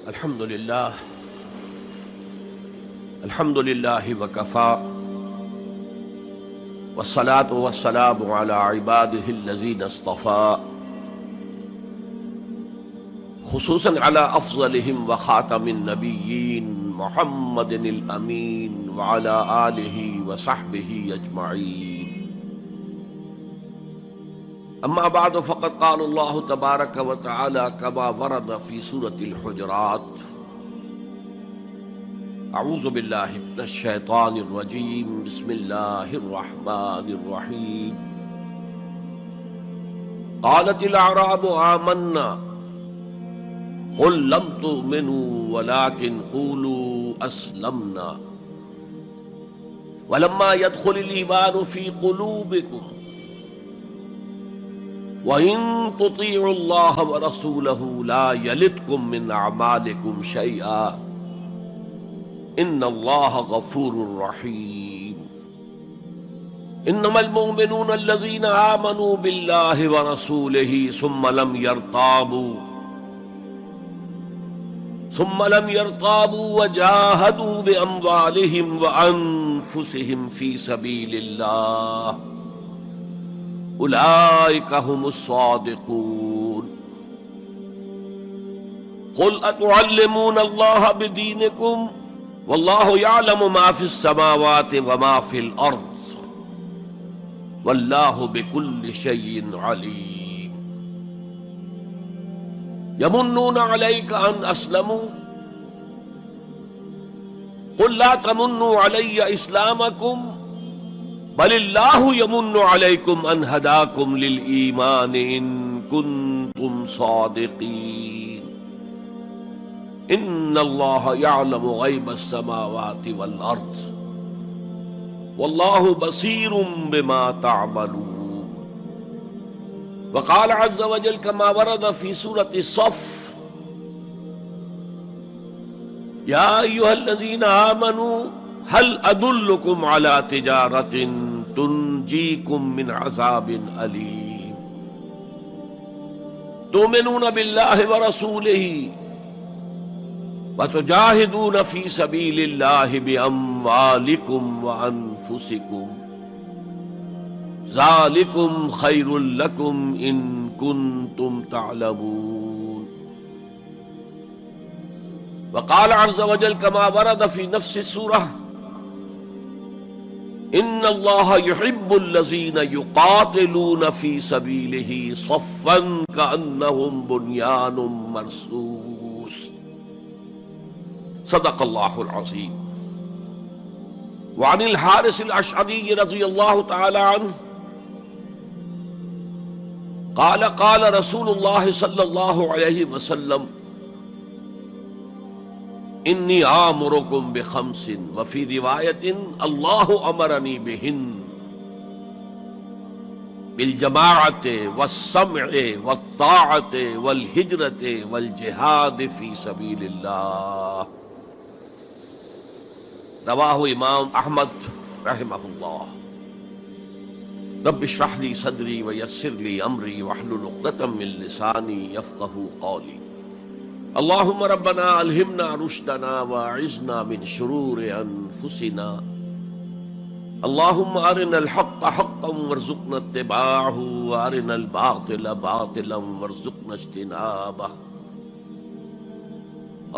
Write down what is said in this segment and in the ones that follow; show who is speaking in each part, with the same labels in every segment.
Speaker 1: الحمد للہ وکفا والصلاة والسلام علی عباده الذین اصطفى خصوصا علی افضلهم وخاتم النبیین محمد الامین وعلی آلہ وصحبہ اجمعین. اما بعد فقد قال اللہ تبارک وتعالی کما ورد فی سورۃ الحجرات: اعوذ باللہ من الشیطان الرجیم بسم اللہ الرحمن الرحیم. قالت الاعراب آمنا قل لم تؤمنوا ولكن قولوا اسلمنا ولما يدخل الايمان في قلوبكم وَإِن تُطِيعُوا اللَّهَ وَرَسُولَهُ لَا يَلِتْكُم مِّنْ أَعْمَالِكُمْ شَيْئًا إِنَّ اللَّهَ غَفُورٌ رَّحِيمٌ. إِنَّمَا الْمُؤْمِنُونَ الَّذِينَ آمَنُوا بِاللَّهِ وَرَسُولِهِ ثُمَّ لَمْ يَرْتَابُوا وَجَاهَدُوا بِأَمْوَالِهِمْ وَأَنفُسِهِمْ فِي سَبِيلِ اللَّهِ اولئک هم الصادقون. قل اتعلمون اللہ بدینکم واللہ یعلم ما فی السماوات وما فی الارض واللہ بکل شیء علیم. یمنون علیک ان اسلموا قل لا تمنوا علی اسلامکم بل اللہ یمن علیکم ان ہداکم للایمان ان کنتم صادقین. ان اللہ یعلم غیب السماوات والارض واللہ بصیر بما تعملون. وقال عز وجل كما ورد في سورة الصف: یا ایھا الذین آمنوا هل ادلکم علی تجارۃ تنجیکم من عذاب علیم تؤمنون باللہ ورسولہ وتجاہدون فی سبیل اللہ باموالکم وانفسکم ذالکم خیر لکم ان کنتم تعلمون. وقال عز وجل كما ورد في نفس السورة: ان اللہ يحب الذین یقاتلون فی سبیلہ صفا کأنہم بنیان مرصوص. صدق اللہ العظیم. وعن الحارث الاشعری رضی اللہ تعالی عنہ قال قال رسول اللہ صلی اللہ علیہ وسلم: انی آمرکم بخمس وفی روایت اللہ امرنی بہن بالجماعت والسمع والطاعت والہجرت والجہاد فی سبیل اللہ. رواہ امام احمد رحمہ اللہ. رب اشرح لی صدری ویسر لی امری واحلل عقدۃ من لسانی یفقہوا قولی. اللہم ربنا الہمنا رشدنا واعذنا من شرور انفسنا. اللہم ارنا الحق حقا وارزقنا اتباعہ وارنا الباطل باطلا وارزقنا اجتنابہ.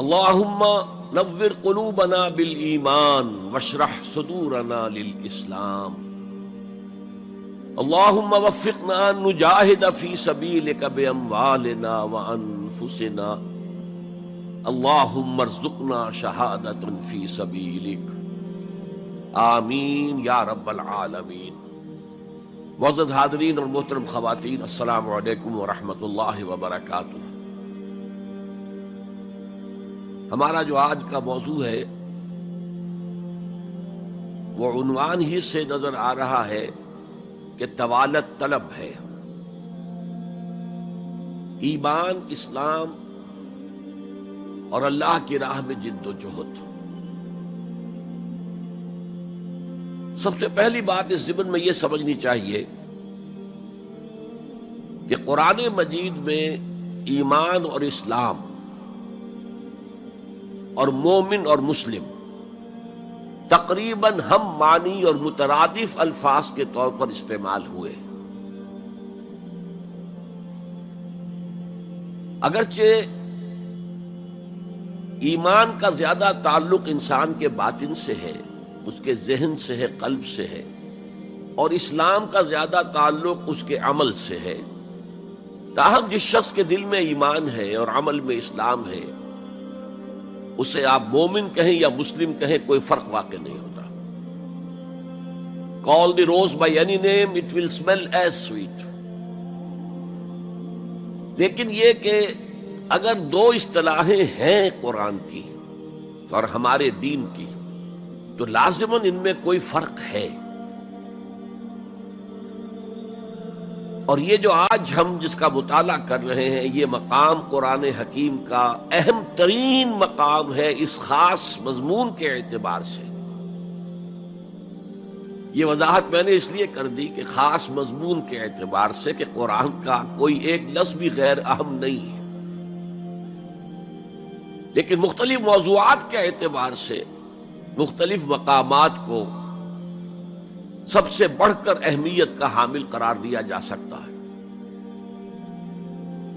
Speaker 1: اللہم نور قلوبنا بالایمان واشرح صدورنا للاسلام. اللہم وفقنا ان نجاہد فی سبیلک باموالنا وانفسنا. اللہم ارزقنا شہادۃ فی سبیلک. آمین یا رب العالمین. معزز حاضرین اور محترم خواتین، السلام علیکم ورحمۃ اللہ وبرکاتہ. ہمارا جو آج کا موضوع ہے وہ عنوان ہی سے نظر آ رہا ہے کہ طوالت طلب ہے. ایمان، اسلام اور اللہ کی راہ میں جد و جہد. سب سے پہلی بات اس ضمن میں یہ سمجھنی چاہیے کہ قرآن مجید میں ایمان اور اسلام اور مومن اور مسلم تقریباً ہم معنی اور مترادف الفاظ کے طور پر استعمال ہوئے، اگرچہ ایمان کا زیادہ تعلق انسان کے باطن سے ہے، اس کے ذہن سے ہے، قلب سے ہے، اور اسلام کا زیادہ تعلق اس کے عمل سے ہے، تاہم جس شخص کے دل میں ایمان ہے اور عمل میں اسلام ہے، اسے آپ مومن کہیں یا مسلم کہیں کوئی فرق واقع نہیں ہوتا۔ Call the rose by any name, it will smell as sweet۔ لیکن یہ کہ اگر دو اصطلاحیں ہیں قرآن کی اور ہمارے دین کی، تو لازماً ان میں کوئی فرق ہے، اور یہ جو آج ہم جس کا مطالعہ کر رہے ہیں، یہ مقام قرآن حکیم کا اہم ترین مقام ہے اس خاص مضمون کے اعتبار سے۔ یہ وضاحت میں نے اس لیے کر دی کہ خاص مضمون کے اعتبار سے کہ قرآن کا کوئی ایک لفظ بھی غیر اہم نہیں ہے، لیکن مختلف موضوعات کے اعتبار سے مختلف مقامات کو سب سے بڑھ کر اہمیت کا حامل قرار دیا جا سکتا ہے۔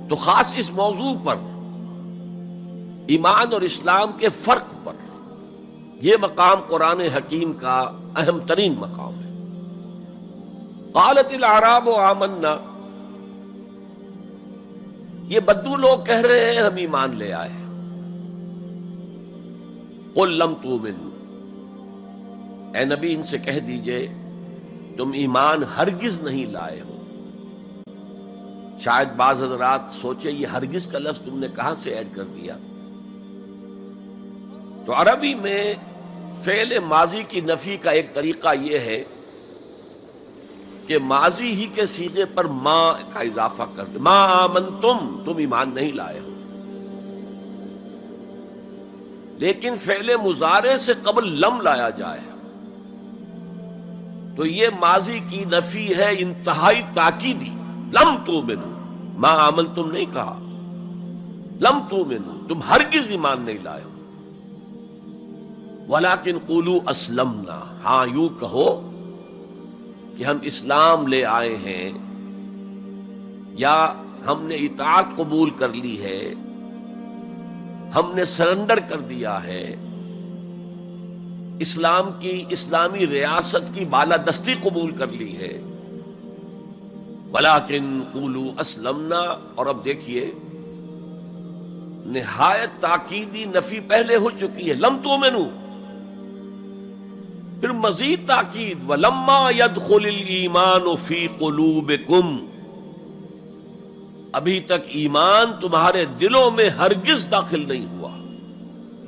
Speaker 1: تو خاص اس موضوع پر، ایمان اور اسلام کے فرق پر، یہ مقام قرآن حکیم کا اہم ترین مقام ہے۔ قالت الاعراب آمنا، یہ بدو لوگ کہہ رہے ہیں ہم ایمان لے آئے۔ قل لم تؤمنوا، اے نبی ان سے کہہ دیجئے تم ایمان ہرگز نہیں لائے ہو۔ شاید بعض حضرات سوچے یہ ہرگز کا لفظ تم نے کہاں سے ایڈ کر دیا؟ تو عربی میں فعل ماضی کی نفی کا ایک طریقہ یہ ہے کہ ماضی ہی کے صیغے پر ما کا اضافہ کر دے، ما آمنتم، تم ایمان نہیں لائے ہو۔ لیکن فعل مضارع سے قبل لم لایا جائے تو یہ ماضی کی نفی ہے انتہائی تاکیدی۔ لم تؤمنوا، ما آمنتم نہیں کہا، لم تؤمنوا، تم ہرگز ایمان نہیں لائے ہو۔ ولیکن قولوا اسلمنا، ہاں یوں کہو کہ ہم اسلام لے آئے ہیں، یا ہم نے اطاعت قبول کر لی ہے، ہم نے سرنڈر کر دیا ہے، اسلام کی، اسلامی ریاست کی بالادستی قبول کر لی ہے۔ ولیکن قولوا اسلمنا، اور اب دیکھیے نہایت تاکیدی نفی پہلے ہو چکی ہے، لم تؤمنوا، پھر مزید تاکید ولما يدخل الایمان فی قلوبکم، ابھی تک ایمان تمہارے دلوں میں ہرگز داخل نہیں ہوا۔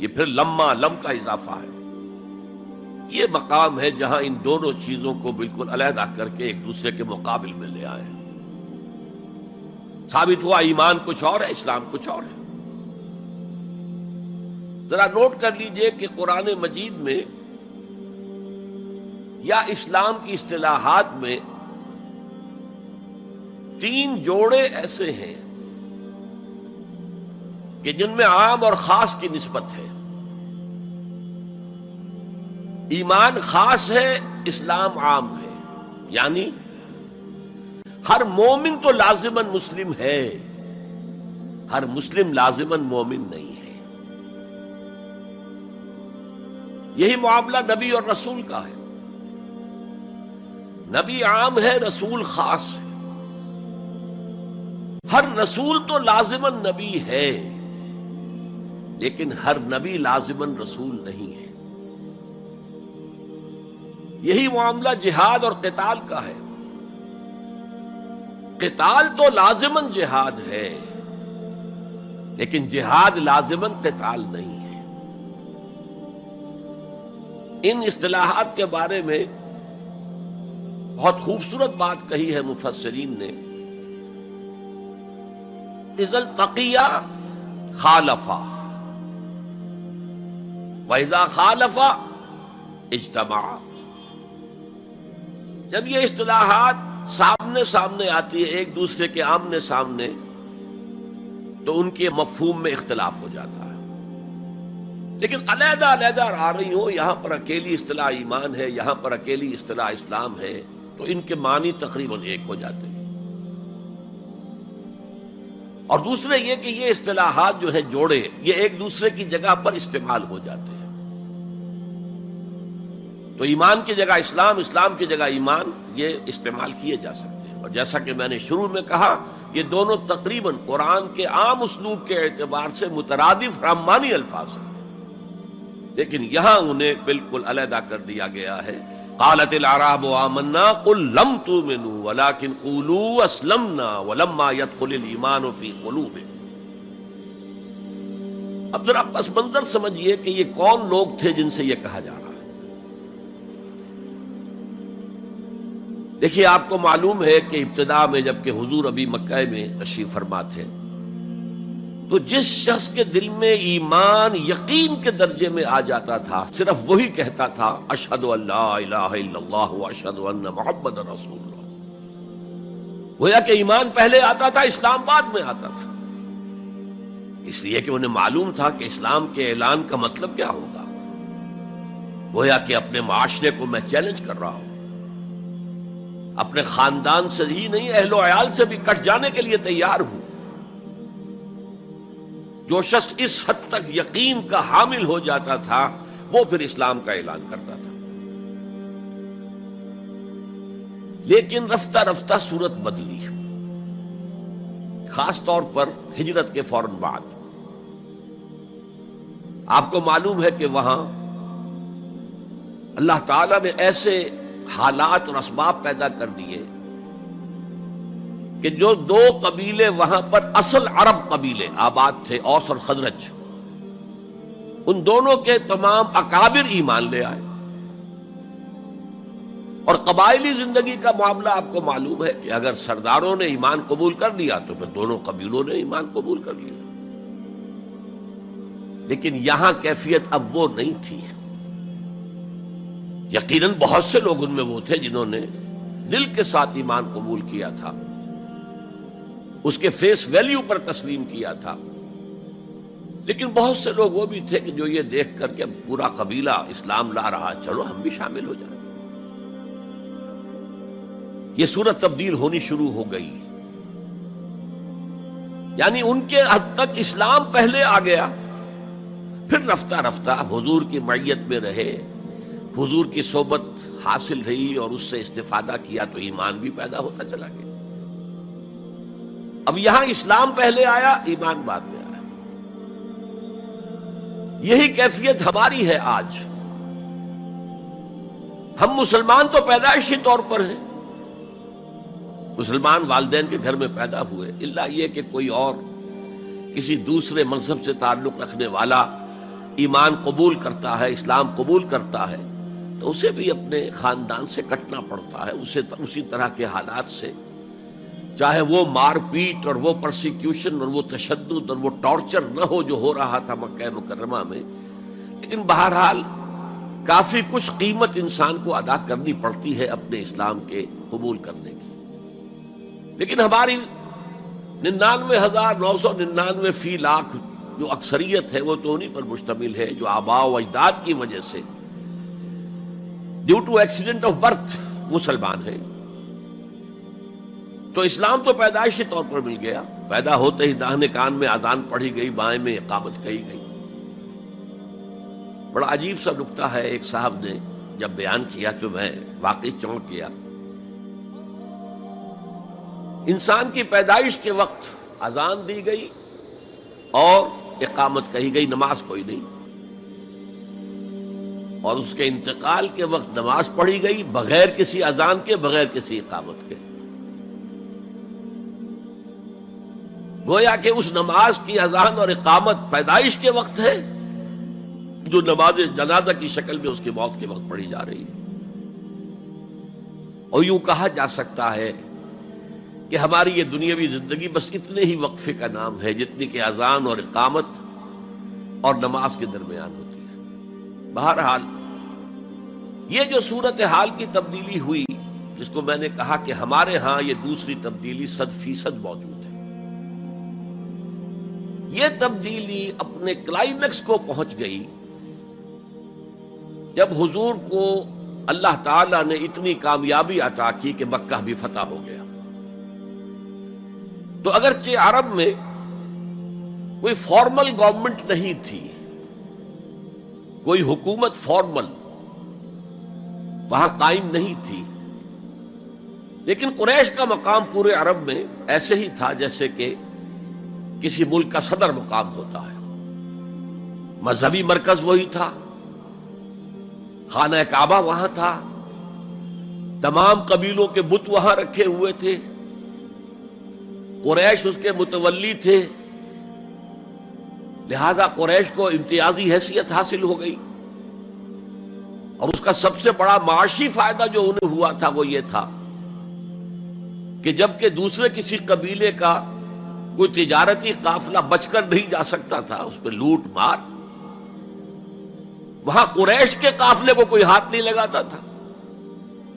Speaker 1: یہ پھر لما، لم کا اضافہ ہے۔ یہ مقام ہے جہاں ان دونوں چیزوں کو بالکل علیحدہ کر کے ایک دوسرے کے مقابل میں لے آئے۔ ثابت ہوا ایمان کچھ اور ہے، اسلام کچھ اور ہے۔ ذرا نوٹ کر لیجئے کہ قرآن مجید میں یا اسلام کی اصطلاحات میں تین جوڑے ایسے ہیں کہ جن میں عام اور خاص کی نسبت ہے۔ ایمان خاص ہے، اسلام عام ہے، یعنی ہر مومن تو لازماً مسلم ہے، ہر مسلم لازماً مومن نہیں ہے۔ یہی معاملہ نبی اور رسول کا ہے۔ نبی عام ہے، رسول خاص ہے۔ ہر رسول تو لازماً نبی ہے، لیکن ہر نبی لازماً رسول نہیں ہے۔ یہی معاملہ جہاد اور قتال کا ہے۔ قتال تو لازماً جہاد ہے، لیکن جہاد لازماً قتال نہیں ہے۔ ان اصطلاحات کے بارے میں بہت خوبصورت بات کہی ہے مفسرین نے، اذا التقیا خالفا واذا خالفا اجتمعا۔ جب یہ اصطلاحات سامنے سامنے آتی ہے، ایک دوسرے کے آمنے سامنے، تو ان کے مفہوم میں اختلاف ہو جاتا ہے۔ لیکن علیحدہ علیحدہ آ رہی ہو، یہاں پر اکیلی اصطلاح ایمان ہے، یہاں پر اکیلی اصطلاح اسلام ہے، تو ان کے معنی تقریباً ایک ہو جاتے ہیں۔ اور دوسرے یہ کہ یہ اصطلاحات جو ہے جوڑے، یہ ایک دوسرے کی جگہ پر استعمال ہو جاتے ہیں۔ تو ایمان کی جگہ اسلام، اسلام کی جگہ ایمان، یہ استعمال کیے جا سکتے ہیں۔ اور جیسا کہ میں نے شروع میں کہا، یہ دونوں تقریباً قرآن کے عام اسلوب کے اعتبار سے مترادف رحمانی الفاظ ہیں، لیکن یہاں انہیں بالکل علیحدہ کر دیا گیا ہے۔ قالت الاعراب آمنا قل لم تؤمنوا ولكن قولوا اسلمنا ولما يدخل الايمان في قلوبكم۔ اب ذرا پس منظر سمجھیے کہ یہ کون لوگ تھے جن سے یہ کہا جا رہا ہے۔ دیکھیے، آپ کو معلوم ہے کہ ابتدا میں جب کہ حضور ابھی مکہ میں تشریف فرما تھے، تو جس شخص کے دل میں ایمان یقین کے درجے میں آ جاتا تھا، صرف وہی کہتا تھا اشہد ان لا الہ الا اللہ واشہد ان محمد رسول اللہ۔ گویا کہ ایمان پہلے آتا تھا، اسلام بعد میں آتا تھا، اس لیے کہ انہیں معلوم تھا کہ اسلام کے اعلان کا مطلب کیا ہوگا۔ گویا کہ اپنے معاشرے کو میں چیلنج کر رہا ہوں، اپنے خاندان سے ہی نہیں، اہل و عیال سے بھی کٹ جانے کے لیے تیار ہوں۔ جو شخص اس حد تک یقین کا حامل ہو جاتا تھا، وہ پھر اسلام کا اعلان کرتا تھا۔ لیکن رفتہ رفتہ صورت بدلی، خاص طور پر ہجرت کے فوراً بعد۔ آپ کو معلوم ہے کہ وہاں اللہ تعالیٰ نے ایسے حالات اور اسباب پیدا کر دیے کہ جو دو قبیلے وہاں پر اصل عرب قبیلے آباد تھے، اوس اور خزرج، ان دونوں کے تمام اکابر ایمان لے آئے۔ اور قبائلی زندگی کا معاملہ آپ کو معلوم ہے کہ اگر سرداروں نے ایمان قبول کر لیا تو پھر دونوں قبیلوں نے ایمان قبول کر لیا۔ لیکن یہاں کیفیت اب وہ نہیں تھی۔ یقیناً بہت سے لوگ ان میں وہ تھے جنہوں نے دل کے ساتھ ایمان قبول کیا تھا، اس کے فیس ویلیو پر تسلیم کیا تھا، لیکن بہت سے لوگ وہ بھی تھے کہ جو یہ دیکھ کر کہ پورا قبیلہ اسلام لا رہا، چلو ہم بھی شامل ہو جائیں۔ یہ صورت تبدیل ہونی شروع ہو گئی، یعنی ان کے حد تک اسلام پہلے آ گیا، پھر رفتہ رفتہ حضور کی معیت میں رہے، حضور کی صحبت حاصل رہی اور اس سے استفادہ کیا، تو ایمان بھی پیدا ہوتا چلا گیا۔ اب یہاں اسلام پہلے آیا، ایمان بعد میں آیا۔ یہی کیفیت ہماری ہے آج۔ ہم مسلمان تو پیدائشی طور پر ہیں، مسلمان والدین کے گھر میں پیدا ہوئے، الا یہ کہ کوئی اور کسی دوسرے مذہب سے تعلق رکھنے والا ایمان قبول کرتا ہے، اسلام قبول کرتا ہے، تو اسے بھی اپنے خاندان سے کٹنا پڑتا ہے، اسے اسی طرح کے حالات سے، چاہے وہ مار پیٹ اور وہ پرسیکیوشن اور وہ تشدد اور وہ ٹارچر نہ ہو جو ہو رہا تھا مکہ مکرمہ میں، لیکن بہرحال کافی کچھ قیمت انسان کو ادا کرنی پڑتی ہے اپنے اسلام کے قبول کرنے کی۔ لیکن ہماری 99,999 فی لاکھ جو اکثریت ہے، وہ تو انہی پر مشتمل ہے جو آباء و اجداد کی وجہ سے due to accident of birth مسلمان ہے۔ تو اسلام تو پیدائشی طور پر مل گیا، پیدا ہوتے ہی داہنے کان میں اذان پڑھی گئی، بائیں میں اقامت کہی گئی۔ بڑا عجیب سا نکتہ ہے، ایک صاحب نے جب بیان کیا تو میں واقعی چونک گیا۔ انسان کی پیدائش کے وقت اذان دی گئی اور اقامت کہی گئی، نماز کوئی نہیں، اور اس کے انتقال کے وقت نماز پڑھی گئی بغیر کسی اذان کے، بغیر کسی اقامت کے۔ گویا کہ اس نماز کی اذان اور اقامت پیدائش کے وقت ہے جو نماز جنازہ کی شکل میں اس کی موت کے وقت پڑھی جا رہی ہے۔ اور یوں کہا جا سکتا ہے کہ ہماری یہ دنیاوی زندگی بس اتنے ہی وقفے کا نام ہے جتنی کہ اذان اور اقامت اور نماز کے درمیان ہوتی ہے۔ بہرحال یہ جو صورتحال کی تبدیلی ہوئی، جس کو میں نے کہا کہ ہمارے ہاں یہ دوسری تبدیلی 100% موجود ہے، یہ تبدیلی اپنے کلائمیکس کو پہنچ گئی جب حضور کو اللہ تعالیٰ نے اتنی کامیابی عطا کی کہ مکہ بھی فتح ہو گیا، تو اگرچہ عرب میں کوئی فارمل گورنمنٹ نہیں تھی، کوئی حکومت فارمل وہاں قائم نہیں تھی، لیکن قریش کا مقام پورے عرب میں ایسے ہی تھا جیسے کہ کسی ملک کا صدر مقام ہوتا ہے۔ مذہبی مرکز وہی تھا، خانہ کعبہ وہاں تھا، تمام قبیلوں کے بت وہاں رکھے ہوئے تھے، قریش اس کے متولی تھے، لہذا قریش کو امتیازی حیثیت حاصل ہو گئی، اور اس کا سب سے بڑا معاشی فائدہ جو انہیں ہوا تھا وہ یہ تھا کہ جبکہ دوسرے کسی قبیلے کا کوئی تجارتی قافلہ بچ کر نہیں جا سکتا تھا، اس پہ لوٹ مار، وہاں قریش کے قافلے کو کوئی ہاتھ نہیں لگاتا تھا،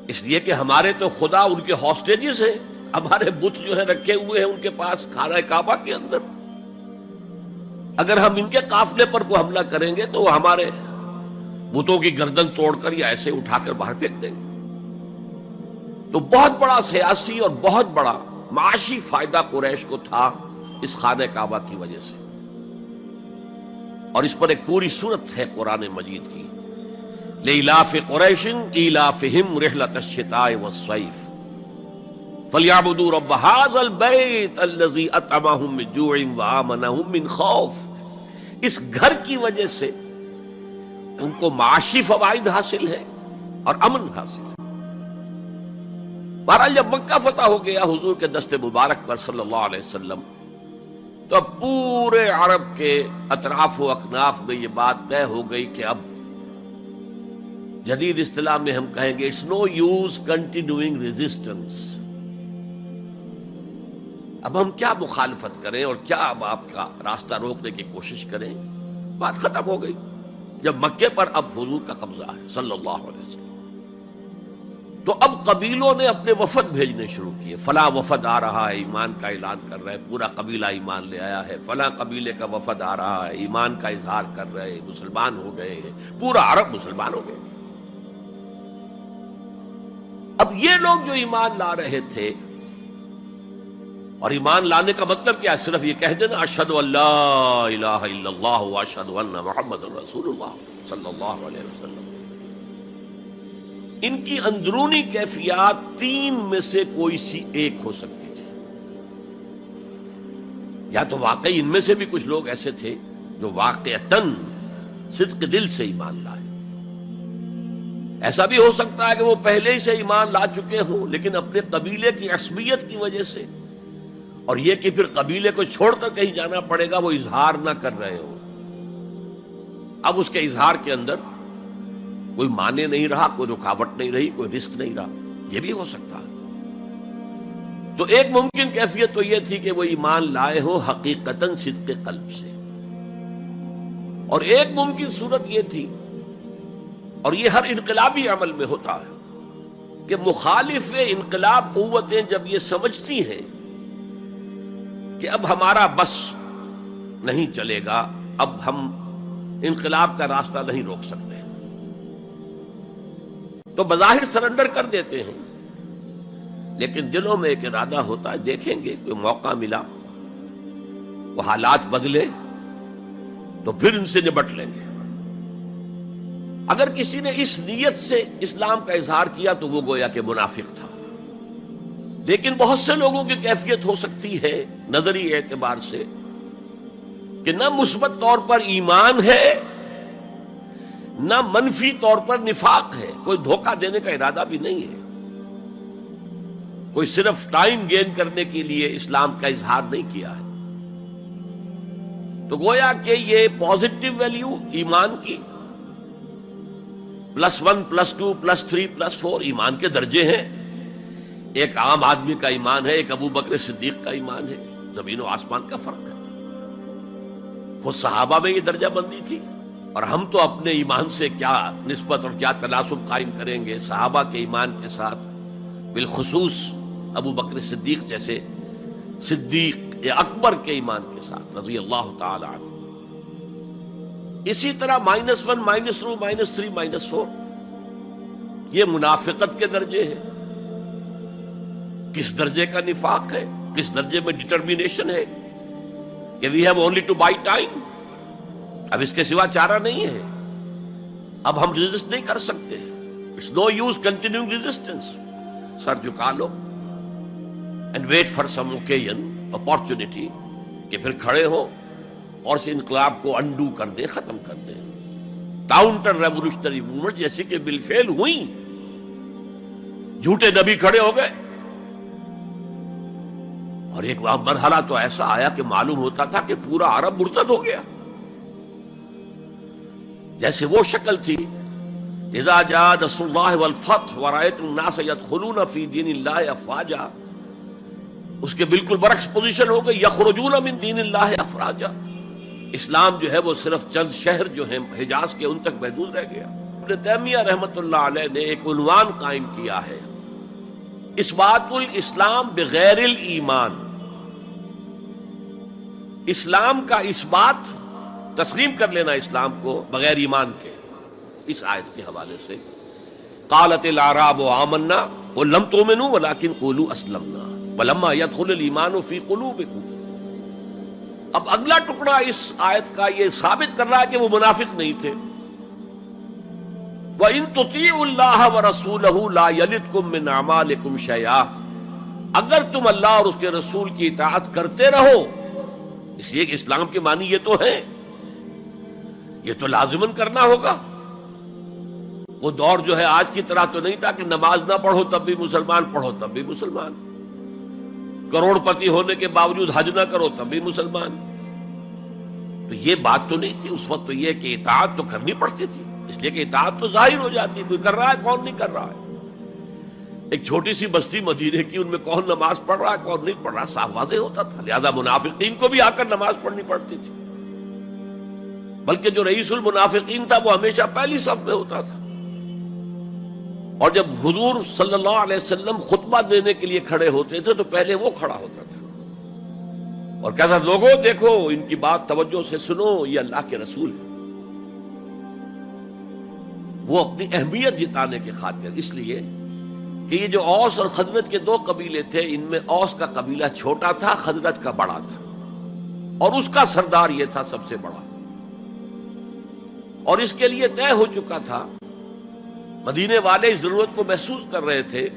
Speaker 1: اس لیے کہ ہمارے تو خدا ان کے ہاسٹیجز ہیں، ہمارے بت جو ہیں رکھے ہوئے ہیں ان کے پاس خانہ کعبہ کے اندر، اگر ہم ان کے قافلے پر کوئی حملہ کریں گے تو وہ ہمارے بتوں کی گردن توڑ کر یا ایسے اٹھا کر باہر پھینک دیں گے۔ تو بہت بڑا سیاسی اور بہت بڑا معاشی فائدہ قریش کو تھا اس خانہ کعبہ کی وجہ سے، اور اس پر ایک پوری سورت ہے قرآن مجید کی، لإِلاف قریش إِلَافِهِمْ رِحْلَةَ الشِّتَاءِ وَالصَّيْفِ فَلْيَعْبُدُوا رَبَّ هَٰذَا الْبَيْتِ الَّذِي أَطْعَمَهُم مِّن جُوعٍ وَآمَنَهُم مِّن خَوْفٍ۔ اس گھر کی وجہ سے ان کو معاشی فوائد حاصل ہے اور امن حاصل ہے۔ بہرحال جب مکہ فتح ہو گیا حضور کے دست مبارک پر صلی اللہ علیہ وسلم، تو اب پورے عرب کے اطراف و اکناف میں یہ بات طے ہو گئی کہ اب جدید اصطلاح میں ہم کہیں گے it's no use continuing resistance, اب ہم کیا مخالفت کریں اور کیا اب آپ کا راستہ روکنے کی کوشش کریں، بات ختم ہو گئی جب مکے پر اب حضور کا قبضہ ہے صلی اللہ علیہ وسلم۔ تو اب قبیلوں نے اپنے وفد بھیجنے شروع کیے، فلاں وفد آ رہا ہے ایمان کا اعلان کر رہا ہے، پورا قبیلہ ایمان لے آیا ہے، فلاں قبیلے کا وفد آ رہا ہے ایمان کا اظہار کر رہے ہیں، مسلمان ہو گئے ہیں، پورا عرب مسلمان ہو گئے۔ اب یہ لوگ جو ایمان لا رہے تھے، اور ایمان لانے کا مطلب کیا ہے؟ صرف یہ کہہ دینا اشہد ان لا الہ الا اللہ واشہد ان محمد رسول اللہ صلی اللہ علیہ وسلم، ان کی اندرونی کیفیات تین میں سے کوئی سی ایک ہو سکتی تھی، یا تو واقعی ان میں سے بھی کچھ لوگ ایسے تھے جو واقعتاً صدق دل سے ایمان لائے، ایسا بھی ہو سکتا ہے کہ وہ پہلے ہی سے ایمان لا چکے ہوں لیکن اپنے قبیلے کی عصبیت کی وجہ سے، اور یہ کہ پھر قبیلے کو چھوڑ کر کہیں جانا پڑے گا وہ اظہار نہ کر رہے ہوں، اب اس کے اظہار کے اندر کوئی معنی نہیں رہا، کوئی رکاوٹ نہیں رہی، کوئی رسک نہیں رہا، یہ بھی ہو سکتا ہے۔ تو ایک ممکن کیفیت تو یہ تھی کہ وہ ایمان لائے ہو حقیقتاً صدق قلب سے، اور ایک ممکن صورت یہ تھی، اور یہ ہر انقلابی عمل میں ہوتا ہے، کہ مخالف انقلاب قوتیں جب یہ سمجھتی ہیں کہ اب ہمارا بس نہیں چلے گا، اب ہم انقلاب کا راستہ نہیں روک سکتے، تو بظاہر سرنڈر کر دیتے ہیں، لیکن دلوں میں ایک ارادہ ہوتا ہے دیکھیں گے کوئی موقع ملا، وہ حالات بدلے تو پھر ان سے نبٹ لیں گے۔ اگر کسی نے اس نیت سے اسلام کا اظہار کیا تو وہ گویا کہ منافق تھا، لیکن بہت سے لوگوں کی کیفیت ہو سکتی ہے نظری اعتبار سے کہ نہ مثبت طور پر ایمان ہے نہ منفی طور پر نفاق ہے، کوئی دھوکہ دینے کا ارادہ بھی نہیں ہے، کوئی صرف ٹائم گین کرنے کے لیے اسلام کا اظہار نہیں کیا ہے، تو گویا کہ یہ پازیٹو ویلیو ایمان کی +1 +2 +3 +4 ایمان کے درجے ہیں، ایک عام آدمی کا ایمان ہے، ایک ابو بکر صدیق کا ایمان ہے، زمین و آسمان کا فرق ہے۔ خود صحابہ میں یہ درجہ بندی تھی، اور ہم تو اپنے ایمان سے کیا نسبت اور کیا تناسب قائم کریں گے صحابہ کے ایمان کے ساتھ، بالخصوص ابو بکر صدیق جیسے صدیق اکبر کے ایمان کے ساتھ رضی اللہ تعالی عنہ۔ اسی طرح -1 -2 -3 -4 یہ منافقت کے درجے ہیں. کس درجے کا نفاق ہے، کس درجے میں ڈٹرمینیشن ہے کہ we have only to buy time, اب اس کے سوا چارہ نہیں ہے، اب ہم ریزسٹ نہیں کر سکتے. It's no use continuing resistance. سر جھکا لو and wait for some occasion, opportunity, کہ پھر کھڑے ہو اور اس انقلاب کو انڈو کر دیں، ختم کر دیں. کاؤنٹر ریولوشنری موومنٹ جیسی کہ بالفعل ہوئی. جھوٹے نبی کھڑے ہو گئے، اور ایک مرحلہ تو ایسا آیا کہ معلوم ہوتا تھا کہ پورا عرب مرتد ہو گیا. جیسے وہ شکل تھی اذا جاء نصر اللہ والفتح ورأیت الناس يدخلون فی دین اللہ افواجا، اس کے بالکل برعکس پوزیشن ہو گئی، یخرجون من دین اللہ افواجا. اسلام جو ہے وہ صرف چند شہر جو ہیں حجاز کے ان تک محدود رہ گیا. ابن تیمیہ رحمۃ اللہ علیہ نے ایک عنوان قائم کیا ہے، اثبات الاسلام بغیر الایمان. اسلام کا اثبات، تسلیم کر لینا اسلام کو بغیر ایمان کے. اس آیت کے حوالے سے قالت الاعراب آمنا قل لم تؤمنوا ولكن قولوا اسلمنا ولما يدخل الايمان في قلوبكم. اب اگلا ٹکڑا اس آیت کا یہ ثابت کر رہا ہے کہ وہ منافق نہیں تھے. وَإِن تُطِيعُوا اللَّهَ وَرَسُولَهُ لَا يَلِدْكُم مِّنْ أَعْمَالِكُمْ شَيْئًا. اگر تم اللہ اور اس کے رسول کی اطاعت کرتے رہو، اس لیے کہ اسلام کے معنی یہ تو ہے، یہ تو لازماً کرنا ہوگا. وہ دور جو ہے آج کی طرح تو نہیں تھا کہ نماز نہ پڑھو تب بھی مسلمان، پڑھو تب بھی مسلمان، کروڑ پتی ہونے کے باوجود حج نہ کرو تب بھی مسلمان. تو یہ بات تو نہیں تھی اس وقت. تو یہ کہ اطاعت تو کرنی پڑتی تھی، اس لیے کہ اطاعت تو ظاہر ہو جاتی ہے، کوئی کر رہا ہے کون نہیں کر رہا ہے. ایک چھوٹی سی بستی مدینے کی، ان میں کون نماز پڑھ رہا ہے کون نہیں پڑھ رہا صاف واضح ہوتا تھا. لہذا منافقین کو بھی آ کر نماز پڑھنی پڑتی تھی، بلکہ جو رئیس المنافقین تھا وہ ہمیشہ پہلی صف میں ہوتا تھا. اور جب حضور صلی اللہ علیہ وسلم خطبہ دینے کے لیے کھڑے ہوتے تھے تو پہلے وہ کھڑا ہوتا تھا اور کہتا تھا لوگوں دیکھو ان کی بات توجہ سے سنو، یہ اللہ کے رسول ہے. وہ اپنی اہمیت جتانے کی خاطر، اس لیے کہ یہ جو اوس اور خزرج کے دو قبیلے تھے، ان میں اوس کا قبیلہ چھوٹا تھا، خزرج کا بڑا تھا، اور اس کا سردار یہ تھا سب سے بڑا. اور اس کے لیے طے ہو چکا تھا، مدینے والے اس ضرورت کو محسوس کر رہے تھے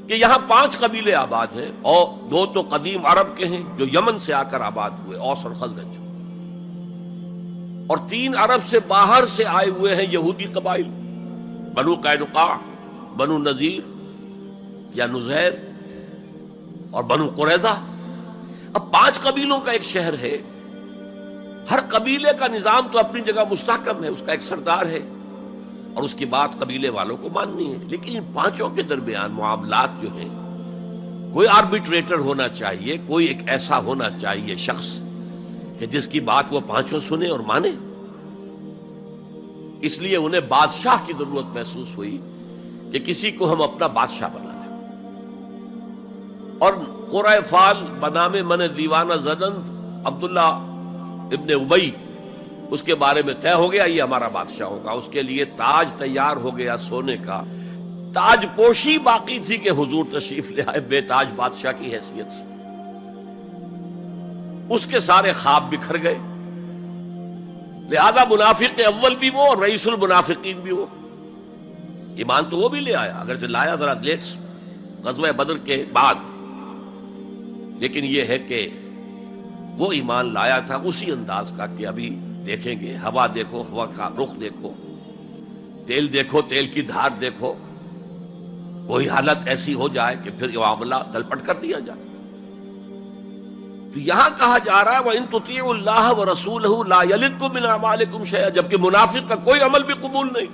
Speaker 1: کہ یہاں 5 قبیلے آباد ہیں، اور 2 تو قدیم عرب کے ہیں جو یمن سے آ کر آباد ہوئے، اوس اور خزرج، اور 3 عرب سے باہر سے آئے ہوئے ہیں یہودی قبائل، بنو قینقاع، بنو نذیر یا نذیر اور بنو قریظہ. اب 5 قبیلوں کا ایک شہر ہے، ہر قبیلے کا نظام تو اپنی جگہ مستحکم ہے، اس کا ایک سردار ہے اور اس کی بات قبیلے والوں کو ماننی ہے. لیکن ان 5 کے درمیان معاملات جو ہیں، کوئی آربیٹریٹر ہونا چاہیے، کوئی ایک ایسا ہونا چاہیے شخص کہ جس کی بات وہ 5 سنے اور مانے. اس لیے انہیں بادشاہ کی ضرورت محسوس ہوئی کہ کسی کو ہم اپنا بادشاہ بنا لیں. اور قرۂ فال بنام من دیوانہ زدند عبداللہ ابن ابی، اس کے بارے میں طے ہو گیا یہ ہمارا بادشاہ ہوگا. اس کے لیے تاج تیار ہو گیا سونے کا. تاج پوشی باقی تھی کہ حضور تشریف لے آئے بے تاج بادشاہ کی حیثیت سے. اس کے سارے خواب بکھر گئے. لہذا منافق اول بھی وہ اور رئیس المنافقین بھی وہ. ایمان تو وہ بھی لے آیا، اگرچہ لایا ذرا لیٹ غزوہ بدر کے بعد، لیکن یہ ہے کہ وہ ایمان لایا تھا اسی انداز کا کہ ابھی دیکھیں گے، ہوا دیکھو، ہوا کا رخ دیکھو، تیل کی دھار دیکھو، کوئی حالت ایسی ہو جائے کہ پھر یہ معاملہ تلپٹ کر دیا جائے. تو یہاں کہا جا رہا ہے وَإِن تُطِيعُوا اللَّهَ وَرَسُولَهُ لَا يَلِدْكُم مِّنْ أَعْمَالِكُمْ شَيْئًا، جبکہ منافق کا کوئی عمل بھی قبول نہیں.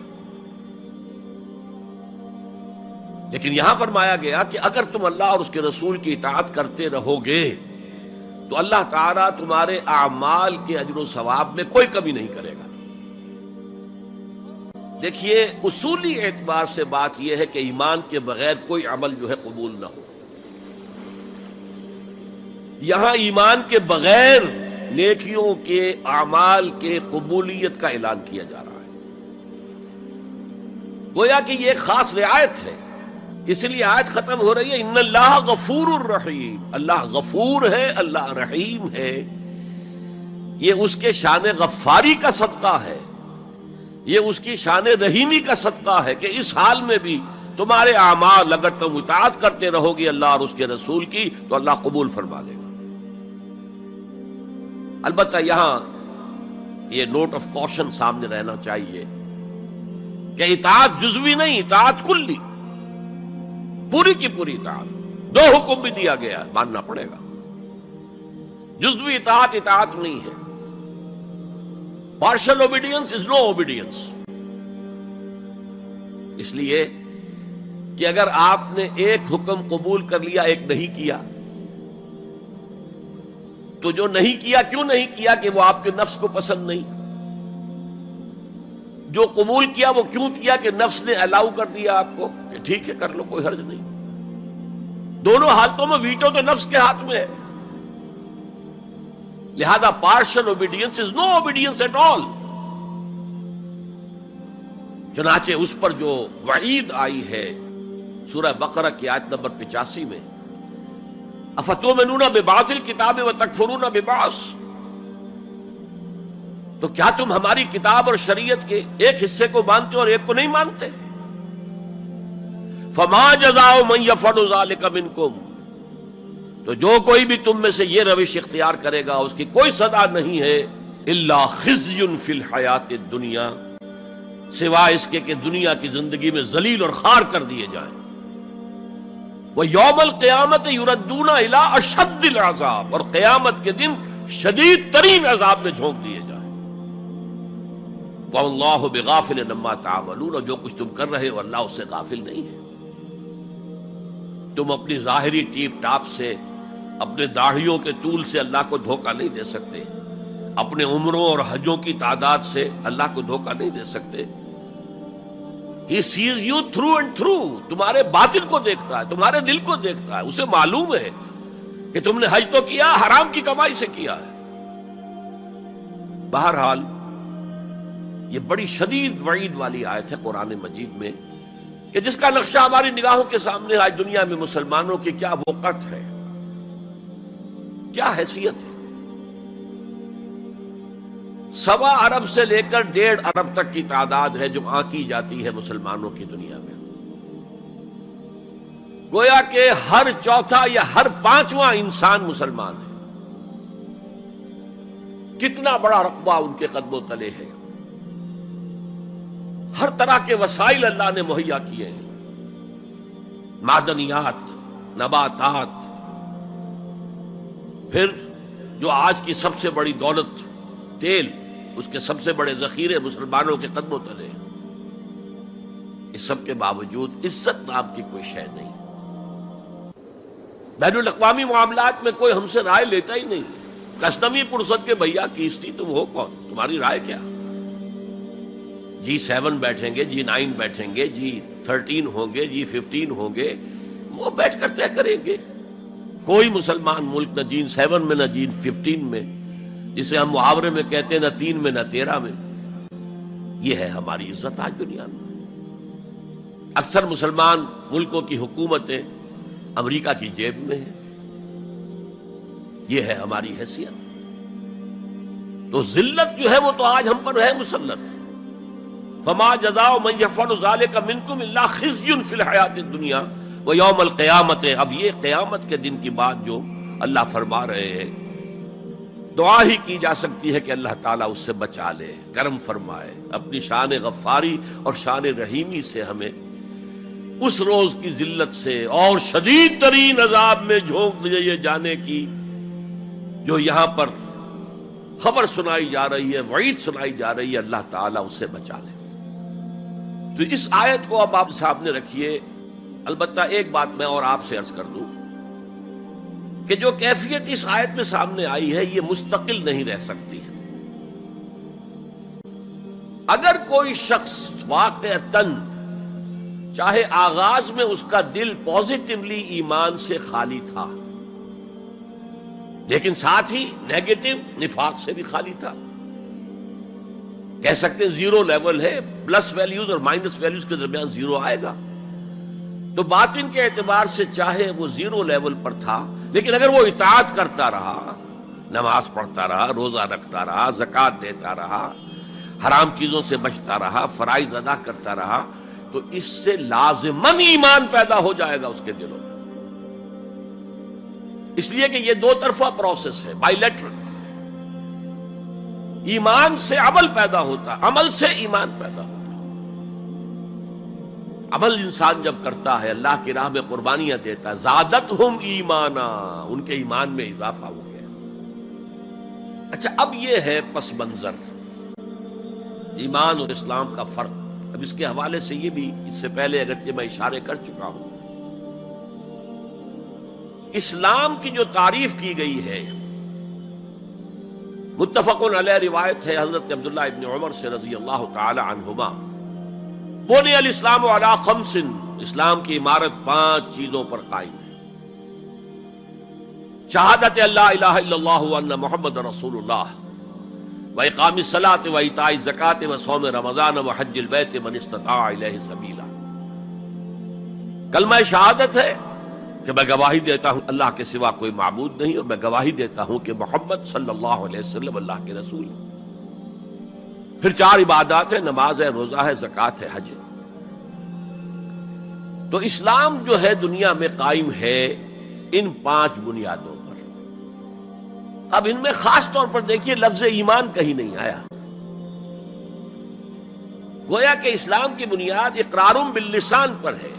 Speaker 1: لیکن یہاں فرمایا گیا کہ اگر تم اللہ اور اس کے رسول کی اطاعت کرتے رہو گے تو اللہ تعالیٰ تمہارے اعمال کے اجر و ثواب میں کوئی کمی نہیں کرے گا. دیکھیے اصولی اعتبار سے بات یہ ہے کہ ایمان کے بغیر کوئی عمل جو ہے قبول نہ ہو. یہاں ایمان کے بغیر نیکیوں کے اعمال کے قبولیت کا اعلان کیا جا رہا ہے۔ گویا کہ یہ ایک خاص رعایت ہے، اس لیے آیت ختم ہو رہی ہے ان اللہ غفور الرحیم، اللہ غفور ہے، اللہ رحیم ہے۔ یہ اس کے شان غفاری کا صدقہ ہے، یہ اس کی شان رحیمی کا صدقہ ہے کہ اس حال میں بھی تمہارے اعمال اگر تم اطاعت کرتے رہو گے اللہ اور اس کے رسول کی تو اللہ قبول فرما لے گا۔ البتہ یہاں یہ نوٹ آف کوشن سامنے رہنا چاہیے کہ اطاعت جزوی نہیں، اطاعت کلی، پوری کی پوری اطاعت۔ دو حکم بھی دیا گیا ہے، ماننا پڑے گا۔ جزوی اطاعت اطاعت نہیں ہے۔ Partial obedience is no obedience. اس لیے کہ اگر آپ نے ایک حکم قبول کر لیا، ایک نہیں کیا، تو جو نہیں کیا کیوں نہیں کیا؟ کہ وہ آپ کے نفس کو پسند نہیں۔ جو قبول کیا وہ کیوں کیا؟ کہ نفس نے الاؤ کر دیا آپ کو کہ ٹھیک ہے کر لو، کوئی حرج نہیں۔ دونوں حالتوں میں ویٹو تو نفس کے ہاتھ میں ہے، لہذا partial obedience is no obedience at all. چنانچہ اس پر جو وعید آئی ہے سورہ بقرہ کی آیت نمبر 85 میں، افتؤمنون ببعض الکتاب وتکفرون ببعض، تو کیا تم ہماری کتاب اور شریعت کے ایک حصے کو مانتے اور ایک کو نہیں مانتے؟ فما جزاء من یفعل ذلک منکم، تو جو کوئی بھی تم میں سے یہ روش اختیار کرے گا اس کی کوئی سزا نہیں ہے الا خزی فی الحیات الدنیا، سوائے اس کے کہ دنیا کی زندگی میں ذلیل اور خوار کر دیے جائیں۔ وَيَوْمَ الْقِيَامَةِ يُرَدُّونَ إِلَىٰ أَشَدِّ الْعَذَابِ، اور قیامت کے دن شدید ترین عذاب میں جھونک دیے جائیں۔ وَاللَّهُ بِغَافِلٍ عَمَّا تَعْمَلُونَ، اور جو کچھ تم کر رہے ہو اللہ اس سے غافل نہیں ہے۔ تم اپنی ظاہری ٹیپ ٹاپ سے، اپنے داڑھیوں کے طول سے اللہ کو دھوکہ نہیں دے سکتے، اپنے عمروں اور حجوں کی تعداد سے اللہ کو دھوکہ نہیں دے سکتے۔ He sees you through and through، تمہارے باطن کو دیکھتا ہے، تمہارے دل کو دیکھتا ہے، اسے معلوم ہے کہ تم نے حج تو کیا، حرام کی کمائی سے کیا ہے۔ بہرحال یہ بڑی شدید وعید والی آیت ہے قرآن مجید میں کہ جس کا نقشہ ہماری نگاہوں کے سامنے آج دنیا میں مسلمانوں کی کیا وقت ہے، کیا حیثیت ہے۔ 1.25 ارب سے لے کر 1.5 ارب تک کی تعداد ہے جو آنکی جاتی ہے مسلمانوں کی دنیا میں۔ گویا کہ ہر چوتھا یا ہر 5واں انسان مسلمان ہے۔ کتنا بڑا رقبہ ان کے قدم و تلے ہے۔ ہر طرح کے وسائل اللہ نے مہیا کیے ہیں، معدنیات، نباتات، پھر جو آج کی سب سے بڑی دولت تیل، اس کے سب سے بڑے ذخیرے مسلمانوں کے قدم و تلے ہیں۔ اس سب کے باوجود عزت نام کی کوئی شے نہیں۔ بین الاقوامی معاملات میں کوئی ہم سے رائے لیتا ہی نہیں۔ کسنمی پرسد کے بھیا کیستی تم ہو کون، تمہاری رائے کیا؟ G7 بیٹھیں گے، G9 بیٹھیں گے، G13 ہوں گے، G15 ہوں گے، وہ بیٹھ کر طے کریں گے۔ کوئی مسلمان ملک نہ G7 میں نہ G15 میں، جسے ہم محاورے میں کہتے ہیں نہ 3 میں نہ 13 میں۔ یہ ہے ہماری عزت آج دنیا میں۔ اکثر مسلمان ملکوں کی حکومتیں امریکہ کی جیب میں ہیں۔ یہ ہے ہماری حیثیت۔ تو ذلت جو ہے وہ تو آج ہم پر ہے مسلط۔ فما جزاء من یفعل ذلک منکم الا خزی فی الحیات الدنیا ویوم القیامت۔ اب یہ قیامت کے دن کی بات جو اللہ فرما رہے ہیں، دعا ہی کی جا سکتی ہے کہ اللہ تعالیٰ اس سے بچا لے، کرم فرمائے، اپنی شان غفاری اور شان رحیمی سے ہمیں اس روز کی ذلت سے اور شدید ترین عذاب میں جھونک دیے جانے کی جو یہاں پر خبر سنائی جا رہی ہے، وعید سنائی جا رہی ہے، اللہ تعالیٰ اس سے بچا لے۔ تو اس آیت کو اب آپ سامنے رکھیے۔ البتہ ایک بات میں اور آپ سے عرض کر دوں کہ جو کیفیت اس آیت میں سامنے آئی ہے یہ مستقل نہیں رہ سکتی۔ اگر کوئی شخص واقعتاً چاہے آغاز میں اس کا دل پازیٹیولی ایمان سے خالی تھا، لیکن ساتھ ہی نیگیٹو نفاق سے بھی خالی تھا. کہہ سکتے ہیں زیرو لیول ہے، پلس ویلیوز اور مائنس ویلیوز کے درمیان زیرو آئے گا. تو باطن کے اعتبار سے چاہے وہ زیرو لیول پر تھا، لیکن اگر وہ اطاعت کرتا رہا، نماز پڑھتا رہا، روزہ رکھتا رہا، زکوٰۃ دیتا رہا، حرام چیزوں سے بچتا رہا، فرائض ادا کرتا رہا، تو اس سے لازماً ایمان پیدا ہو جائے گا اس کے دلوں میں. اس لیے کہ یہ دو طرفہ پروسیس ہے، بائی لیٹرل. ایمان سے عمل پیدا ہوتا، عمل سے ایمان پیدا ہوتا. عمل انسان جب کرتا ہے، اللہ کی راہ میں قربانیاں دیتا، زادتہم ایمانا، ان کے ایمان میں اضافہ ہو گیا. اچھا، اب یہ ہے پس منظر ایمان اور اسلام کا فرق. اب اس کے حوالے سے یہ بھی، اس سے پہلے اگرچہ میں اشارے کر چکا ہوں، اسلام کی جو تعریف کی گئی ہے، متفق علیہ روایت ہے حضرت عبداللہ ابن عمر سے رضی اللہ تعالی عنہما، بنی الاسلام علی خمس، اسلام کی عمارت 5 چیزوں پر قائم ہے. شہادت اللہ الہ الا اللہ وان محمد رسول اللہ، وإقام الصلاۃ وإیتاء الزکوٰۃ وصوم رمضان وحج البیت من استطاع الیہ سبیلا. کلمہ شہادت ہے کہ میں گواہی دیتا ہوں اللہ کے سوا کوئی معبود نہیں، اور میں گواہی دیتا ہوں کہ محمد صلی اللہ علیہ وسلم اللہ کے رسول ہیں. پھر 4 عبادات ہیں، نماز ہے، روزہ ہے، زکوٰۃ ہے، حج ہے. تو اسلام جو ہے دنیا میں قائم ہے ان 5 بنیادوں پر. اب ان میں خاص طور پر دیکھیے لفظ ایمان کہیں نہیں آیا. گویا کہ اسلام کی بنیاد اقرار باللسان پر ہے،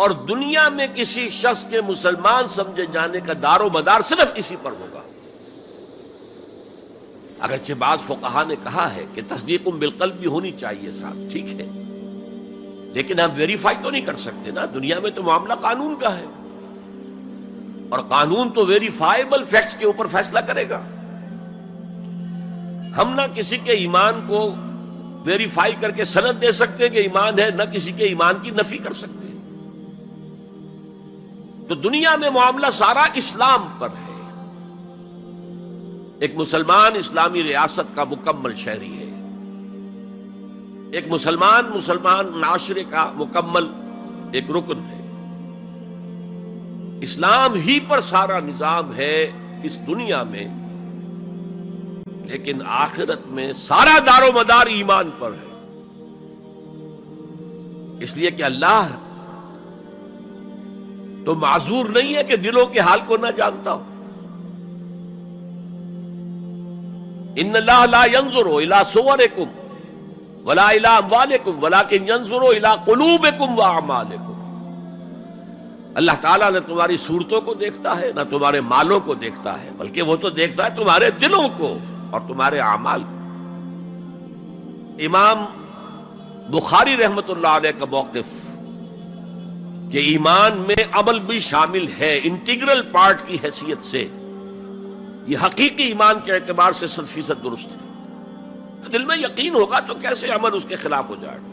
Speaker 1: اور دنیا میں کسی شخص کے مسلمان سمجھے جانے کا دار و مدار صرف اسی پر ہوگا. اگرچہ بعض فقہا نے کہا ہے کہ تصدیق بالقلب بھی ہونی چاہیے ساتھ، ٹھیک ہے، لیکن ہم ویریفائی تو نہیں کر سکتے نا. دنیا میں تو معاملہ قانون کا ہے، اور قانون تو ویریفائیبل فیکٹس کے اوپر فیصلہ کرے گا. ہم نہ کسی کے ایمان کو ویریفائی کر کے سند دے سکتے کہ ایمان ہے، نہ کسی کے ایمان کی نفی کر سکتے. تو دنیا میں معاملہ سارا اسلام پر ہے. ایک مسلمان اسلامی ریاست کا مکمل شہری ہے، ایک مسلمان معاشرے کا مکمل ایک رکن ہے. اسلام ہی پر سارا نظام ہے اس دنیا میں، لیکن آخرت میں سارا دار و مدار ایمان پر ہے. اس لیے کہ اللہ تو معذور نہیں ہے کہ دلوں کے حال کو نہ جانتا ہو. ان اللہ لا ينظر الى صورکم ولا الى اموالکم ولکن ينظر الى قلوبکم واعمالکم. اللہ تعالیٰ نہ تمہاری صورتوں کو دیکھتا ہے، نہ تمہارے مالوں کو دیکھتا ہے، بلکہ وہ تو دیکھتا ہے تمہارے دلوں کو اور تمہارے اعمال کو. امام بخاری رحمت اللہ علیہ کا موقف کہ ایمان میں عمل بھی شامل ہے انٹیگرل پارٹ کی حیثیت سے، یہ حقیقی ایمان کے اعتبار سے 100% درست ہے. تو دل میں یقین ہوگا تو کیسے عمل اس کے خلاف ہو جائے گا.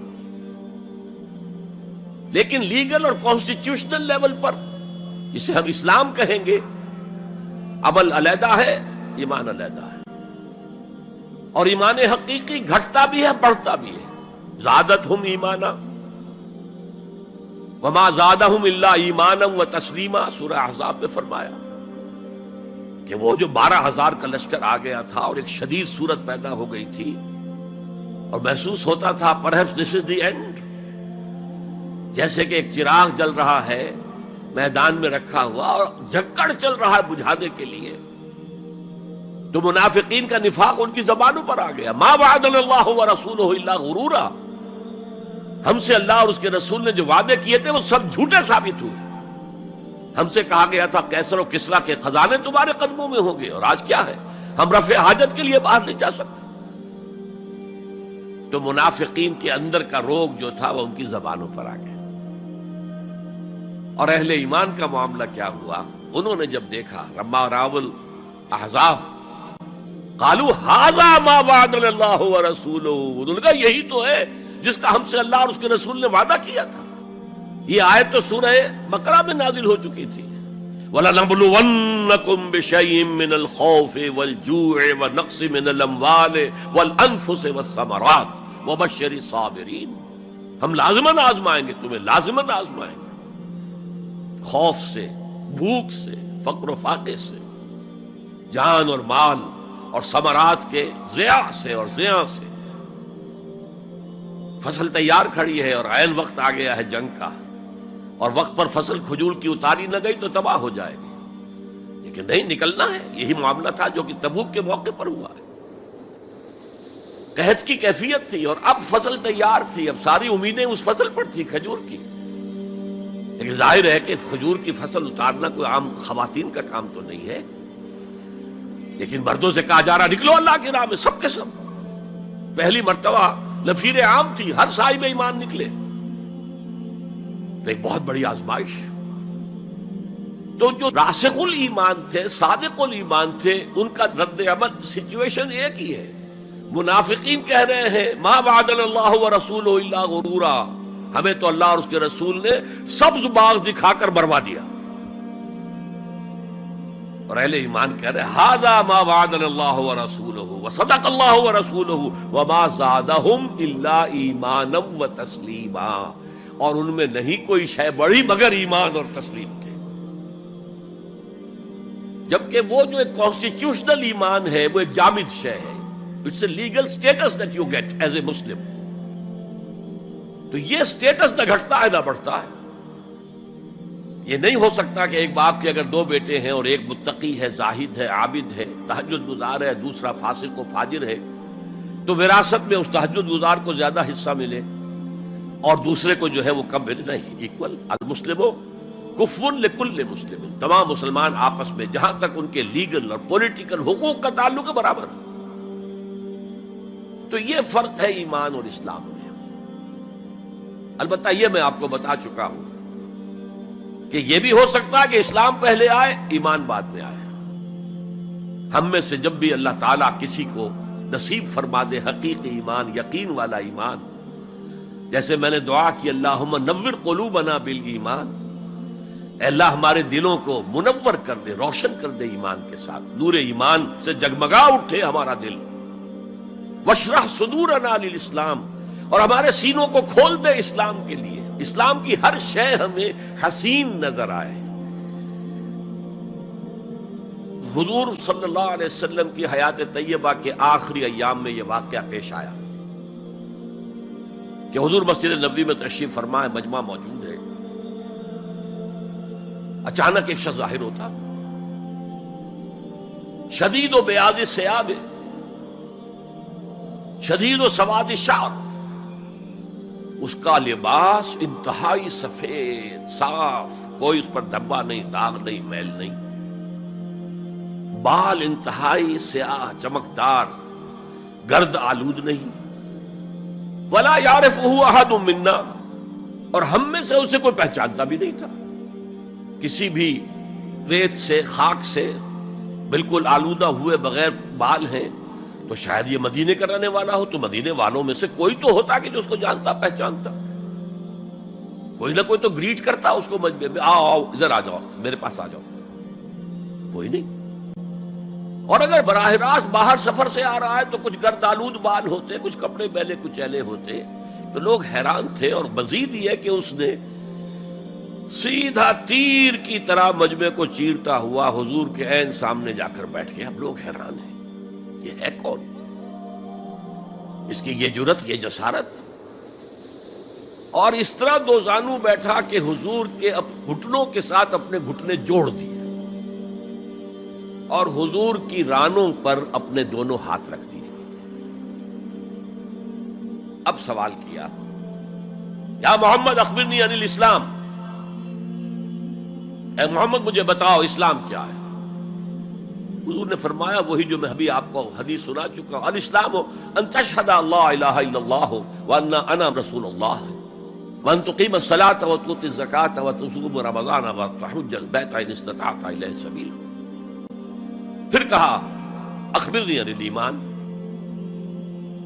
Speaker 1: لیکن لیگل اور کانسٹیٹیوشنل لیول پر، جسے ہم اسلام کہیں گے، عمل علیحدہ ہے، ایمان علیحدہ ہے. اور ایمان حقیقی گھٹتا بھی ہے، بڑھتا بھی ہے. زادتہم ایمانا وما زادہم الا ایمانا وتسلیما، سورہ احزاب میں فرمایا کہ وہ جو 12,000 کا لشکر آ گیا تھا اور ایک شدید صورت پیدا ہو گئی تھی، اور محسوس ہوتا تھا perhaps this is the end، جیسے کہ ایک چراغ جل رہا ہے میدان میں رکھا ہوا اور جھکڑ چل رہا ہے بجھانے کے لیے. تو منافقین کا نفاق ان کی زبانوں پر آ گیا. ما وعدنا اللہ ورسولہ الا غرورا، ہم سے اللہ اور اس کے رسول نے جو وعدے کیے تھے وہ سب جھوٹے ثابت ہوئے. ہم سے کہا گیا تھا قیصر و کسریٰ کے خزانے تمہارے قدموں میں ہوں گے، اور آج کیا ہے، ہم رفع حاجت کے لیے باہر نہیں جا سکتے. تو منافقین کے اندر کا روگ جو تھا وہ ان کی زبانوں پر آ گیا. اور اہل ایمان کا معاملہ کیا ہوا؟ انہوں نے جب دیکھا لما راول احزاب قالوا ھذا ما وعدنا اللہ ورسولہ، انہوں نے کہا یہی تو ہے جس کا ہم سے اللہ اور اس کے رسول نے وعدہ کیا تھا. یہ آیت تو سورہ بقرہ میں نازل ہو چکی تھی. وَلَنَبْلُوَنَّكُمْ بِشَيْءٍ مِّنَ الْخَوْفِ وَالْجُوعِ وَنَقْصٍ مِّنَ الْأَمْوَالِ وَالْأَنفُسِ وَالثَّمَرَاتِ وَبَشِّرِ الصَّابِرِينَ، ہم لازماً آزمائیں گے تمہیں، لازماً آزمائیں گے، خوف سے، بھوک سے، فقر و فاقے سے، جان اور مال اور ثمرات کے ضیاع سے اور زیاں سے۔ فصل تیار کھڑی ہے اور عین وقت آ گیا ہے جنگ کا، اور وقت پر فصل کھجور کی اتاری نہ گئی تو تباہ ہو جائے گی، لیکن نہیں، نکلنا ہے۔ یہی معاملہ تھا جو کہ تبوک کے موقع پر ہوا ہے۔ قحط کی کیفیت تھی اور اب فصل تیار تھی، اب ساری امیدیں اس فصل پر تھی، کھجور کی، لیکن ظاہر ہے کہ کھجور کی فصل اتارنا کوئی عام خواتین کا کام تو نہیں ہے، لیکن مردوں سے کہا جا رہا نکلو اللہ کی راہ میں، سب کے سب۔ پہلی مرتبہ نفیر عام تھی، ہر صاحب ایمان نکلے، تو ایک بہت بڑی آزمائش۔ تو جو راسخ الایمان تھے، صادق الایمان تھے، ان کا رد عمل سچویشن ایک ہی ہے۔ منافقین کہہ رہے ہیں ما وعدنا اللہ ورسولہ الا غرورا، ہمیں تو اللہ اور اس کے رسول نے سبز باغ دکھا کر بروا دیا، اور اہل ایمان کہہ رہے ہیں ھذا ما وعدنا اللہ ورسولہ وصدق اللہ ورسولہ وما زادہم الا ایمانا وتسلیما، اور ان میں نہیں کوئی شے بڑی مگر ایمان اور تسلیم کے۔ جبکہ وہ جو ایک کانسٹیٹیوشنل ایمان ہے وہ ایک جامد شے ہے، it's a legal status that you get as a Muslim, تو یہ اسٹیٹس نہ گھٹتا ہے نہ بڑھتا ہے۔ یہ نہیں ہو سکتا کہ ایک باپ کے اگر دو بیٹے ہیں اور ایک متقی ہے، زاہد ہے، عابد ہے، تہجد گزار ہے، دوسرا فاسق و فاجر ہے، تو وراثت میں اس تہجد گزار کو زیادہ حصہ ملے اور دوسرے کو جو ہے وہ کم ملے، نہیں، ایکول۔ المسلم کفو لکل مسلم، تمام مسلمان آپس میں جہاں تک ان کے لیگل اور پولیٹیکل حقوق کا تعلق ہے برابر۔ تو یہ فرق ہے ایمان اور اسلام میں۔ البتہ یہ میں آپ کو بتا چکا ہوں کہ یہ بھی ہو سکتا ہے کہ اسلام پہلے آئے، ایمان بعد میں آئے۔ ہم میں سے جب بھی اللہ تعالیٰ کسی کو نصیب فرما دے حقیقی ایمان، یقین والا ایمان، جیسے میں نے دعا کی اللہم نور قلوبنا بالایمان، اے اللہ ہمارے دلوں کو منور کر دے، روشن کر دے ایمان کے ساتھ، نور ایمان سے جگمگا اٹھے ہمارا دل، واشرح صدورنا للاسلام، اور ہمارے سینوں کو کھول دے اسلام کے لیے، اسلام کی ہر شے ہمیں حسین نظر آئے۔ حضور صلی اللہ علیہ وسلم کی حیات طیبہ کے آخری ایام میں یہ واقعہ پیش آیا کہ حضور مسجد نبوی میں تشریف فرما ہے، مجمع موجود ہے، اچانک ایک شخص ظاہر ہوتا، شدید و بیاض الثیاب، شدید و سواد الشعر، اس کا لباس انتہائی سفید صاف، کوئی اس پر دھبا نہیں، داغ نہیں، میل نہیں، بال انتہائی سیاہ چمکدار، گرد آلود نہیں، ولا یعرفہ احد منا، اور ہم میں سے اسے کوئی پہچانتا بھی نہیں تھا، کسی بھی ریت سے، خاک سے بالکل آلودہ ہوئے بغیر بال ہیں، تو شاید یہ مدینے کا رہنے والا ہو، تو مدینے والوں میں سے کوئی تو ہوتا کہ جو اس کو جانتا پہچانتا، کوئی نہ کوئی تو گریٹ کرتا اس کو مجمع میں، آؤ آؤ ادھر آ جاؤ، میرے پاس آ جاؤ، کوئی نہیں۔ اور اگر براہ راست باہر سفر سے آ رہا ہے تو کچھ گرد آلود بال ہوتے، کچھ کپڑے میلے کچیلے ہوتے، تو لوگ حیران تھے، اور مزید یہ کہ اس نے سیدھا تیر کی طرح مجمع کو چیرتا ہوا حضور کے عین سامنے جا کر بیٹھ گیا۔ اب لوگ حیران ہیں، یہ ہے کون؟ اس کی یہ جرت، یہ جسارت، اور اس طرح دو زانو بیٹھا کہ حضور کے گھٹنوں کے ساتھ اپنے گھٹنے جوڑ دیے اور حضور کی رانوں پر اپنے دونوں ہاتھ رکھ دیے۔ اب سوال کیا، یا محمد اخبرنی عن الاسلام، اے محمد مجھے بتاؤ اسلام کیا ہے؟ حضور نے فرمایا وہی جو میں ابھی آپ کو حدیث سنا چکا ہوں، الاسلام ان تشہد اللہ الہ الا اللہ وان انا رسول اللہ وان تقیم الصلاۃ وتؤتی الزکاۃ وتصوم رمضان وتحج البیت ان استطعت الیہ سبیلا۔ پھر کہا اخبرنی عن الایمان،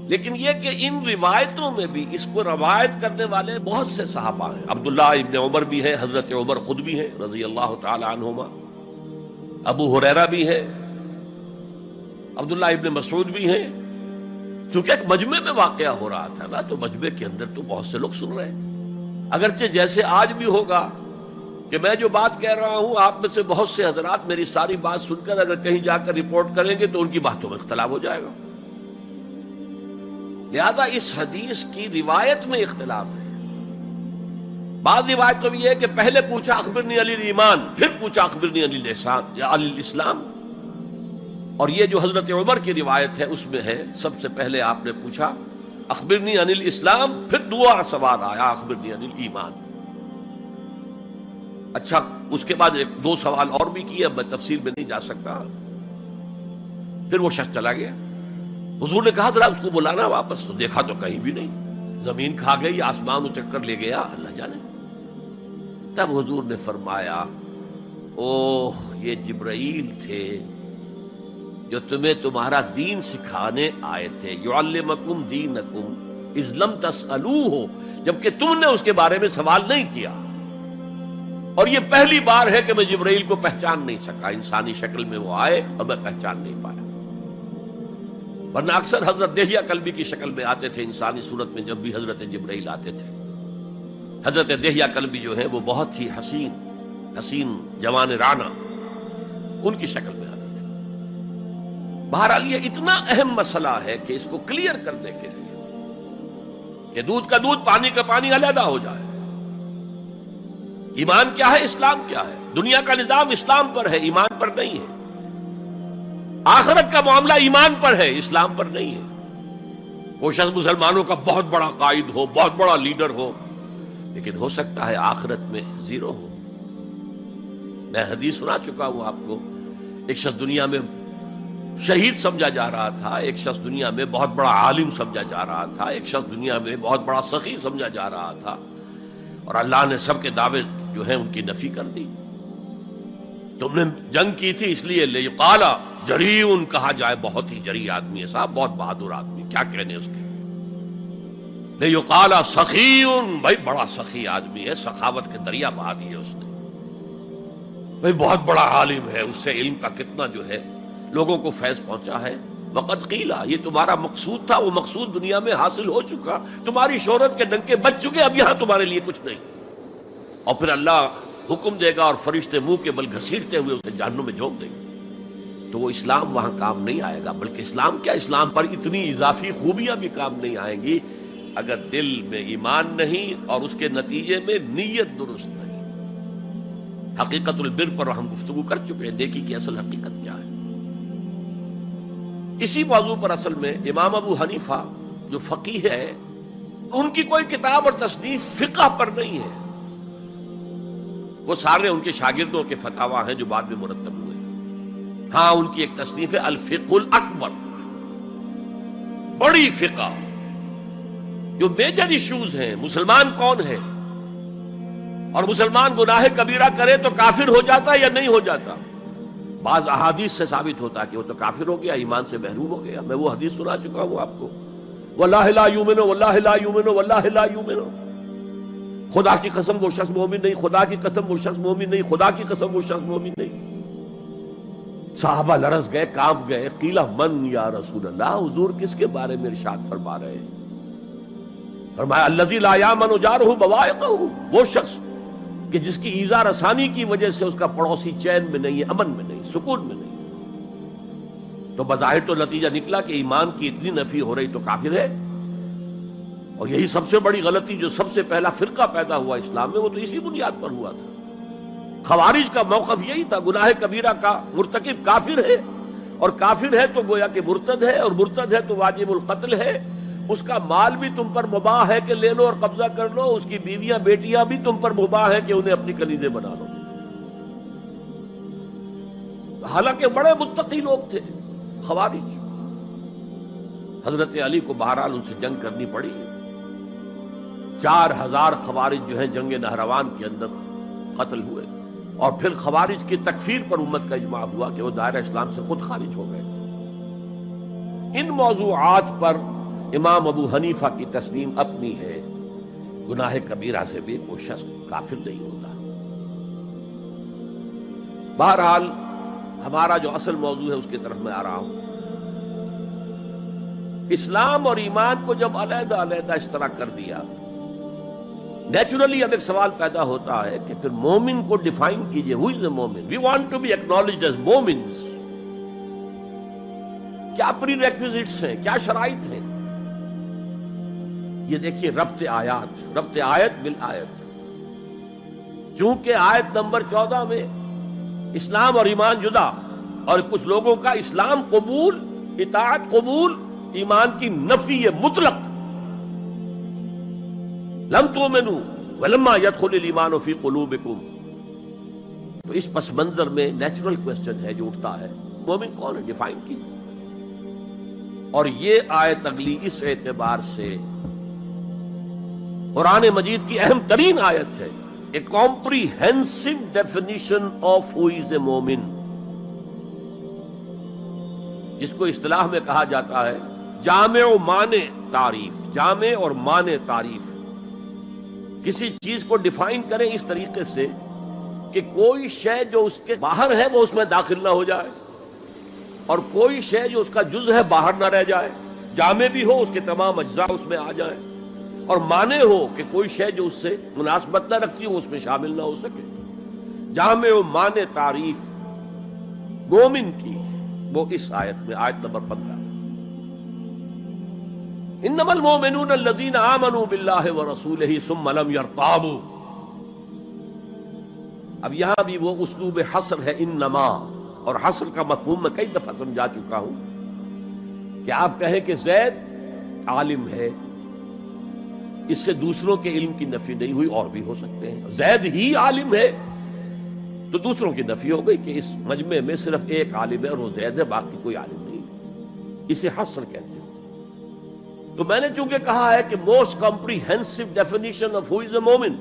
Speaker 1: لیکن یہ کہ ان روایتوں میں بھی اس کو روایت کرنے والے بہت سے صحابہ ہیں، عبداللہ ابن عمر بھی ہیں، حضرت عمر خود بھی ہیں رضی اللہ تعالی عنہما، ابو ہریرہ بھی ہے، عبداللہ ابن مسعود بھی ہیں. چونکہ ایک مجمع میں واقعہ ہو رہا تھا نا، تو مجمع کے اندر تو بہت سے لوگ سن رہے ہیں. اگرچہ جیسے آج بھی ہوگا کہ میں جو بات کہہ رہا ہوں، آپ میں سے بہت سے حضرات میری ساری بات سن کر اگر کہیں جا کر رپورٹ کریں گے تو ان کی باتوں میں اختلاف ہو جائے گا. لہذا اس حدیث کی روایت میں اختلاف ہے. بعض روایتوں میں یہ ہے کہ پہلے پوچھا اخبرنی عن الایمان، پھر پوچھا اخبرنی عن الاحسان یا عن الاسلام. اور یہ جو حضرت عمر کی روایت ہے اس میں ہے سب سے پہلے آپ نے پوچھا اخبرنی عن الاسلام، پھر دعا سوال آیا اخبرنی عن الایمان. اچھا، اس کے بعد ایک دو سوال اور بھی کیے، اب میں تفصیل میں نہیں جا سکتا. پھر وہ شخص چلا گیا. حضور نے کہا ذرا اس کو بلانا واپس. تو دیکھا تو کہیں بھی نہیں، زمین کھا گئی، آسمان چکر لے گیا، اللہ جانے. تب حضور نے فرمایا اوہ یہ جبرائیل تھے جو تمہیں تمہارا دین سکھانے آئے تھے. یعلمکم دینکم اذ لم تسألوہ، جبکہ تم نے اس کے بارے میں سوال نہیں کیا. اور یہ پہلی بار ہے کہ میں جبرائیل کو پہچان نہیں سکا. انسانی شکل میں وہ آئے اور میں پہچان نہیں پایا. ورنہ اکثر حضرت دہیہ کلبی کی شکل میں آتے تھے انسانی صورت میں. جب بھی حضرت جبرائیل آتے تھے، حضرت دہیہ کلبی جو ہے وہ بہت ہی حسین جوان رانا ان کی شکل میں آتے تھے. بہرحال یہ اتنا اہم مسئلہ ہے کہ اس کو کلیئر کرنے کے لیے کہ دودھ کا دودھ پانی کا پانی علیحدہ ہو جائے. ایمان کیا ہے، اسلام کیا ہے. دنیا کا نظام اسلام پر ہے، ایمان پر نہیں ہے. آخرت کا معاملہ ایمان پر ہے، اسلام پر نہیں ہے. کوئی شخص مسلمانوں کا بہت بڑا قائد ہو، بہت بڑا لیڈر ہو، لیکن ہو سکتا ہے آخرت میں زیرو ہو. میں حدیث سنا چکا ہوں آپ کو. ایک شخص دنیا میں شہید سمجھا جا رہا تھا، ایک شخص دنیا میں بہت بڑا عالم سمجھا جا رہا تھا، ایک شخص دنیا میں بہت بڑا سخی سمجھا جا رہا تھا، اور اللہ نے سب کے دعوے جو ہیں ان کی نفی کر دی. تم نے جنگ کی تھی اس لیے لیقال جریء کہا جائے، بہت ہی جری آدمی ہے صاحب، بہت بہادر آدمی، کیا کہنے اس کے. لیقال سخی، بھائی بڑا سخی آدمی ہے، سخاوت کے دریا بہا دیے اس نے. بھائی بہت بڑا عالم ہے، اس سے علم کا کتنا جو ہے لوگوں کو فیض پہنچا ہے. وقت قیلا، یہ تمہارا مقصود تھا، وہ مقصود دنیا میں حاصل ہو چکا، تمہاری شہرت کے ڈنکے بج چکے، اب یہاں تمہارے لیے کچھ نہیں. اور پھر اللہ حکم دے گا اور فرشتے منہ کے بل گھسیٹتے ہوئے اسے جہنم میں جھونک دیں گے. تو وہ اسلام وہاں کام نہیں آئے گا. بلکہ اسلام کیا، اسلام پر اتنی اضافی خوبیاں بھی کام نہیں آئیں گی اگر دل میں ایمان نہیں اور اس کے نتیجے میں نیت درست نہیں. حقیقت البر پر ہم گفتگو کر چکے ہیں، نیکی کی اصل حقیقت کیا ہے. اسی موضوع پر اصل میں امام ابو حنیفہ جو فقیہ ہے، ان کی کوئی کتاب اور تصنیف فقہ پر نہیں ہے. وہ سارے ان کے شاگردوں کے فتاویٰ ہیں جو بعد میں مرتب ہوئے. ہاں ان کی ایک تصنیف ہے الفقہ الاکبر، بڑی فقہ جو میجر ایشوز ہیں. مسلمان کون ہے، اور مسلمان گناہ کبیرہ کرے تو کافر ہو جاتا یا نہیں ہو جاتا. بعض احادیث سے ثابت ہوتا ہے کہ وہ تو کافر ہو گیا، ایمان سے محروم ہو گیا. میں وہ حدیث سنا چکا ہوں آپ کو، واللہ لا یؤمن واللہ لا یؤمن واللہ لا یؤمن. خدا کی قسم وہ شخص مومن نہیں، خدا کی قسم وہ شخص مومن نہیں، خدا کی قسم وہ شخص مومن نہیں. صحابہ لرز گئے، کانپ گئے. قیل من یا رسول اللہ، حضور کس کے بارے میں ارشاد فرما رہے ہیں؟ فرمایا الذی لا یامن جارہ بوائقہ، وہ شخص کہ جس کی ایذا رسانی کی وجہ سے اس کا پڑوسی چین میں نہیں ہے، امن میں نہیں، سکون میں نہیں. تو بظاہر تو نتیجہ نکلا کہ ایمان کی اتنی نفی ہو رہی تو کافر ہے. اور یہی سب سے بڑی غلطی جو سب سے پہلا فرقہ پیدا ہوا اسلام میں، وہ تو اسی بنیاد پر ہوا تھا. خوارج کا موقف یہی تھا، گناہ کبیرہ کا مرتکب کافر ہے، اور کافر ہے تو گویا کہ مرتد ہے، اور مرتد ہے تو واجب القتل ہے. اس کا مال بھی تم پر مباح ہے کہ لے لو اور قبضہ کر لو، اس کی بیویاں بیٹیاں بھی تم پر مباح ہے کہ انہیں اپنی کنیزیں بنا لو. حالانکہ بڑے متقی لوگ تھے خوارج. حضرت علی کو بہرحال ان سے جنگ کرنی پڑی. 4000 خوارج جو ہیں جنگ نہروان کے اندر قتل ہوئے، اور پھر خوارج کی تکفیر پر امت کا اجماع ہوا کہ وہ دائرہ اسلام سے خود خارج ہو گئے. ان موضوعات پر امام ابو حنیفہ کی تسلیم اپنی ہے، گناہ کبیرہ سے بھی وہ شخص کافر نہیں ہوتا. بہرحال ہمارا جو اصل موضوع ہے اس کی طرف میں آ رہا ہوں. اسلام اور ایمان کو جب علیحدہ علیحدہ اس طرح کر دیا، نیچرلی اب ایک سوال پیدا ہوتا ہے کہ پھر مومن کو ڈیفائن کیجئے. ہو از اے مومن؟ We want to be acknowledged as مومنز. کیا پری ریکویزٹس ہیں، کیا شرائط ہیں؟ یہ دیکھیے ربط آیت بالآیت. چونکہ آیت نمبر 14 میں اسلام اور ایمان جدا، اور کچھ لوگوں کا اسلام قبول، اطاعت قبول، ایمان کی نفی مطلق. لم تؤمنوا ولما يدخل الایمان فی قلوبکم. تو اس پس منظر میں نیچرل کوسچن ہے جو اٹھتا ہے، مومن کون ہے؟ ڈیفائن کیجیے. اور یہ آیت اگلی اس اعتبار سے قرآن مجید کی اہم ترین آیت ہے. A comprehensive definition of who is a مومن، جس کو اصطلاح میں کہا جاتا ہے جامع و مانع تعریف. جامع اور مانع تعریف، کسی چیز کو ڈیفائن کریں اس طریقے سے کہ کوئی شے جو اس کے باہر ہے وہ اس میں داخل نہ ہو جائے، اور کوئی شے جو اس کا جز ہے باہر نہ رہ جائے. جامع بھی ہو، اس کے تمام اجزاء اس میں آ جائیں، اور مانع ہو کہ کوئی شے جو اس سے مناسبت نہ رکھتی ہو اس میں شامل نہ ہو سکے. جامع و مانع تعریف مومن کی وہ اس آیت میں، آیت نمبر 15. انما المؤمنون الذین آمنوا باللہ ورسولہ ثم لم یرتابوا. اب یہاں بھی وہ اسلوب حصر ہے، انما. اور حصر کا مفہوم میں کئی دفعہ سمجھا چکا ہوں کہ آپ کہیں کہ زید عالم ہے، اس سے دوسروں کے علم کی نفی نہیں ہوئی، اور بھی ہو سکتے ہیں. زید ہی عالم ہے تو دوسروں کی نفی ہو گئی کہ اس مجمع میں صرف ایک عالم ہے اور وہ زید ہے، باقی کوئی عالم نہیں. اسے حصر کہتے ہیں. تو میں نے چونکہ کہا ہے کہ most comprehensive definition of who is a مومن،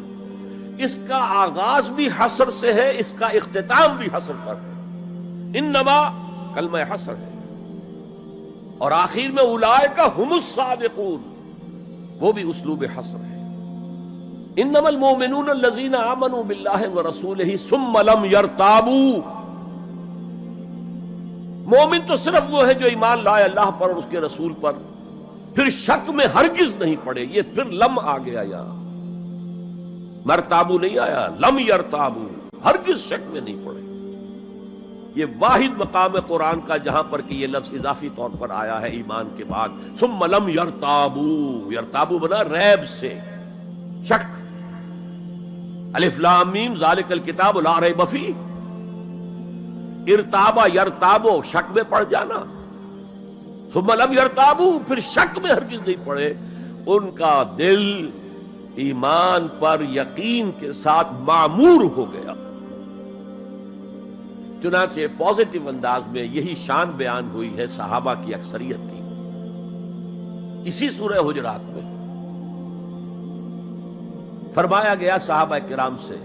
Speaker 1: اس کا آغاز بھی حصر سے ہے، اس کا اختتام بھی حصر پر ہے. انما کلمہ حصر ہے، اور آخر میں اولئک ھم الصادقون، وہ بھی اسلوب حصر ہے. انما المؤمنون الذین آمنوا باللہ ورسولہ ثم لم یرتابوا. مومن تو صرف وہ ہے جو ایمان لائے اللہ پر اور اس کے رسول پر، پھر شک میں ہرگز نہیں پڑے. یہ پھر لم آ گیا، یہاں مرتابو نہیں آیا، لم یرتابو، ہرگز شک میں نہیں پڑے. یہ واحد مقام قرآن کا جہاں پر کہ یہ لفظ اضافی طور پر آیا ہے ایمان کے بعد. ثم لم یرتابو، یرتابو بنا ریب سے، شک. الف لام میم ذالک الکتاب لا ریب فیہ. ارتابا یرتابو، شک میں پڑ جانا. ثم لم یرتابو، پھر شک میں ہرگز نہیں پڑے. ان کا دل ایمان پر یقین کے ساتھ معمور ہو گیا. چنانچہ پازیٹیو انداز میں یہی شان بیان ہوئی ہے صحابہ کی اکثریت کی اسی سورہ حجرات میں. فرمایا گیا صحابہ کرام سے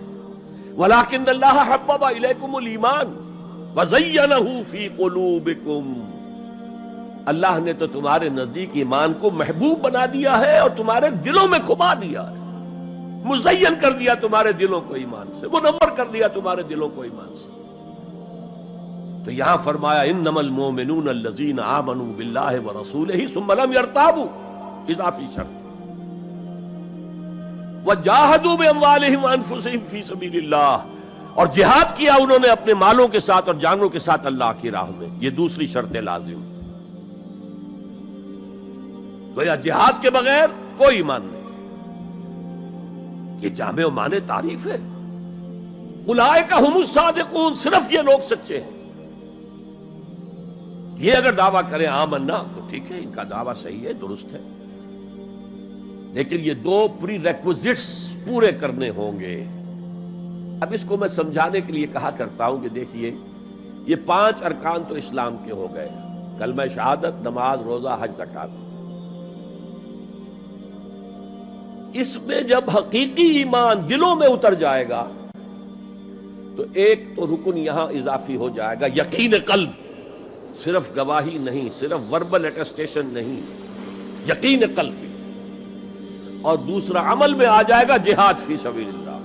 Speaker 1: وَلَٰكِنَّ اللَّهَ حَبَّبَ إِلَيْكُمُ الْإِيمَانَ وَزَيَّنَهُ فِي قُلُوبِكُمْ. اللہ نے تو تمہارے نزدیک ایمان کو محبوب بنا دیا ہے اور تمہارے دلوں میں کھبا دیا ہے. مزین کر دیا تمہارے دلوں کو ایمان سے، منور کر دیا تمہارے دلوں کو ایمان سے. تو یہاں فرمایا انما المؤمنون الذین آمنوا باللہ ورسولہ ثم لم یرتابوا، اضافی شرط. وجاہدوا باموالہم وانفسہم فی سبیل اللہ، اور جہاد کیا انہوں نے اپنے مالوں کے ساتھ اور جانوں کے ساتھ اللہ کی راہ میں. یہ دوسری شرط لازم. گویا جہاد کے بغیر کوئی ایمان نہیں. یہ جامع و مانع تعریف ہے. اولئک ھم الصادقون، صرف یہ لوگ سچے ہیں. یہ اگر دعویٰ کریں آمنا تو ٹھیک ہے، ان کا دعویٰ صحیح ہے، درست ہے، لیکن یہ دو پری ریکوزٹس پورے کرنے ہوں گے. اب اس کو میں سمجھانے کے لیے کہا کرتا ہوں کہ دیکھیے یہ 5 ارکان تو اسلام کے ہو گئے، کلمہ شہادت، نماز، روزہ، حج، زکوٰۃ. اس میں جب حقیقی ایمان دلوں میں اتر جائے گا تو ایک تو رکن یہاں اضافی ہو جائے گا، یقین قلب. صرف گواہی نہیں، صرف وربل اٹیسٹیشن نہیں، یقین قلب بھی. اور دوسرا عمل میں آ جائے گا جہاد فی سبیل اللہ.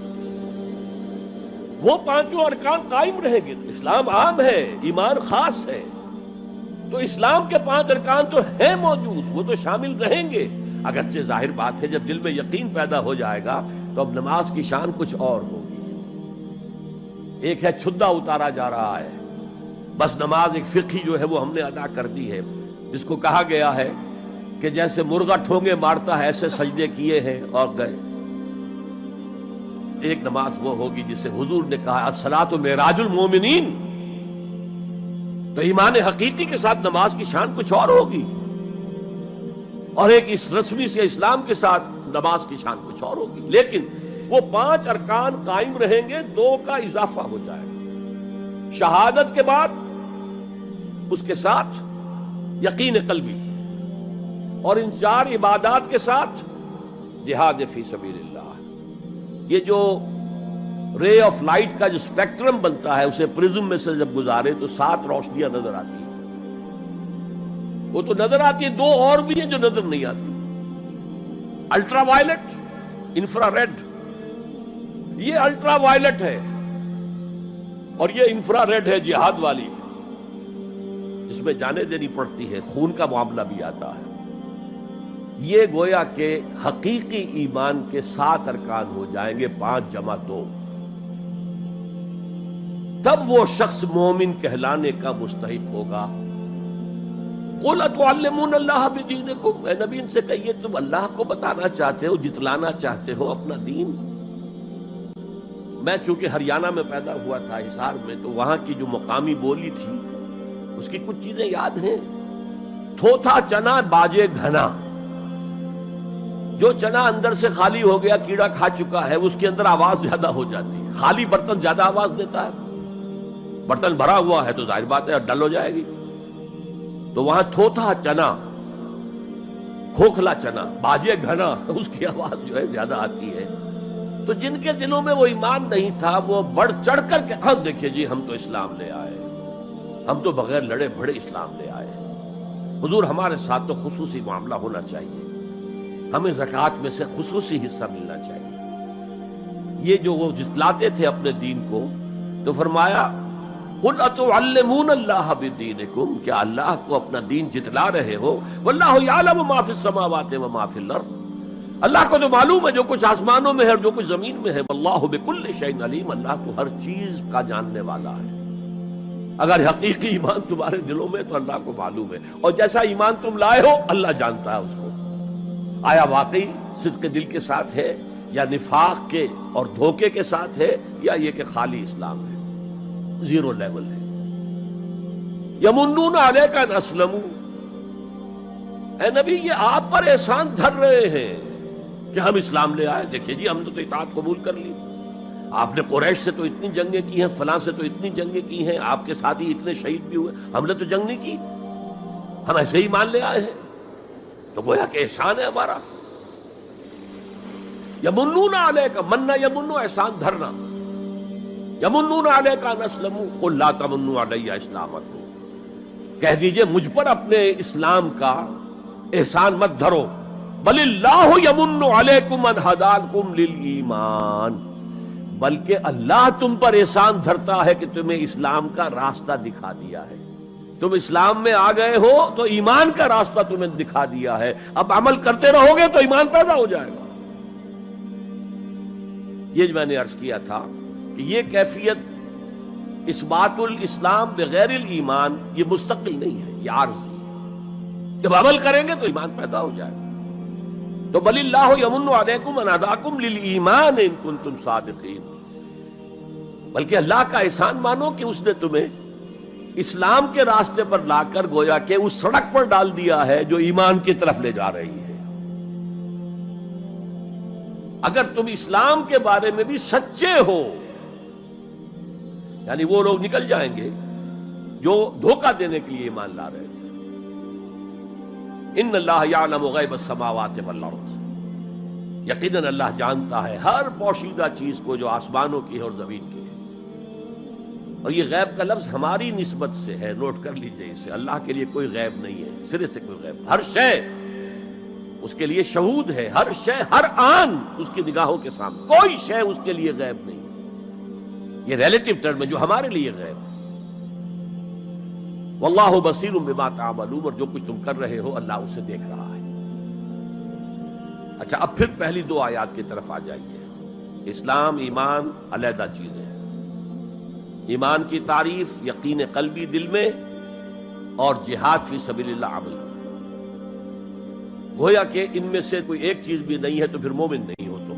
Speaker 1: وہ پانچوں ارکان قائم رہیں گے. اسلام عام ہے، ایمان خاص ہے، تو اسلام کے 5 ارکان تو ہیں موجود، وہ تو شامل رہیں گے. اگرچہ ظاہر بات ہے جب دل میں یقین پیدا ہو جائے گا تو اب نماز کی شان کچھ اور ہوگی. ایک ہے چھدا اتارا جا رہا ہے، بس نماز ایک فقہی جو ہے وہ ہم نے ادا کر دی ہے، جس کو کہا گیا ہے کہ جیسے مرغا ٹھونگے مارتا ہے ایسے سجدے کیے ہیں اور گئے. ایک نماز وہ ہوگی جسے حضور نے کہا الصلاۃ معراج المومنین. تو ایمان حقیقی کے ساتھ نماز کی شان کچھ اور ہوگی، اور ایک اس رسمی سے اسلام کے ساتھ نماز کی شان کچھ اور ہوگی. لیکن وہ 5 ارکان قائم رہیں گے، 2 کا اضافہ ہو جائے گا. شہادت کے بعد اس کے ساتھ یقین قلبی، اور ان 4 عبادات کے ساتھ جہاد فی سبیل اللہ. یہ جو رے آف لائٹ کا جو اسپیکٹرم بنتا ہے اسے پرزم میں سے جب گزارے تو 7 روشنیاں نظر آتی ہیں. وہ تو نظر آتی ہیں، 2 اور بھی ہیں جو نظر نہیں آتی. Ultraviolet, infrared. یہ الٹرا وائلٹ ہے اور یہ انفرا ریڈ ہے، جہاد والی، جس میں جانیں دینی پڑتی ہے، خون کا معاملہ بھی آتا ہے. یہ گویا کہ حقیقی ایمان کے 7 ارکان ہو جائیں گے، 5 جمع 2. تب وہ شخص مومن کہلانے کا مستحق ہوگا. قُلْ أَتُعَلِّمُونَ اللَّهَ بِدِينِكُمْ. اے نبی ان سے کہیے تم اللہ کو بتانا چاہتے ہو، جتلانا چاہتے ہو اپنا دین. میں چونکہ ہریانہ میں پیدا ہوا تھا، حصار میں، تو وہاں کی جو مقامی بولی تھی اس کی کچھ چیزیں یاد ہیں. تھوتھا چنا باجے گھنا. جو چنا اندر سے خالی ہو گیا، کیڑا کھا چکا ہے، اس کے اندر آواز زیادہ ہو جاتی ہے. خالی برتن زیادہ آواز دیتا ہے، برتن بھرا ہوا ہے تو ظاہر بات ہے ڈل ہو جائے گی. تو وہاں تھوتھا چنا، کھوکھلا چنا، باجے گھنا، اس کی آواز جو ہے زیادہ آتی ہے. تو جن کے دلوں میں وہ ایمان نہیں تھا وہ بڑھ چڑھ کر کے ہم دیکھیے جی ہم تو اسلام لے آئے، ہم تو بغیر لڑے بھڑے اسلام لے آئے. حضور ہمارے ساتھ تو خصوصی معاملہ ہونا چاہیے، ہمیں زکوٰۃ میں سے خصوصی حصہ ملنا چاہیے. یہ جو وہ جتلاتے تھے اپنے دین کو، تو فرمایا قُلْ أَتُعَلِّمُونَ اللَّهَ بِدِينِكُمْ. کیا اللہ کو اپنا دین جتلا رہے ہو؟ وَاللَّهُ يَعْلَمُ مَا فِي السَّمَاوَاتِ وَمَا فِي الْأَرْضِ. اللہ کو تو معلوم ہے جو کچھ آسمانوں میں ہے اور جو کچھ زمین میں ہے. وَاللَّهُ بِكُلِّ شَيْءٍ عَلِيمٌ. اللہ تو ہر چیز کا جاننے والا ہے. اگر حقیقی ایمان تمہارے دلوں میں تو اللہ کو معلوم ہے، اور جیسا ایمان تم لائے ہو اللہ جانتا ہے اس کو. آیا واقعی صدق دل کے ساتھ ہے، یا نفاق کے اور دھوکے کے ساتھ ہے، یا یہ کہ خالی اسلام ہے، 0 لیول ہے. یمنون علیک ان اسلموا. اے نبی یہ آپ پر احسان دھر رہے ہیں کہ ہم اسلام لے آئے. دیکھیے جی ہم نے تو اطاعت قبول کر لی. آپ نے قریش سے تو اتنی جنگیں کی ہیں، فلاں سے تو اتنی جنگیں کی ہیں، آپ کے ساتھی اتنے شہید بھی ہوئے، ہم نے تو جنگ نہیں کی، ہم ایسے ہی مان لے آئے ہیں. تو گویا کہ احسان ہے ہمارا. یمنون علیک، مننا یمنو احسان دھرنا. یمنون علیک ان اسلموا قل لا تمنوا علی اسلامکم. کہہ دیجئے مجھ پر اپنے اسلام کا احسان مت دھرو. بل اللہ یمن علیکم ان ہداکم للایمان. بلکہ اللہ تم پر احسان دھرتا ہے کہ تمہیں اسلام کا راستہ دکھا دیا ہے. تم اسلام میں آ گئے ہو تو ایمان کا راستہ تمہیں دکھا دیا ہے. اب عمل کرتے رہو گے تو ایمان پیدا ہو جائے گا. یہ میں نے عرض کیا تھا کہ یہ کیفیت اثبات الاسلام بغیر الایمان یہ مستقل نہیں ہے، یہ عارضی ہے. جب عمل کریں گے تو ایمان پیدا ہو جائے گا. تو بل اللہ یمن علیکم ان ہداکم للایمان ان کنتم صادقین. بلکہ اللہ کا احسان مانو کہ اس نے تمہیں اسلام کے راستے پر لا کر گویا کہ اس سڑک پر ڈال دیا ہے جو ایمان کی طرف لے جا رہی ہے. اگر تم اسلام کے بارے میں بھی سچے ہو، یعنی وہ لوگ نکل جائیں گے جو دھوکہ دینے کے لیے ایمان لا رہے تھے. ان اللہ یعلم غیب السماوات والارض. یقیناً اللہ جانتا ہے ہر پوشیدہ چیز کو جو آسمانوں کی ہے اور زمین کی ہے. اور یہ غیب کا لفظ ہماری نسبت سے ہے، نوٹ کر لیجئے اسے. اللہ کے لیے کوئی غیب نہیں ہے، سرے سے کوئی غیب. ہر شے اس کے لیے شہود ہے، ہر شے ہر آن اس کی نگاہوں کے سامنے. کوئی شے اس کے لیے غیب نہیں. یہ ریلیٹو ٹرم ہے جو ہمارے لیے غیب ہے. واللہ بصیر بما تعملون، اور جو کچھ تم کر رہے ہو اللہ اسے دیکھ رہا ہے. اچھا، اب پھر پہلی دو آیات کی طرف آ جائیے. اسلام ایمان علیحدہ چیز ہے. ایمان کی تعریف یقین قلبی دل میں، اور جہاد فی سبیل اللہ عمل. گویا کہ ان میں سے کوئی ایک چیز بھی نہیں ہے تو پھر مومن نہیں ہو تم.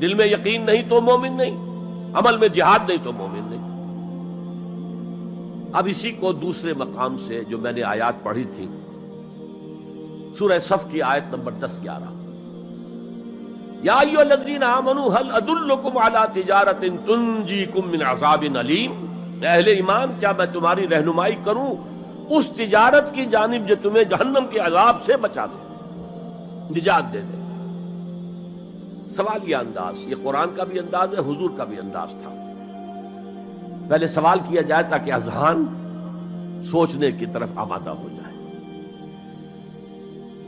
Speaker 1: دل میں یقین نہیں تو مومن نہیں، عمل میں جہاد نہیں تو مومن نہیں. اب اسی کو دوسرے مقام سے جو میں نے آیات پڑھی تھی، سورہ صف کی آیت نمبر 10-11، یا ایھا الذین آمنوا هل ادلکم علی تجارۃ تنجیکم من عذاب علیم. اہل ایمان، کیا میں تمہاری رہنمائی کروں اس تجارت کی جانب جو تمہیں جہنم کے عذاب سے بچا دے، نجات دے دے. سوال یہ انداز، یہ قرآن کا بھی انداز ہے، حضور کا بھی انداز تھا. پہلے سوال کیا جائے تاکہ اذہان سوچنے کی طرف آمادہ ہو جائے،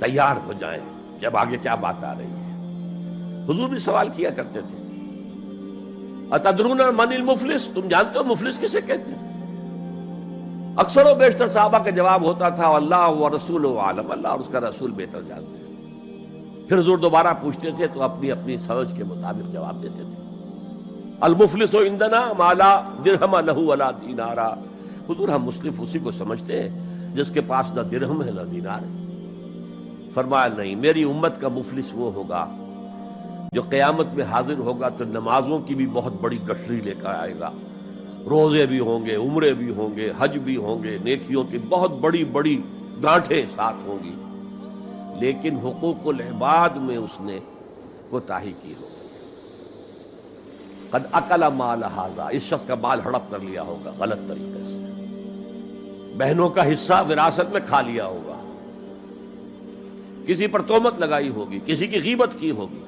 Speaker 1: تیار ہو جائیں کہ اب آگے کیا بات آ رہی ہے. حضور بھی سوال کیا کرتے تھے، اتدرون من المفلس، تم جانتے ہو مفلس کسے کہتے ہیں؟ اکثر و بیشتر صحابہ کا جواب ہوتا تھا اللہ ورسولہ عالم، اللہ اور اس کا رسول بہتر جانتے ہیں. پھر حضور دوبارہ پوچھتے تھے تو اپنی اپنی سمجھ کے مطابق جواب دیتے تھے. المفلس عندنا ما لا درہم لہ ولا دینارا. حضور ہم مفلس اسی کو سمجھتے ہیں جس کے پاس نہ درہم ہے نہ دینار ہے. فرمایا نہیں، میری امت کا مفلس وہ ہوگا جو قیامت میں حاضر ہوگا تو نمازوں کی بھی بہت بڑی گٹھری لے کر آئے گا، روزے بھی ہوں گے، عمرے بھی ہوں گے، حج بھی ہوں گے، نیکیوں کی بہت بڑی بڑی گانٹھیں ساتھ ہوں گی، لیکن حقوق العباد میں اس نے کوتاہی کی ہوگی. قد اکل مال ھذا، اس شخص کا مال ہڑپ کر لیا ہوگا غلط طریقے سے، بہنوں کا حصہ وراثت میں کھا لیا ہوگا، کسی پر تہمت لگائی ہوگی، کسی کی غیبت کی ہوگی،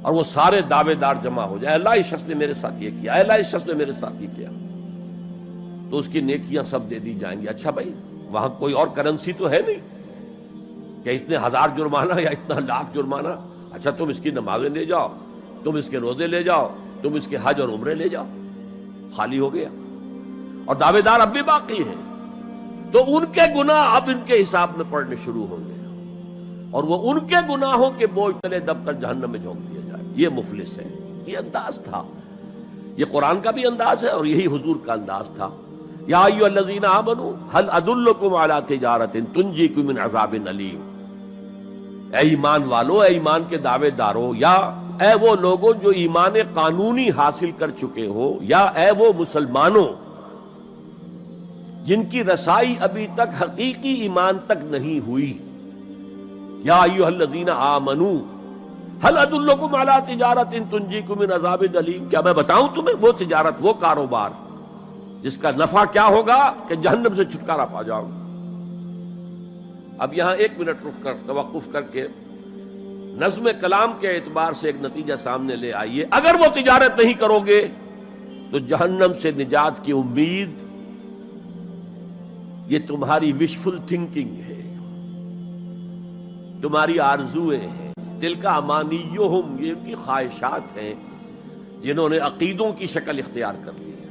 Speaker 1: اور وہ سارے دعوے دار جمع ہو جائے، اللہ اس شخص نے میرے ساتھ یہ کیا، اللہ اس شخص نے میرے ساتھ یہ کیا، تو اس کی نیکیاں سب دے دی جائیں گی. اچھا بھائی، وہاں کوئی اور کرنسی تو ہے نہیں کہ اتنے ہزار جرمانہ یا اتنا لاکھ جرمانہ. اچھا تم اس کی نمازیں لے جاؤ، تم اس کے روزے لے جاؤ، تم اس کے حج اور عمرے لے جاؤ، خالی ہو گیا. اور دعوے دار اب بھی باقی ہیں، تو ان کے گناہ اب ان کے حساب میں پڑنے شروع ہوں گے، اور وہ ان کے گناہوں کے بوجھ تلے دب کر جہنم میں جھونک دیا جائے. یہ مفلس ہے. یہ انداز تھا، یہ قرآن کا بھی انداز ہے اور یہی حضور کا انداز تھا. یا ایھا الذین آمنوا هل ادلکم علی تجارۃ تنجیکم من عذاب علیم. اے ایمان والو، اے ایمان کے دعوے دارو، یا اے وہ لوگوں جو ایمان قانونی حاصل کر چکے ہو، یا اے وہ مسلمانوں جن کی رسائی ابھی تک حقیقی ایمان تک نہیں ہوئی. یا ایھا الذین آمنوا هل ادلکم علی تجارۃ تنجیکم من عذاب علیم. کیا میں بتاؤں تمہیں وہ تجارت، وہ کاروبار جس کا نفع کیا ہوگا کہ جہنم سے چھٹکارا پا جاؤ. اب یہاں 1 منٹ رک کر توقف کر کے نظم کلام کے اعتبار سے ایک نتیجہ سامنے لے آئیے. اگر وہ تجارت نہیں کرو گے تو جہنم سے نجات کی امید یہ تمہاری وشفل تھنکنگ ہے، تمہاری آرزویں ہیں، تلک امانیہم، یہ ان کی خواہشات ہیں جنہوں نے عقیدوں کی شکل اختیار کر لی ہے.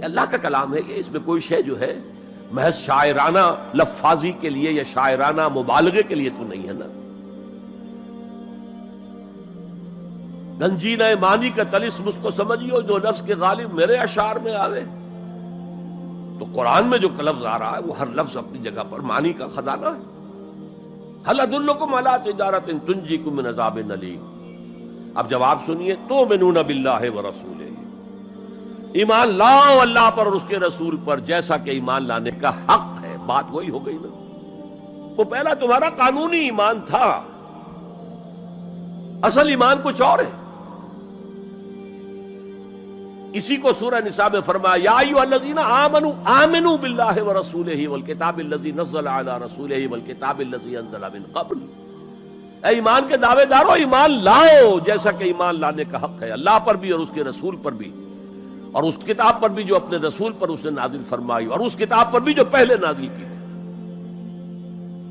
Speaker 1: اللہ کا کلام ہے کہ اس میں کوئی شے جو ہے محض شاعرانہ لفاظی کے لیے یا شاعرانہ مبالغے کے لیے تو نہیں ہے نا. گنجینہ معنی کا طلسم اس کو سمجھیو جو لفظ کے غالب میرے اشعار میں آوے. تو قرآن میں جو لفظ آ رہا ہے وہ ہر لفظ اپنی جگہ پر معنی کا خزانہ ہے. هل ادلکم علی تجارۃ تنجیکم من عذاب علیم. اب جواب سنیے، تؤمنون باللہ ورسولہ، ایمان لاؤ اللہ پر اور اس کے رسول پر جیسا کہ ایمان لانے کا حق ہے. بات وہی ہو گئی نا، وہ پہلا تمہارا قانونی ایمان تھا، اصل ایمان کچھ اور ہے. اسی کو سورہ نساء میں فرمایا یا ایھا الذین آمنوا آمنوا باللہ ورسولہ والکتاب الذی نزل علی رسولہ والکتاب الذی انزل من قبل. اے ایمان کے دعوے دارو، ایمان لاؤ جیسا کہ ایمان لانے کا حق ہے، اللہ پر بھی اور اس کے رسول پر بھی، اور اس کتاب پر بھی جو اپنے رسول پر اس نے نازل فرمائی، اور اس کتاب پر بھی جو پہلے نازل کی تھی.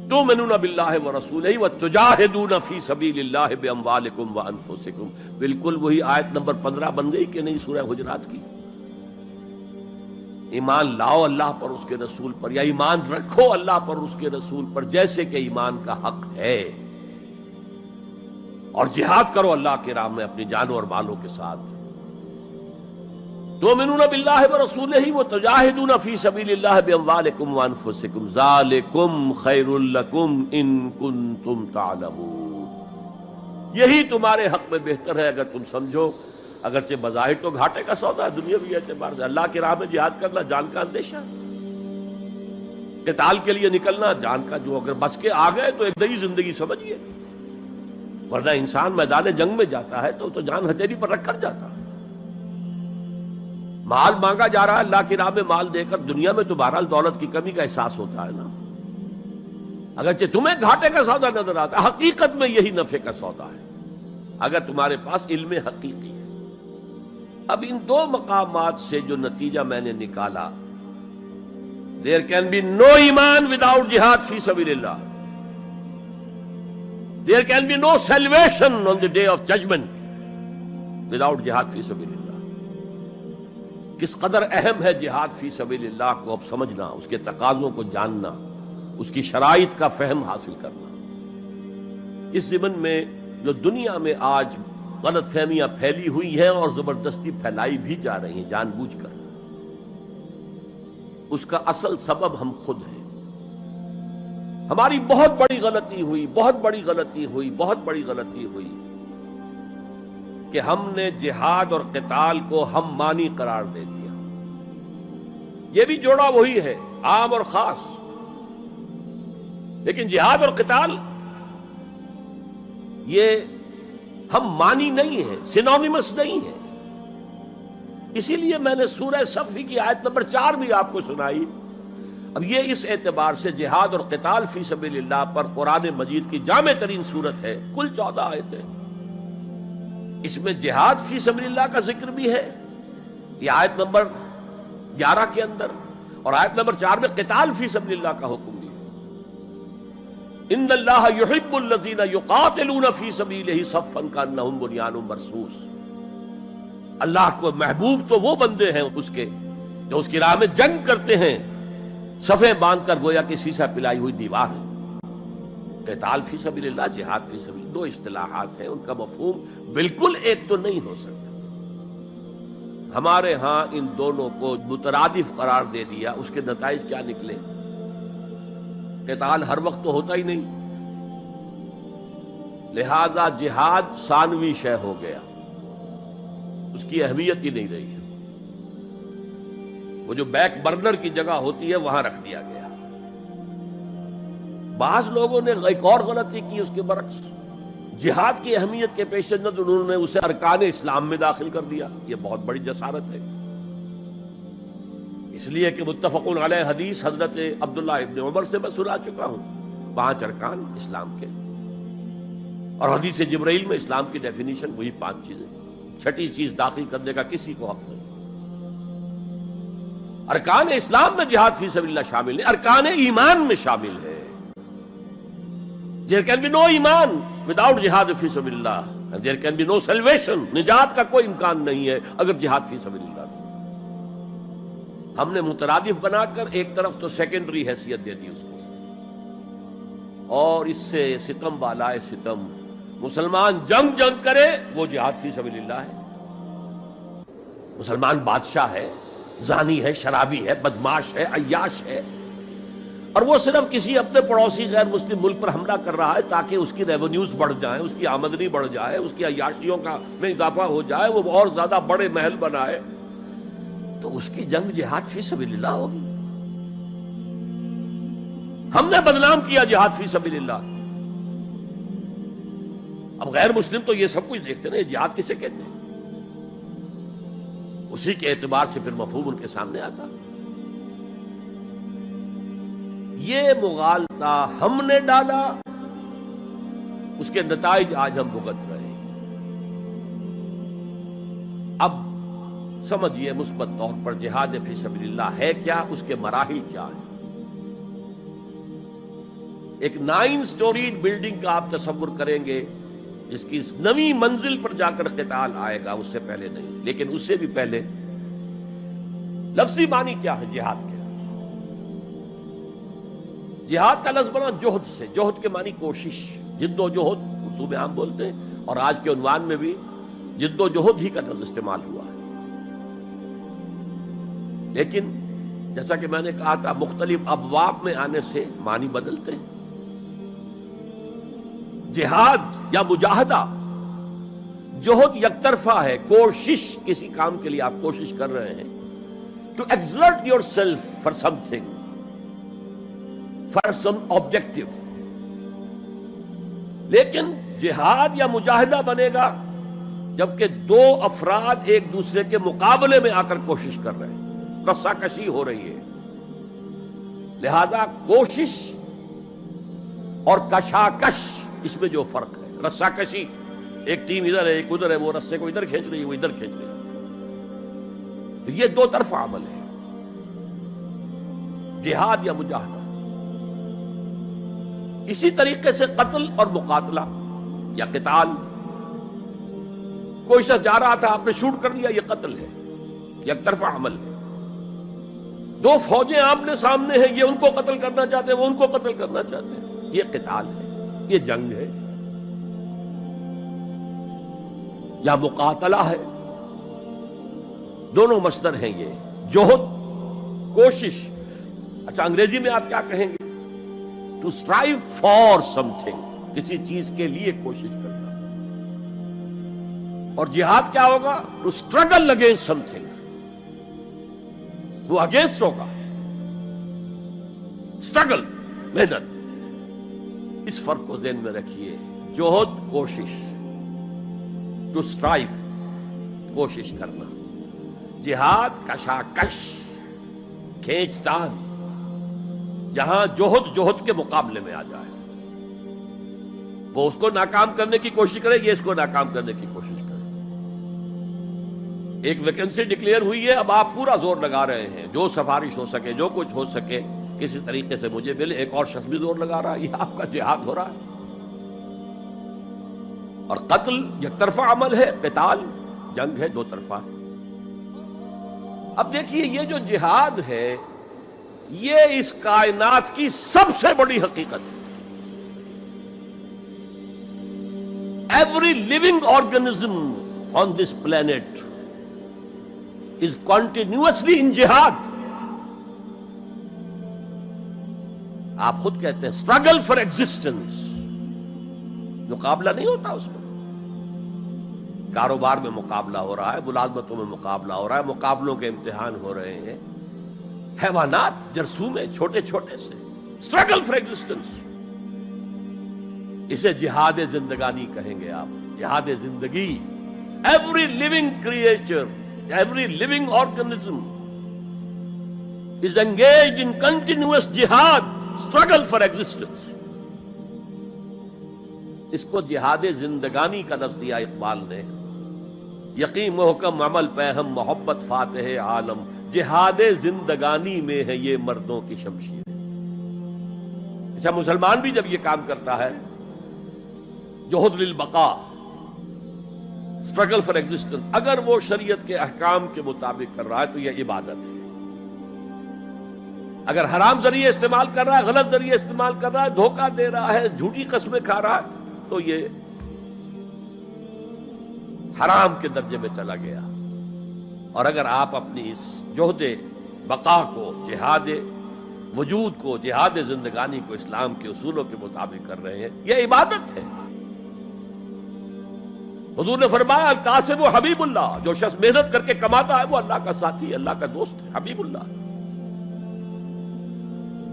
Speaker 1: تؤمنون باللہ ورسولہ وتجاہدون فی سبیل اللہ باموالکم وانفسکم. بالکل وہی آیت نمبر 15 بن گئی کہ نہیں سورہ حجرات کی؟ ایمان لاؤ اللہ پر، اس کے رسول پر، یا ایمان رکھو اللہ پر اس کے رسول پر جیسے کہ ایمان کا حق ہے، اور جہاد کرو اللہ کے راہ میں اپنی جانوں اور مالوں کے ساتھ. تؤمنون باللہ ورسولہ وتجاہدون فی سبیل اللہ باموالکم وانفسکم ذالکم خیر لکم ان کنتم تعلمون. یہی تمہارے حق میں بہتر ہے اگر تم سمجھو. اگرچہ بظاہر تو گھاٹے کا سودا ہے دنیاوی اعتبار سے، اللہ کی راہ میں جہاد کرنا جان کا اندیشہ، قتال کے لیے نکلنا جان کا، جو اگر بچ کے آ گئے تو ایک نئی زندگی سمجھیے، ورنہ انسان میدان جنگ میں جاتا ہے تو جان ہتھیلی پر رکھ کر جاتا ہے. مال مانگا جا رہا ہے اللہ کی راہ میں، مال دے کر دنیا میں تو بہرحال دولت کی کمی کا احساس ہوتا ہے نا. اگرچہ تمہیں گھاٹے کا سودا نظر آتا ہے، حقیقت میں یہی نفع کا سودا ہے اگر تمہارے پاس علم حقیقی ہے. اب ان دو مقامات سے جو نتیجہ میں نے نکالا، there can be no ایمان without jihad فی سبیل اللہ. There can be no salvation on the day of judgment without jihad فی سبیل اللہ. کس قدر اہم ہے جہاد فی سبیل اللہ کو اب سمجھنا، اس کے تقاضوں کو جاننا، اس کی شرائط کا فہم حاصل کرنا. اس ضمن میں جو دنیا میں آج غلط فہمیاں پھیلی ہوئی ہیں اور زبردستی پھیلائی بھی جا رہی ہیں جان بوجھ کر، اس کا اصل سبب ہم خود ہیں. ہماری بہت بڑی غلطی ہوئی کہ ہم نے جہاد اور قتال کو ہم مانی قرار دے دیا. یہ بھی جوڑا وہی ہے، عام اور خاص، لیکن جہاد اور قتال یہ ہم مانی نہیں ہے، سینونیمس نہیں ہے. اسی لیے میں نے سورہ صفی کی آیت نمبر 4 بھی آپ کو سنائی. اب یہ اس اعتبار سے جہاد اور قتال فی سبیل اللہ پر قرآن مجید کی جامع ترین صورت ہے. کل 14 آیتیں، اس میں جہاد فی سبیل اللہ کا ذکر بھی ہے، یہ آیت نمبر 11 کے اندر، اور آیت نمبر 4 میں قتال فی سبیل اللہ کا حکم بھی ہے. ان اللہ یحب الذین یقاتلون فی صفا کانہم بنیان مرصوص. اللہ کو محبوب تو وہ بندے ہیں اس کے جو اس کی راہ میں جنگ کرتے ہیں صفیں باندھ کر، گویا کہ سیسا پلائی ہوئی دیوار ہے. قتال فی سبیل اللہ، جہاد فی سبیل اللہ، دو اصطلاحات ہیں، ان کا مفہوم بالکل ایک تو نہیں ہو سکتا. ہمارے ہاں ان دونوں کو مترادف قرار دے دیا. اس کے نتائج کیا نکلے؟ قتال ہر وقت تو ہوتا ہی نہیں، لہذا جہاد ثانوی شے ہو گیا، اس کی اہمیت ہی نہیں رہی ہے. وہ جو بیک برنر کی جگہ ہوتی ہے وہاں رکھ دیا گیا. بعض لوگوں نے ایک اور غلطی کی اس کے برعکس، جہاد کی اہمیت کے پیش نظر انہوں نے اسے ارکان اسلام میں داخل کر دیا. یہ بہت بڑی جسارت ہے، اس لیے کہ متفقون علیہ حدیث حضرت عبداللہ ابن عمر سے میں سنا چکا ہوں 5 ارکان اسلام کے، اور حدیث جبرائیل میں اسلام کی ڈیفینیشن وہی 5 چیزیں، 6ٹھی چیز داخل کرنے کا کسی کو حق نہیں. ارکان اسلام میں جہاد فی سبیل اللہ شامل ہے، ارکان ایمان میں شامل ہے. There can be no ایمان without جہاد فی سبیل اللہ، and there can be no salvation. نجات کا کوئی امکان نہیں ہے اگر جہاد فی سبیل اللہ. ہم نے مترادف بنا کر ایک طرف تو سیکنڈری حیثیت دے دی اس کو، اور اس سے ستم بالائے ستم مسلمان جنگ کرے وہ جہاد فی سبیل اللہ ہے. مسلمان بادشاہ ہے، زانی ہے، شرابی ہے، بدماش ہے، عیاش ہے، اور وہ صرف کسی اپنے پڑوسی غیر مسلم ملک پر حملہ کر رہا ہے تاکہ اس کی ریونیوز بڑھ جائیں، اس کی آمدنی بڑھ جائے، اس کی عیاشیوں کا میں اضافہ ہو جائے، وہ اور زیادہ بڑے محل بنائے، تو اس کی جنگ جہاد فی سبیل اللہ ہوگی. ہم نے بدنام کیا جہاد فی سبیل اللہ. اب غیر مسلم تو یہ سب کچھ دیکھتے ہیں، جہاد کسے کہتے ہیں؟ اسی کے اعتبار سے پھر مفہوم ان کے سامنے آتا. یہ مغالطہ ہم نے ڈالا، اس کے نتائج آج ہم بھگت رہے ہیں. اب سمجھیے مثبت طور پر جہاد فی سبیل اللہ ہے کیا، اس کے مراحل کیا ہیں. ایک 9 سٹوریڈ بلڈنگ کا آپ تصور کریں گے جس کی اس نویں منزل پر جا کر قتال آئے گا، اس سے پہلے نہیں. لیکن اس سے بھی پہلے لفظی معنی کیا ہے جہاد کے؟ جہاد کا لفظ بنا جوہد سے. جوہد کے معنی کوشش، جد و جہد اردو میں عام بولتے ہیں، اور آج کے عنوان میں بھی جد و جہد ہی کا لفظ استعمال ہوا ہے. لیکن جیسا کہ میں نے کہا تھا، مختلف ابواب میں آنے سے معنی بدلتے ہیں. جہاد یا مجاہدہ، جوہد یک طرفہ ہے، کوشش، کسی کام کے لیے آپ کوشش کر رہے ہیں. To exert yourself for something, for some objective. لیکن جہاد یا مجاہدہ بنے گا جبکہ دو افراد ایک دوسرے کے مقابلے میں آ کر کوشش کر رہے ہیں، رساکشی ہو رہی ہے. لہذا کوشش اور کشاکش، اس میں جو فرق ہے، رساکشی، ایک ٹیم ادھر ہے ایک ادھر ہے، وہ رسے کو ادھر کھینچ رہی ہے وہ ادھر کھینچ رہی ہے، یہ دو طرفہ عمل ہے جہاد یا مجاہدہ. اسی طریقے سے قتل اور مقاتلہ یا قتال، کوئی شخص جا رہا تھا، آپ نے شوٹ کر دیا، یہ قتل ہے، یک طرفہ عمل ہے. دو فوجیں آمنے سامنے ہیں، یہ ان کو قتل کرنا چاہتے ہیں وہ ان کو قتل کرنا چاہتے ہیں، یہ قتال ہے، یہ جنگ ہے. یا مقاتلہ ہے، دونوں مصدر ہیں یہ، جوہد، کوشش. اچھا انگریزی میں آپ کیا کہیں گے؟ To strive for something, کسی چیز کے لیے کوشش کرنا. اور جہاد کیا ہوگا؟ To struggle against something, وہ اگینسٹ ہوگا، اسٹرگل، محنت. اس فرق کو ذہن میں رکھیے. جوہد کوشش، ٹو اسٹرائیو کوشش کرنا. جہاد کشاکش، کھینچ تان، جہاں جوہد کے مقابلے میں آ جائے. وہ اس کو ناکام کرنے کی کوشش کرے، یہ اس کو ناکام کرنے کی کوشش کرے. ایک ویکنسی ڈکلیئر ہوئی ہے، اب آپ پورا زور لگا رہے ہیں، جو سفارش ہو سکے، جو کچھ ہو سکے کسی طریقے سے مجھے ملے. ایک اور شخص بھی زور لگا رہا ہے، یہ آپ کا جہاد ہو رہا ہے. اور قتل یک طرفہ عمل ہے، قتال جنگ ہے، دو طرفہ. اب دیکھیے یہ جو جہاد ہے یہ اس کائنات کی سب سے بڑی حقیقت ہے. Every living organism on this planet is continuously in جہاد. آپ خود کہتے ہیں اسٹرگل فار ایگزسٹنس، مقابلہ نہیں ہوتا اس میں. کاروبار میں مقابلہ ہو رہا ہے، ملازمتوں میں مقابلہ ہو رہا ہے، مقابلوں کے امتحان ہو رہے ہیں. حیوانات جرثومے چھوٹے چھوٹے سے، اسٹرگل فار ایگزسٹنس. اسے جہاد زندگانی کہیں گے آپ، جہاد زندگی. Every living creature, every living organism is engaged in continuous jihad, struggle for existence. اس کو جہاد زندگانی کا لفظ دیا اقبال نے. یقین محکم عمل پہم محبت فاتح عالم، جہاد زندگانی میں ہے یہ مردوں کی شمشیر. اچھا مسلمان بھی جب یہ کام کرتا ہے، جہد للبقاء، اسٹرگل فار ایگزسٹنس، اگر وہ شریعت کے احکام کے مطابق کر رہا ہے تو یہ عبادت ہے. اگر حرام ذریعے استعمال کر رہا ہے، غلط ذریعے استعمال کر رہا ہے، دھوکہ دے رہا ہے، جھوٹی قسمیں کھا رہا ہے، تو یہ حرام کے درجے میں چلا گیا. اور اگر آپ اپنی اس جہد بقا کو، جہاد وجود کو، جہاد زندگانی کو اسلام کے اصولوں کے مطابق کر رہے ہیں، یہ عبادت ہے. حضور نے فرمایا القاسم و حبیب اللہ، جو شخص محنت کر کے کماتا ہے وہ اللہ کا ساتھی ہے، اللہ کا دوست ہے، حبیب اللہ.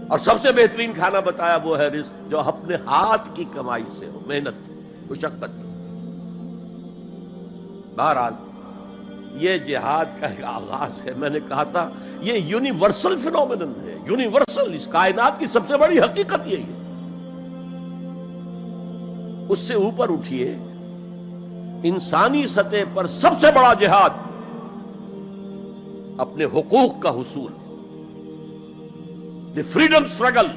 Speaker 1: اور سب سے بہترین کھانا بتایا وہ ہے رزق جو اپنے ہاتھ کی کمائی سے ہو، محنت، مشقت. بہرحال یہ جہاد کا ایک آغاز ہے. میں نے کہا تھا یہ یونیورسل فینومینن ہے، یونیورسل، اس کائنات کی سب سے بڑی حقیقت یہی ہے. اس سے اوپر اٹھیے، انسانی سطح پر سب سے بڑا جہاد اپنے حقوق کا حصول، the freedom struggle.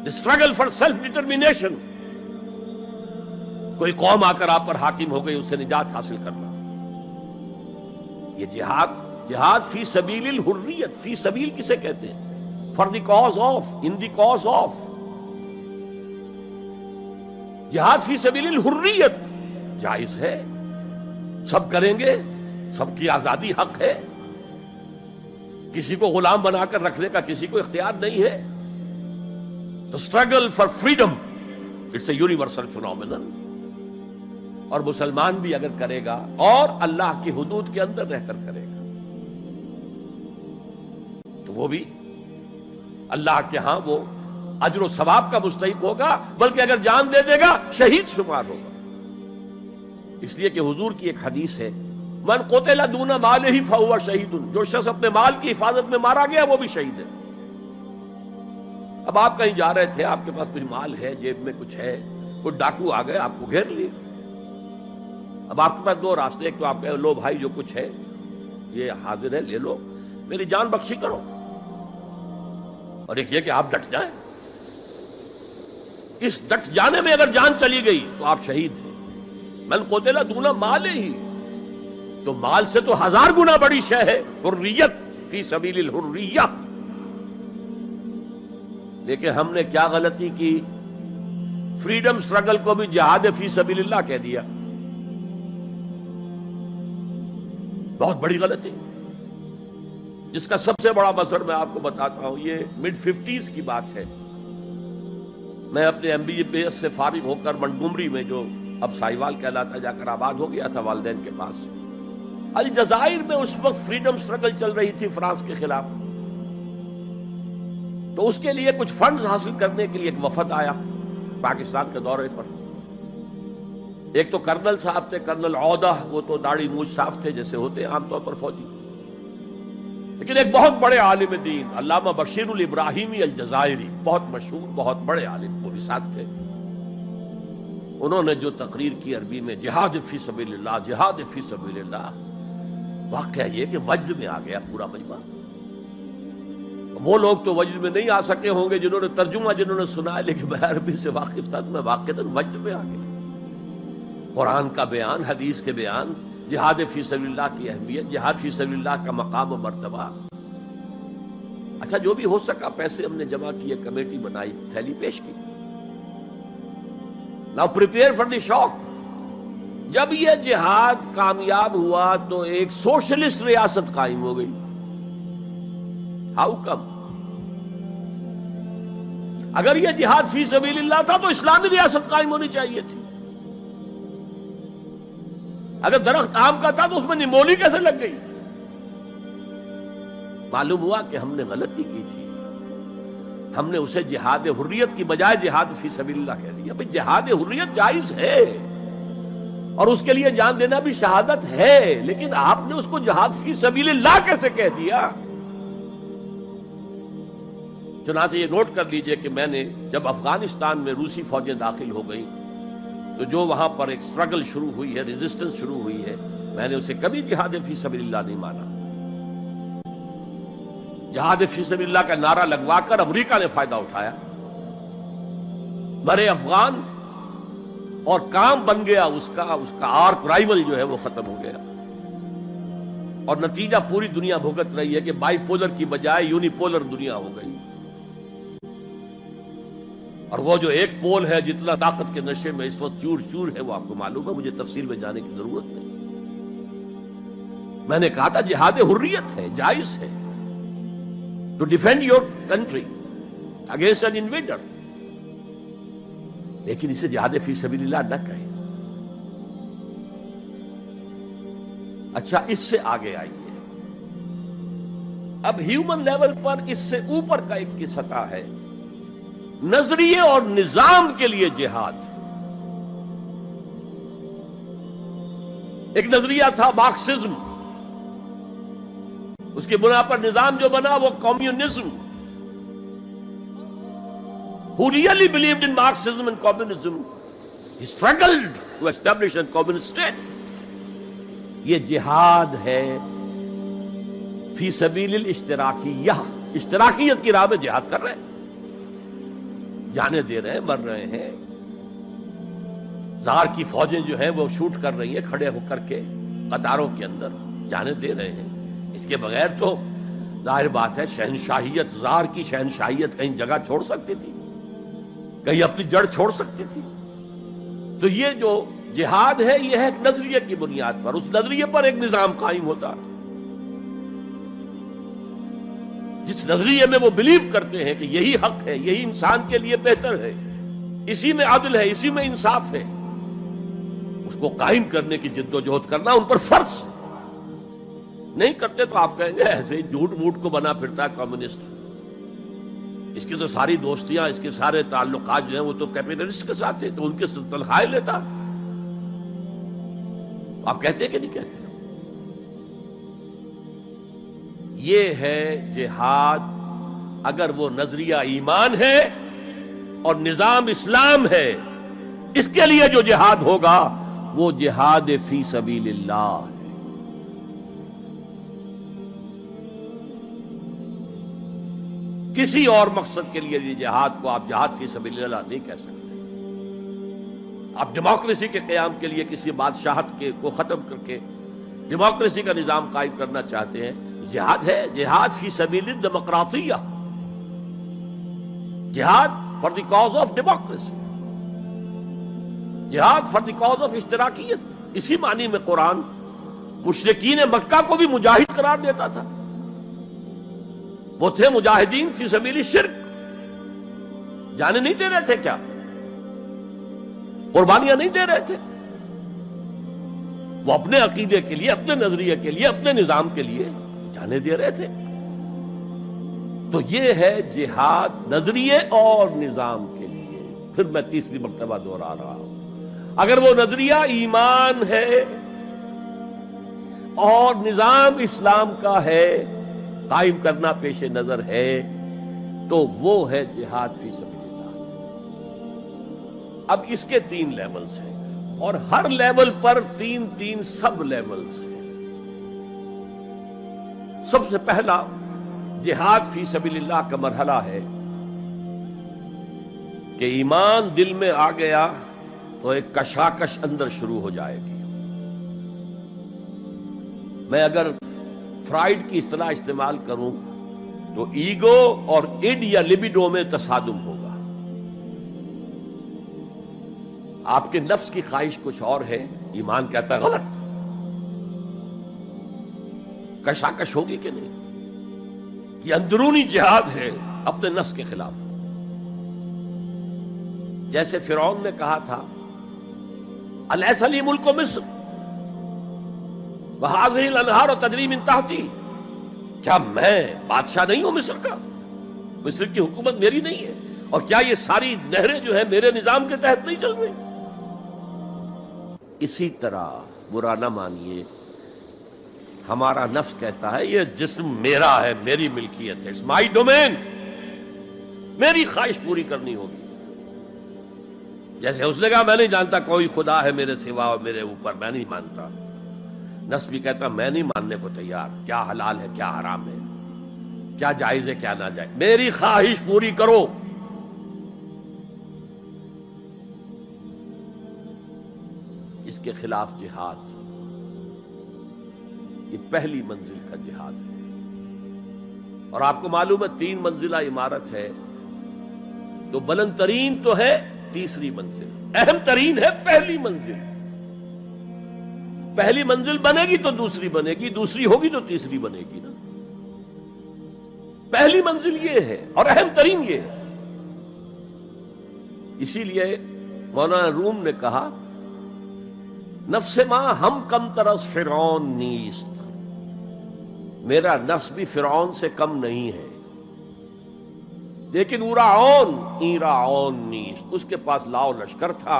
Speaker 1: the struggle for self determination. کوئی قوم آ کر آپ پر حاکم ہو گئی، اس سے نجات حاصل کرنا، یہ جہاد فی سبیل الحریت. فی سبیل کسے کہتے ہیں؟ For the cause of, in the cause of. جہاد فی سبیل الحریت جائز ہے، سب کریں گے، سب کی آزادی حق ہے، کسی کو غلام بنا کر رکھنے کا کسی کو اختیار نہیں ہے. تو struggle for freedom it's a universal phenomenon. اور مسلمان بھی اگر کرے گا اور اللہ کی حدود کے اندر رہ کر کرے گا تو وہ بھی اللہ کے ہاں وہ اجر و ثواب کا مستحق ہوگا، بلکہ اگر جان دے دے گا شہید شمار ہوگا. اس لیے کہ حضور کی ایک حدیث ہے، من قتل دون مالہ فہو شہید. جو شخص اپنے مال کی حفاظت میں مارا گیا وہ بھی شہید ہے. اب آپ کہیں جا رہے تھے، آپ کے پاس کچھ مال ہے، جیب میں کچھ ہے، کوئی ڈاکو آ گئے، آپ کو گھیر لیے. اب آپ کے پاس دو راستے، ایک تو آپ کہیں لو بھائی جو کچھ ہے یہ حاضر ہے، لے لو، میری جان بخشی کرو، اور ایک یہ کہ آپ ڈٹ جائیں. اس ڈٹ جانے میں اگر جان چلی گئی تو آپ شہید ہیں. من قتل دون مالہ ہی، تو مال سے تو 1000 گنا بڑی شے ہے حریت، فی سبیل الحریہ. لیکن ہم نے کیا غلطی کی؟ فریڈم سٹرگل کو بھی جہاد فی سبیل اللہ کہہ دیا. بہت بڑی غلطی، جس کا سب سے بڑا مظہر میں آپ کو بتاتا ہوں. یہ mid 50s کی بات ہے. میں اپنے MBBS سے فارغ ہو کر منٹگومری میں، جو اب سائیوال کہلاتا، جا کر آباد ہو گیا تھا والدین کے پاس. الجزائر میں اس وقت فریڈم سٹرگل چل رہی تھی فرانس کے خلاف. تو اس کے لیے کچھ فنڈز حاصل کرنے کے لیے ایک وفد آیا پاکستان کے دورے پر. ایک تو کرنل صاحب تھے، کرنل عودہ، وہ تو داڑھی مونچھ صاف تھے جیسے ہوتے ہیں عام طور پر فوجی. لیکن ایک بہت بڑے عالم دین علامہ بشیر الابراہیمی الجزائری، بہت مشہور، بہت بڑے عالم، وہ بھی ساتھ تھے. انہوں نے جو تقریر کی عربی میں، جہاد فی سبیل اللہ، جہاد فی سبیل اللہ. واقعہ یہ کہ وجد میں آ گیا پورا مجمع. وہ لوگ تو وجد میں نہیں آ سکے ہوں گے جنہوں نے ترجمہ، جنہوں نے سنا ہے، لیکن میں عربی سے واقف تھا تو میں واقعتاً وجد میں آ گیا. قرآن کا بیان، حدیث کے بیان، جہاد فی سبیل اللہ کی اہمیت، جہاد فی سبیل اللہ کا مقام و مرتبہ. اچھا جو بھی ہو سکا پیسے ہم نے جمع کیے، کمیٹی بنائی، تھیلی پیش کی. Now prepare for the shock. جب یہ جہاد کامیاب ہوا تو ایک سوشلسٹ ریاست قائم ہو گئی. How come؟ اگر یہ جہاد فی سبیل اللہ تھا تو اسلامی ریاست قائم ہونی چاہیے تھی. اگر درخت آم کا تھا تو اس میں نمولی کیسے لگ گئی؟ معلوم ہوا کہ ہم نے غلطی کی تھی. ہم نے اسے جہاد حریت کی بجائے جہاد فی سبیل اللہ کہہ دیا. بھئی جہاد حریت جائز ہے اور اس کے لیے جان دینا بھی شہادت ہے، لیکن آپ نے اس کو جہاد فی سبیل اللہ کیسے کہہ دیا؟ چنانچہ یہ نوٹ کر لیجئے کہ میں نے جب افغانستان میں روسی فوجیں داخل ہو گئیں تو جو وہاں پر ایک سٹرگل شروع ہوئی ہے، ریزسٹنس شروع ہوئی ہے، میں نے اسے کبھی جہاد فی سبیل اللہ نہیں مانا. جہاد فی سبیل اللہ کا نعرہ لگوا کر امریکہ نے فائدہ اٹھایا، مرے افغان، اور کام بن گیا اس کا آرک رائیول جو ہے وہ ختم ہو گیا. اور نتیجہ پوری دنیا بھگت رہی ہے کہ بائی پولر کی بجائے یونی پولر دنیا ہو گئی. اور وہ جو ایک پول ہے جتنا طاقت کے نشے میں اس وقت چور چور ہے، وہ آپ کو معلوم ہے، مجھے تفصیل میں جانے کی ضرورت نہیں. میں نے کہا تھا جہاد حریت ہے، جائز ہے، to defend your country against an invader, لیکن اسے جہاد فی سبیل اللہ نہ کہیں. اچھا اس سے آگے آئیے، اب ہیومن لیول پر اس سے اوپر کا ایک کی سطح ہے، نظریے اور نظام کے لیے جہاد. ایک نظریہ تھا مارکسزم، اس کی بنا پر نظام جو بنا وہ communism. Who really believed in Marxism and communism, he struggled to establish a communist state. یہ جہاد ہے فی سبیل الاشتراکیہ، اشتراکیت کی راہ میں جہاد کر رہے ہیں. جانیں دے رہے ہیں، مر رہے ہیں، زار کی فوجیں جو ہیں وہ شوٹ کر رہی ہیں کھڑے ہو کر کے قطاروں کے اندر، جانیں دے رہے ہیں۔ اس کے بغیر تو ظاہر بات ہے شہنشاہیت، زار کی شہنشاہیت کہیں جگہ چھوڑ سکتی تھی، کہیں اپنی جڑ چھوڑ سکتی تھی؟ تو یہ جو جہاد ہے یہ ہے ایک نظریے کی بنیاد پر، اس نظریے پر ایک نظام قائم ہوتا، جس نظریے میں وہ بلیو کرتے ہیں کہ یہی حق ہے، یہی انسان کے لیے بہتر ہے، اسی میں عدل ہے، اسی میں انصاف ہے، اس کو قائم کرنے کی جد و جہد کرنا ان پر فرض نہیں کرتے تو آپ کہیں گے ایسے جھوٹ موٹ کو بنا پھرتا ہے کمیونسٹ، اس کی تو ساری دوستیاں، اس کے سارے تعلقات جو ہیں وہ تو کیپٹلسٹ کے ساتھ ہیں، تو ان کے تنخواہیں لیتا۔ آپ کہتے ہیں کہ نہیں کہتے؟ یہ ہے جہاد، اگر وہ نظریہ ایمان ہے اور نظام اسلام ہے، اس کے لیے جو جہاد ہوگا وہ جہاد فی سبیل اللہ ہے۔ کسی اور مقصد کے لیے یہ جہاد کو آپ جہاد فی سبیل اللہ نہیں کہہ سکتے۔ آپ ڈیموکریسی کے قیام کے لیے کسی بادشاہت کو ختم کر کے ڈیموکریسی کا نظام قائم کرنا چاہتے ہیں، جہاد ہے، جہاد فی سبیل الڈیموکراسیہ، جہاد for the cause of democracy, جہاد فار دی کاز آف اشتراکیت۔ اسی معنی میں قرآن مشرکین مکہ کو بھی مجاہد قرار دیتا تھا، وہ تھے مجاہدین فی سبیل الشرک، جانے نہیں دے رہے تھے، کیا قربانیاں نہیں دے رہے تھے، وہ اپنے عقیدے کے لیے، اپنے نظریے کے لیے، اپنے نظام کے لیے جانے دے رہے تھے۔ تو یہ ہے جہاد نظریے اور نظام کے لیے۔ پھر میں تیسری مرتبہ دوہرا رہا ہوں، اگر وہ نظریہ ایمان ہے اور نظام اسلام کا ہے، قائم کرنا پیش نظر ہے، تو وہ ہے جہاد فی سبیل اللہ۔ اب اس کے 3 لیولز ہیں، اور ہر لیول پر 3 سب لیولز ہیں۔ سب سے پہلا جہاد فی سبیل اللہ کا مرحلہ ہے کہ ایمان دل میں آ گیا تو ایک کشاکش اندر شروع ہو جائے گی۔ میں اگر فرائیڈ کی اصطلاح استعمال کروں تو ایگو اور اڈ یا لبیڈو میں تصادم ہوگا۔ آپ کے نفس کی خواہش کچھ اور ہے، ایمان کہتا ہے غلط، کشاکش ہوگی کہ نہیں؟ یہ اندرونی جہاد ہے اپنے نفس کے خلاف۔ جیسے فرعون نے کہا تھا الیس لی ملک مصر وہذہ الانہار تجری من تحتی، کیا میں بادشاہ نہیں ہوں مصر کا؟ مصر کی حکومت میری نہیں ہے؟ اور کیا یہ ساری نہریں جو ہیں میرے نظام کے تحت نہیں چل رہی؟ اسی طرح برا نہ مانیے، ہمارا نفس کہتا ہے یہ جسم میرا ہے، میری ملکیت ہے، اٹس مائی ڈومین، میری خواہش پوری کرنی ہوگی۔ جیسے اس نے کہا میں نہیں جانتا کوئی خدا ہے میرے سوا اور میرے اوپر، میں نہیں مانتا، نفس بھی کہتا میں نہیں ماننے کو تیار، کیا حلال ہے کیا حرام ہے، کیا جائز ہے کیا ناجائز، میری خواہش پوری کرو۔ اس کے خلاف جہاد، یہ پہلی منزل کا جہاد ہے۔ اور آپ کو معلوم ہے 3 منزلہ عمارت ہے، تو بلند ترین تو ہے تیسری منزل، اہم ترین ہے پہلی منزل۔ پہلی منزل بنے گی تو دوسری بنے گی، دوسری ہوگی تو تیسری بنے گی نا۔ پہلی منزل یہ ہے اور اہم ترین یہ ہے۔ اسی لیے مولانا روم نے کہا نفس ماں ہم کم ترس فرعون نیست، میرا نفس بھی فرعون سے کم نہیں ہے، لیکن ایراعون نیست، اس کے پاس لاؤ لشکر تھا،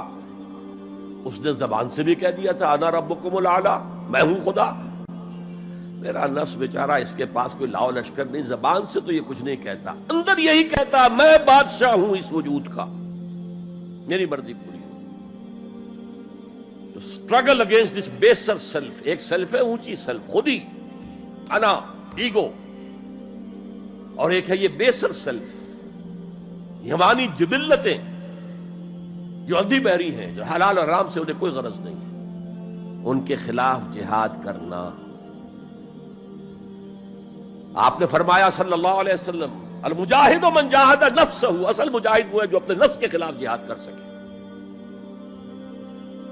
Speaker 1: اس نے زبان سے بھی کہہ دیا تھا انا ربکم الاعلی، میں ہوں خدا۔ میرا نفس بیچارہ اس کے پاس کوئی لاؤ لشکر نہیں، زبان سے تو یہ کچھ نہیں کہتا، اندر یہی کہتا میں بادشاہ ہوں اس وجود کا، میری مرضی پوری۔ تو اسٹرگل اگینسٹ دس بیسر سیلف، ایک سیلف ہے اونچی سیلف، خودی، انا، ایگو، اور ایک ہے یہ بیسر سیلف، حیوانی جبلتیں جو اندھی بہری ہیں، جو حلال اور حرام سے انہیں کوئی غرض نہیں ہے، ان کے خلاف جہاد کرنا۔ آپ نے فرمایا صلی اللہ علیہ وسلم المجاہد من جاہد نفسہ، اصل مجاہد وہ ہے جو اپنے نفس کے خلاف جہاد کر سکے۔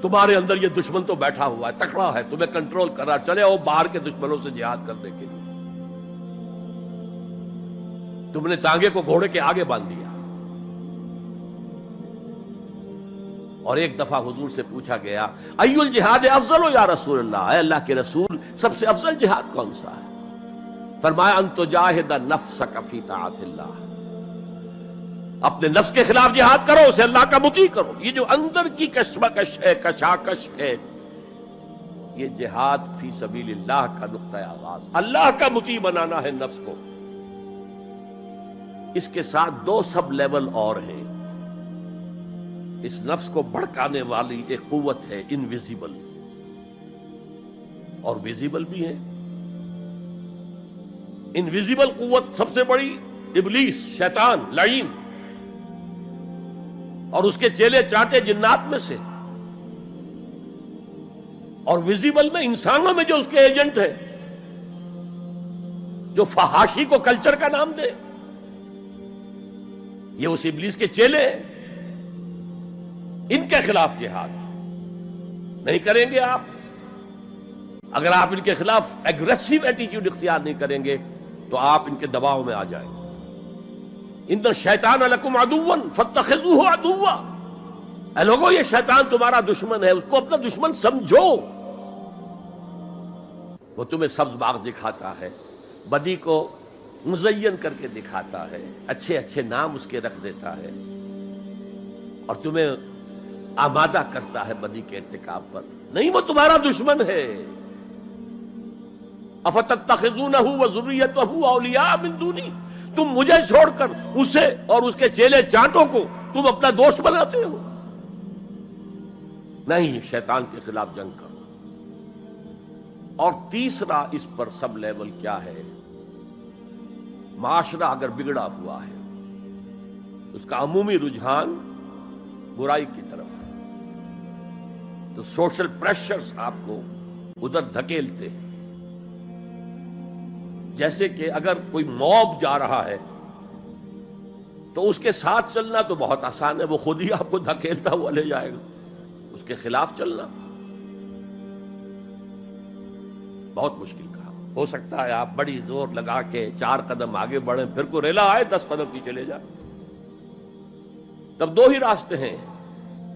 Speaker 1: تمہارے اندر یہ دشمن تو بیٹھا ہوا ہے، تکڑا ہے، تمہیں کنٹرول کر رہا، چلے آؤ باہر کے دشمنوں سے جہاد کرنے کے لیے۔ تم نے ٹانگے کو گھوڑے کے آگے باندھ دیا۔ اور ایک دفعہ حضور سے پوچھا گیا ای الجہاد افضل یا رسول اللہ، اے اللہ کے رسول سب سے افضل جہاد کون سا ہے؟ فرمایا ان تجاہد نفسک فی طاعت اللہ، اپنے نفس کے خلاف جہاد کرو، اسے اللہ کا مطیع کرو۔ یہ جو اندر کی کشمکش ہے، کشاکش ہے، یہ جہاد فی سبیل اللہ کا نقطۂ آغاز، اللہ کا مطیع بنانا ہے نفس کو۔ اس کے ساتھ دو سب لیول اور ہیں۔ اس نفس کو بھڑکانے والی ایک قوت ہے انویزیبل، اور ویزیبل بھی ہے۔ انویزیبل قوت سب سے بڑی ابلیس، شیطان لعین، اور اس کے چیلے چانٹے جنات میں سے، اور ویزیبل میں انسانوں میں جو اس کے ایجنٹ ہیں، جو فحاشی کو کلچر کا نام دے، یہ اس ابلیس کے چیلے ہیں۔ ان کے خلاف جہاد نہیں کریں گے آپ، اگر آپ ان کے خلاف ایگریسو ایٹیٹیوڈ اختیار نہیں کریں گے تو آپ ان کے دباؤ میں آ جائیں گے۔ ان الشیطان لکم عدوا فاتخذوہ عدوا، اے لوگوں یہ شیطان تمہارا دشمن ہے، اس کو اپنا دشمن سمجھو۔ وہ تمہیں سبز باغ دکھاتا ہے، بدی کو مزین کر کے دکھاتا ہے، اچھے اچھے نام اس کے رکھ دیتا ہے، اور تمہیں آمادہ کرتا ہے بدی کے ارتکاب پر۔ نہیں، وہ تمہارا دشمن ہے۔ افتتخذونہ وذریتہ اولیاء من دونی، تم مجھے چھوڑ کر اسے اور اس کے چیلے چانٹوں کو تم اپنا دوست بناتے ہو۔ نہیں، شیطان کے خلاف جنگ کرو۔ اور تیسرا اس پر سب لیول کیا ہے؟ معاشرہ اگر بگڑا ہوا ہے، اس کا عمومی رجحان برائی کی طرف ہے، تو سوشل پریشرز آپ کو ادھر دھکیلتے ہیں۔ جیسے کہ اگر کوئی موب جا رہا ہے تو اس کے ساتھ چلنا تو بہت آسان ہے، وہ خود ہی آپ کو دھکیلتا ہوا لے جائے گا۔ اس کے خلاف چلنا بہت مشکل کہا۔ ہو سکتا ہے آپ بڑی زور لگا کے 4 قدم آگے بڑھیں، پھر کوئی ریلا آئے 10 قدم پیچھے لے جائے۔ تب 2 ہی راستے ہیں،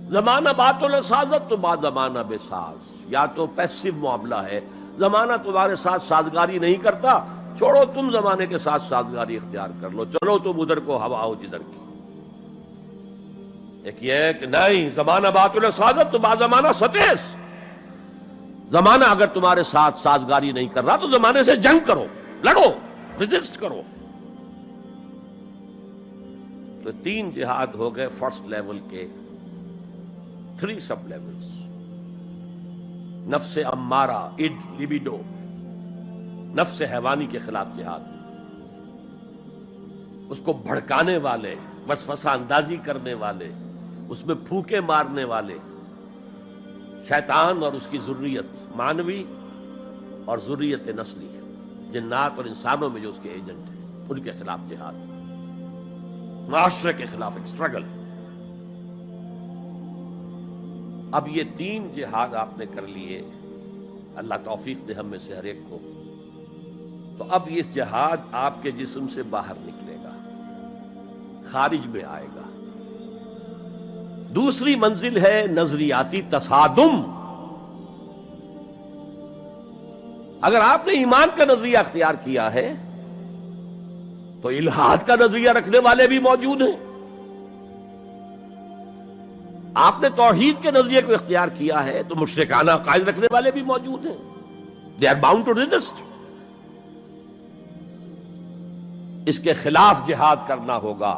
Speaker 1: زمانہ بات و سازت تو بعد زمانہ بے ساز۔ یا تو پیسو معاملہ ہے، زمانہ تمہارے ساتھ سازگاری نہیں کرتا، چھوڑو تم زمانے کے ساتھ سازگاری اختیار کر لو، چلو تم ادھر کو ہوا ہو جدھر کی۔ ایک یہ ہے کہ نہیں، زمانہ بات و سازت تو بعد زمانہ ستیس۔ زمانہ اگر تمہارے ساتھ سازگاری نہیں کر رہا تو زمانے سے جنگ کرو، لڑو، ریزسٹ کرو۔ تو 3 جہاد ہو گئے فرسٹ لیول کے، 3 سب لیولز۔ نفس امارہ، اڈ، لیبیڈو، نفس حیوانی کے خلاف جہاد، اس کو بھڑکانے والے، وسوسہ اندازی کرنے والے، اس میں پھونکے مارنے والے، شیطان اور اس کی ذریت مانوی اور ذریت نسلی، جنات اور انسانوں میں جو اس کے ایجنٹ ہیں، ان کے خلاف جہاد، معاشرے کے خلاف ایک سٹرگل۔ اب یہ 3 جہاد آپ نے کر لیے، اللہ توفیق دے ہم میں سے ہر ایک کو۔ تو اب یہ جہاد آپ کے جسم سے باہر نکلے گا، خارج میں آئے گا۔ دوسری منزل ہے نظریاتی تصادم۔ اگر آپ نے ایمان کا نظریہ اختیار کیا ہے تو الحاد کا نظریہ رکھنے والے بھی موجود ہیں۔ آپ نے توحید کے نظریے کو اختیار کیا ہے تو مشرکانہ عقائد رکھنے والے بھی موجود ہیں۔ They are bound to resist۔ اس کے خلاف جہاد کرنا ہوگا،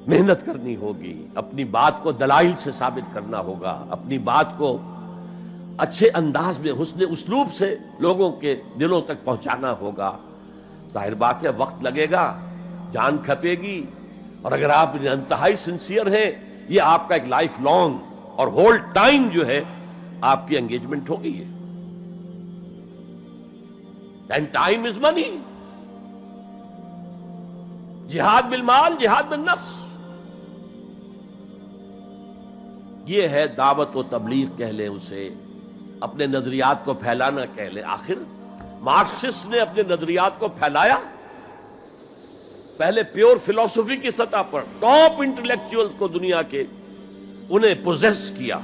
Speaker 1: محنت کرنی ہوگی، اپنی بات کو دلائل سے ثابت کرنا ہوگا، اپنی بات کو اچھے انداز میں حسن اسلوب سے لوگوں کے دلوں تک پہنچانا ہوگا۔ ظاہر بات ہے وقت لگے گا، جان کھپے گی، اور اگر آپ انتہائی سنسیئر ہیں، یہ آپ کا ایک لائف لانگ اور ہول ٹائم جو ہے آپ کی انگیجمنٹ ہوگی ہے. اینڈ ٹائم از منی. جہاد بالمال، جہاد بالنفس، یہ ہے دعوت و تبلیغ کہہ لیں اسے، اپنے نظریات کو پھیلانا کہہ لیں. آخر مارکسسٹ نے اپنے نظریات کو پھیلایا پہلے پیور فلسفی کی سطح پر، ٹاپ انٹلیکچوئلز کو دنیا کے انہیں پوزیس کیا.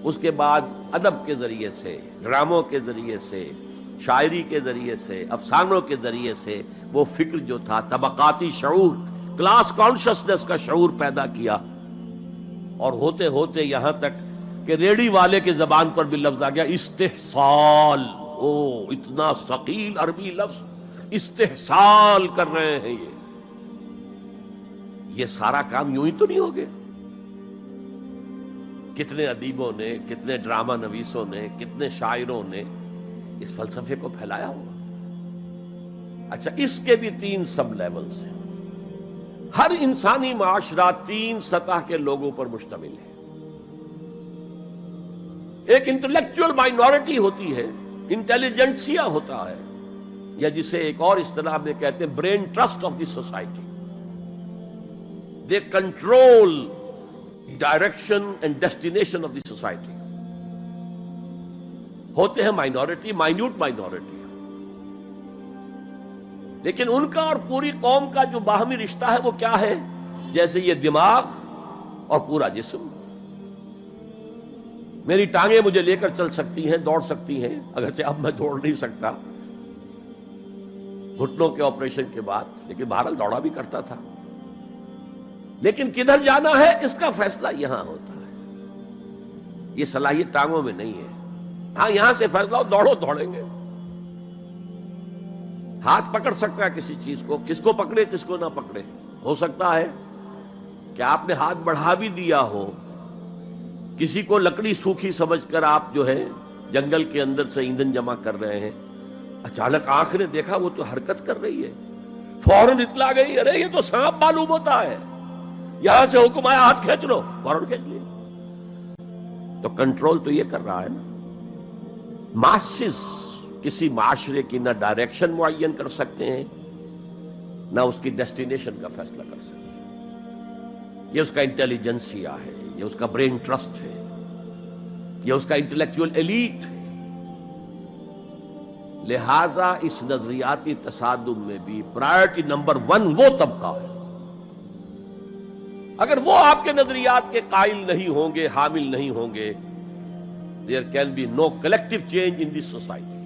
Speaker 1: اس کے بعد ادب کے ذریعے سے، ڈراموں کے ذریعے سے، شاعری کے ذریعے سے، افسانوں کے ذریعے سے وہ فکر جو تھا طبقاتی شعور، کلاس کانشسنس کا شعور پیدا کیا. اور ہوتے ہوتے یہاں تک کہ ریڑی والے کی زبان پر بھی لفظ آ گیا استحصال. او اتنا ثقیل عربی لفظ، استحصال کر رہے ہیں. یہ سارا کام یوں ہی تو نہیں ہو گیا. کتنے ادیبوں نے، کتنے ڈرامہ نویسوں نے، کتنے شاعروں نے اس فلسفے کو پھیلایا ہوا. اچھا، اس کے بھی 3 سب لیولز ہیں. ہر انسانی معاشرہ 3 سطح کے لوگوں پر مشتمل ہے. ایک انٹلیکچوئل مائنورٹی ہوتی ہے، انٹیلیجنسیا ہوتا ہے، یا جسے ایک اور اصطلاح میں کہتے ہیں brain trust of the society. They control direction and destination of the society. ہوتے ہیں مائنورٹی، مائنیوٹ مائنورٹی، لیکن ان کا اور پوری قوم کا جو باہمی رشتہ ہے وہ کیا ہے؟ جیسے یہ دماغ اور پورا جسم. میری ٹانگیں مجھے لے کر چل سکتی ہیں، دوڑ سکتی ہیں، اگرچہ اب میں دوڑ نہیں سکتا گھٹنوں کے آپریشن کے بعد، لیکن بہرحال دوڑا بھی کرتا تھا. لیکن کدھر جانا ہے اس کا فیصلہ یہاں ہوتا ہے. یہ صلاحیت ٹانگوں میں نہیں ہے. ہاں، یہاں سے فیصلہ ہو دوڑو، دوڑیں گے. ہاتھ پکڑ سکتا ہے کسی چیز کو، کس کو پکڑے کس کو نہ پکڑے. ہو سکتا ہے کہ آپ نے ہاتھ بڑھا بھی دیا ہو، کسی کو لکڑی سوکھی سمجھ کر آپ جو ہے جنگل کے اندر سے ایندھن جمع کر رہے ہیں، اچانک آنکھ نے دیکھا وہ تو حرکت کر رہی ہے، فوراً اطلاع گئی، ارے یہ تو سانپ معلوم ہوتا ہے، یہاں سے حکم آیا ہاتھ کھینچ لو، فوراً کھینچ لیا. تو کنٹرول تو یہ کر رہا ہے نا. ماسز کسی معاشرے کی نہ ڈائریکشن معین کر سکتے ہیں، نہ اس کی ڈیسٹینیشن کا فیصلہ کر سکتے ہیں. یہ اس کا انٹیلیجنسیا ہے، یہ اس کا برین ٹرسٹ ہے، یہ اس کا انٹلیکچوئل ایلیٹ ہے. لہذا اس نظریاتی تصادم میں بھی پرائرٹی نمبر 1 وہ طبقہ ہے. اگر وہ آپ کے نظریات کے قائل نہیں ہوں گے، حامل نہیں ہوں گے، there can be no collective change in this society.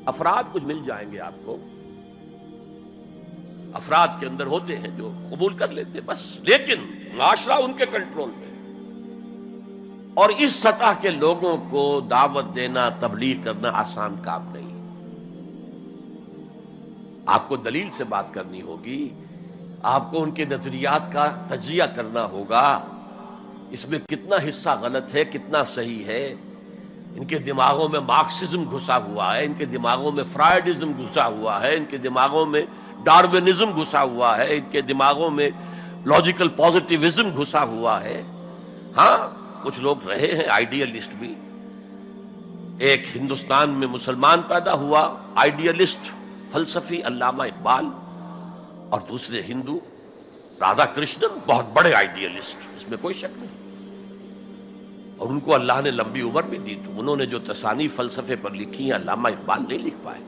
Speaker 1: افراد کچھ مل جائیں گے آپ کو، افراد کے اندر ہوتے ہیں جو قبول کر لیتے بس، لیکن معاشرہ ان کے کنٹرول میں. اور اس سطح کے لوگوں کو دعوت دینا، تبلیغ کرنا آسان کام نہیں. آپ کو دلیل سے بات کرنی ہوگی، آپ کو ان کے نظریات کا تجزیہ کرنا ہوگا، اس میں کتنا حصہ غلط ہے، کتنا صحیح ہے. ان کے دماغوں میں مارکسزم گھسا ہوا ہے، ان کے دماغوں میں فرائیڈزم گھسا ہوا ہے، ان کے دماغوں میں ڈارونزم گھسا ہوا ہے، ان کے دماغوں میں لاجیکل پازیٹیوزم گھسا ہوا ہے. ہاں، کچھ لوگ رہے ہیں آئیڈیلسٹ بھی. ایک ہندوستان میں مسلمان پیدا ہوا آئیڈیلسٹ فلسفی علامہ اقبال، اور دوسرے ہندو رادھا کرشنن، بہت بڑے آئیڈیلسٹ، اس میں کوئی شک نہیں. اور ان کو اللہ نے لمبی عمر بھی دی، تو انہوں نے جو تصانیف فلسفے پر لکھی ہیں علامہ اقبال نہیں لکھ پائے.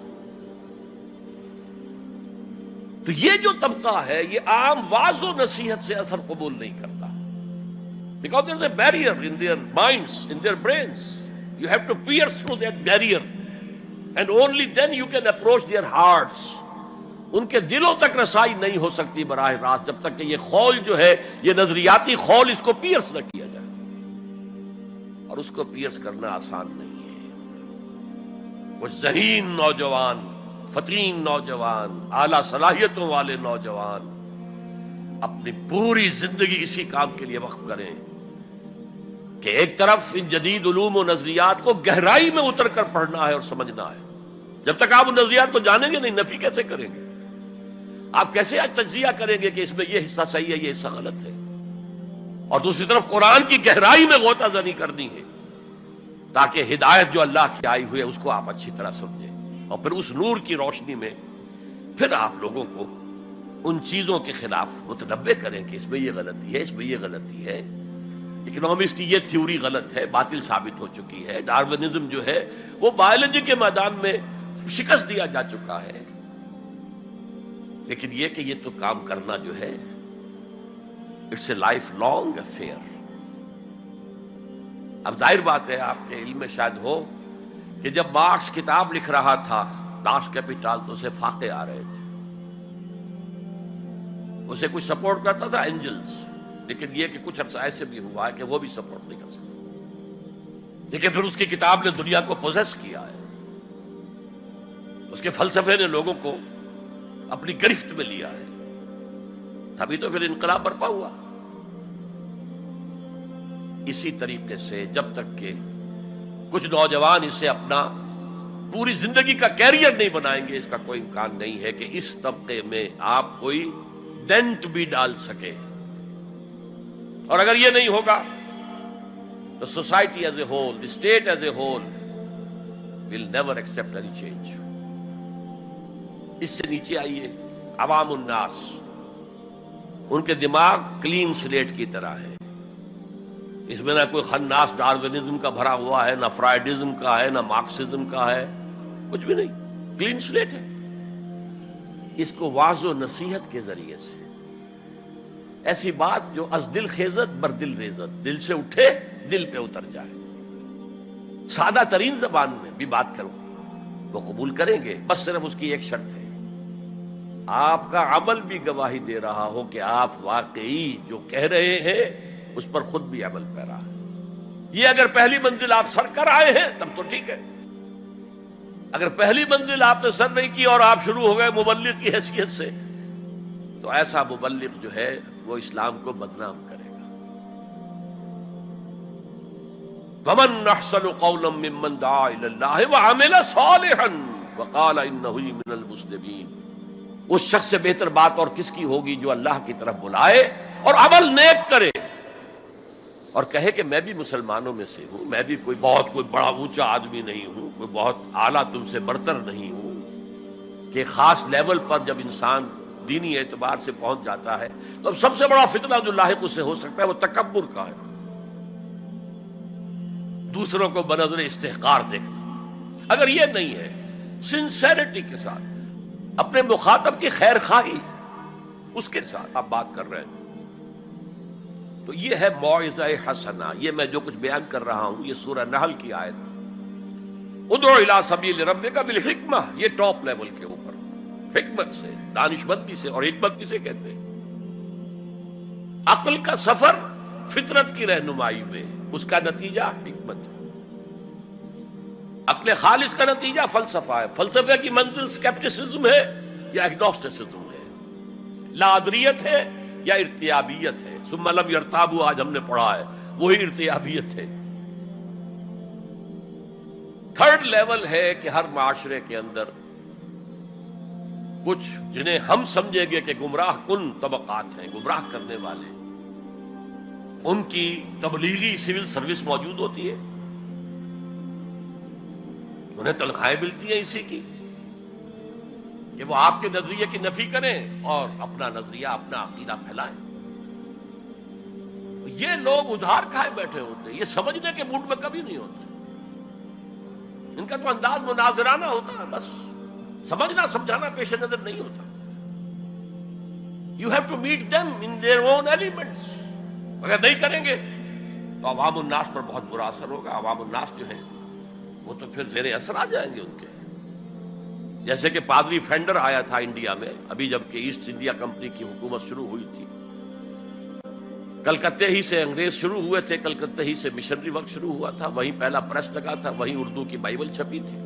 Speaker 1: تو یہ جو طبقہ ہے یہ عام واعظ و نصیحت سے اثر قبول نہیں کرتا. Because there is a barrier in their minds, in their brains. You have to pierce through that barrier, and only then you can approach their hearts. ان کے دلوں تک رسائی نہیں ہو سکتی براہ راست جب تک کہ یہ خول جو ہے، یہ نظریاتی خول، اس کو پیئرس نہ کیا جائے. اور اس کو پیئرس کرنا آسان نہیں ہے. کچھ ذہین نوجوان، فطین نوجوان، اعلیٰ صلاحیتوں والے نوجوان اپنی پوری زندگی اسی کام کے لیے وقف کریں کہ ایک طرف ان جدید علوم و نظریات کو گہرائی میں اتر کر پڑھنا ہے اور سمجھنا ہے. جب تک آپ ان نظریات کو جانیں گے نہیں، نفی کیسے کریں گے؟ آپ کیسے آج تجزیہ کریں گے کہ اس میں یہ حصہ صحیح ہے یہ حصہ غلط ہے؟ اور دوسری طرف قرآن کی گہرائی میں غوطہ زنی کرنی ہے تاکہ ہدایت جو اللہ کی آئی ہوئی ہے اس کو آپ اچھی طرح سمجھیں، اور پھر اس نور کی روشنی میں پھر آپ لوگوں کو ان چیزوں کے خلاف متنبع کریں کہ اس میں یہ غلطی ہے، اس میں یہ غلطی ہے، اکنامکس کی یہ تھیوری غلط ہے، باطل ثابت ہو چکی ہے، ڈارونزم جو ہے وہ بایولوجی کے میدان میں شکست دیا جا چکا ہے۔ لیکن یہ کہ یہ تو کام کرنا جو ہے it's a lifelong affair. اب ظاہر بات ہے آپ کے علم میں شاید ہو کہ جب مارکس کتاب لکھ رہا تھا داس کیپیٹال تو اسے فاقے آ رہے تھے، اسے کچھ سپورٹ کرتا تھا اینجلز، لیکن یہ کہ کچھ عرصہ ایسے بھی ہوا ہے کہ وہ بھی سپورٹ نہیں کر سکتا، لیکن پھر اس کی کتاب نے دنیا کو پوزیس کیا ہے، اس کے فلسفے نے لوگوں کو اپنی گرفت میں لیا ہے، تبھی تو پھر انقلاب برپا ہوا۔ اسی طریقے سے جب تک کہ کچھ نوجوان اسے اپنا پوری زندگی کا کیریئر نہیں بنائیں گے، اس کا کوئی امکان نہیں ہے کہ اس طبقے میں آپ کوئی ڈینٹ بھی ڈال سکے۔ اور اگر یہ نہیں ہوگا تو society as a whole, the state as a whole will never accept any change. اس سے نیچے آئیے، عوام الناس، ان کے دماغ کلین سلیٹ کی طرح ہے، اس میں نہ کوئی خناس ڈارونزم کا بھرا ہوا ہے، نہ فرائیڈزم کا ہے، نہ مارکسزم کا ہے، کچھ بھی نہیں، کلین سلیٹ ہے۔ اس کو واعظ و نصیحت کے ذریعے سے ایسی بات جو از دل خیزت بر دل ریزت، دل سے اٹھے دل پہ اتر جائے، سادہ ترین زبان میں بھی بات کرو وہ قبول کریں گے، بس صرف اس کی ایک شرط ہے، آپ کا عمل بھی گواہی دے رہا ہو کہ آپ واقعی جو کہہ رہے ہیں اس پر خود بھی عمل پیرا ہے۔ یہ اگر پہلی منزل آپ سر کر آئے ہیں تب تو ٹھیک ہے، اگر پہلی منزل آپ نے سر نہیں کی اور آپ شروع ہو گئے مبلغ کی حیثیت سے، تو ایسا مبلغ جو ہے وہ اسلام کو بدنام کرے گا۔ وَمَنْ أَحْسَنُ قَوْلًا مِّمَّنْ دَعَا إِلَى اللَّهِ وَعَمِلَ صَالِحًا وَقَالَ إِنَّهُ مِنَ الْمُسْلِمِينَ۔ اس شخص سے بہتر بات اور کس کی ہوگی جو اللہ کی طرف بلائے اور عمل نیک کرے اور کہے کہ میں بھی مسلمانوں میں سے ہوں، میں بھی کوئی بڑا اونچا آدمی نہیں ہوں، کوئی بہت اعلیٰ تم سے برتر نہیں ہوں، کہ خاص لیول پر جب انسان دینی اعتبار سے پہنچ جاتا ہے تو اب سب سے بڑا فتنہ جو لاحق اسے ہو سکتا ہے وہ تکبر کا ہے، دوسروں کو بنظر استحقار دیکھنا۔ اگر یہ نہیں ہے، سنسیریٹی کے ساتھ اپنے مخاطب کی خیر خواہی اس کے ساتھ آپ بات کر رہے ہیں، تو یہ ہے موعظہ حسنہ۔ یہ میں جو کچھ بیان کر رہا ہوں یہ سورہ نحل کی آیت، ادعو الی سبیل ربک بالحکمہ، یہ ٹاپ لیول کے اوپر حکمت سے، دانشمندی سے، اور حکمت کسے کہتے ہیں؟ عقل کا سفر فطرت کی رہنمائی میں، اس کا نتیجہ حکمت ہے۔ عقل خالص کا نتیجہ فلسفہ ہے، فلسفے کی منزل سکیپٹسزم ہے یا ایگنوسٹسزم ہے، لادریت ہے یا ارتیابیت ہے۔ ثم لم یرتابوا آج ہم نے پڑھا ہے، وہی ارتیابیت ہے۔ تھرڈ لیول ہے کہ ہر معاشرے کے اندر کچھ جنہیں ہم سمجھیں گے کہ گمراہ کن طبقات ہیں، گمراہ کرنے والے، ان کی تبلیغی سول سروس موجود ہوتی ہے، انہیں تنخواہیں ملتی ہیں اسی کی کہ وہ آپ کے نظریے کی نفی کریں اور اپنا نظریہ، اپنا عقیدہ پھیلائیں۔ یہ لوگ ادھار کھائے بیٹھے ہوتے ہیں، یہ سمجھنے کے موڈ میں کبھی نہیں ہوتے، ان کا تو انداز مناظرانہ ہوتا ہے، بس سمجھنا سمجھانا پیش نظر نہیں ہوتا۔ You have to meet them in their own elements۔ اگر نہیں کریں گے تو عوام الناس پر بہت برا اثر ہوگا، عوام الناس جو ہے وہ تو پھر زیر اثر آ جائیں گے ان کے، جیسے کہ پادری فینڈر آیا تھا انڈیا میں، ابھی جب کہ ایسٹ انڈیا کمپنی کی حکومت شروع ہوئی تھی، کلکتے ہی سے انگریز شروع ہوئے تھے، کلکتے ہی سے مشنری وقت شروع ہوا تھا، وہیں پہلا پریس لگا تھا، وہیں اردو کی بائبل چھپی تھی،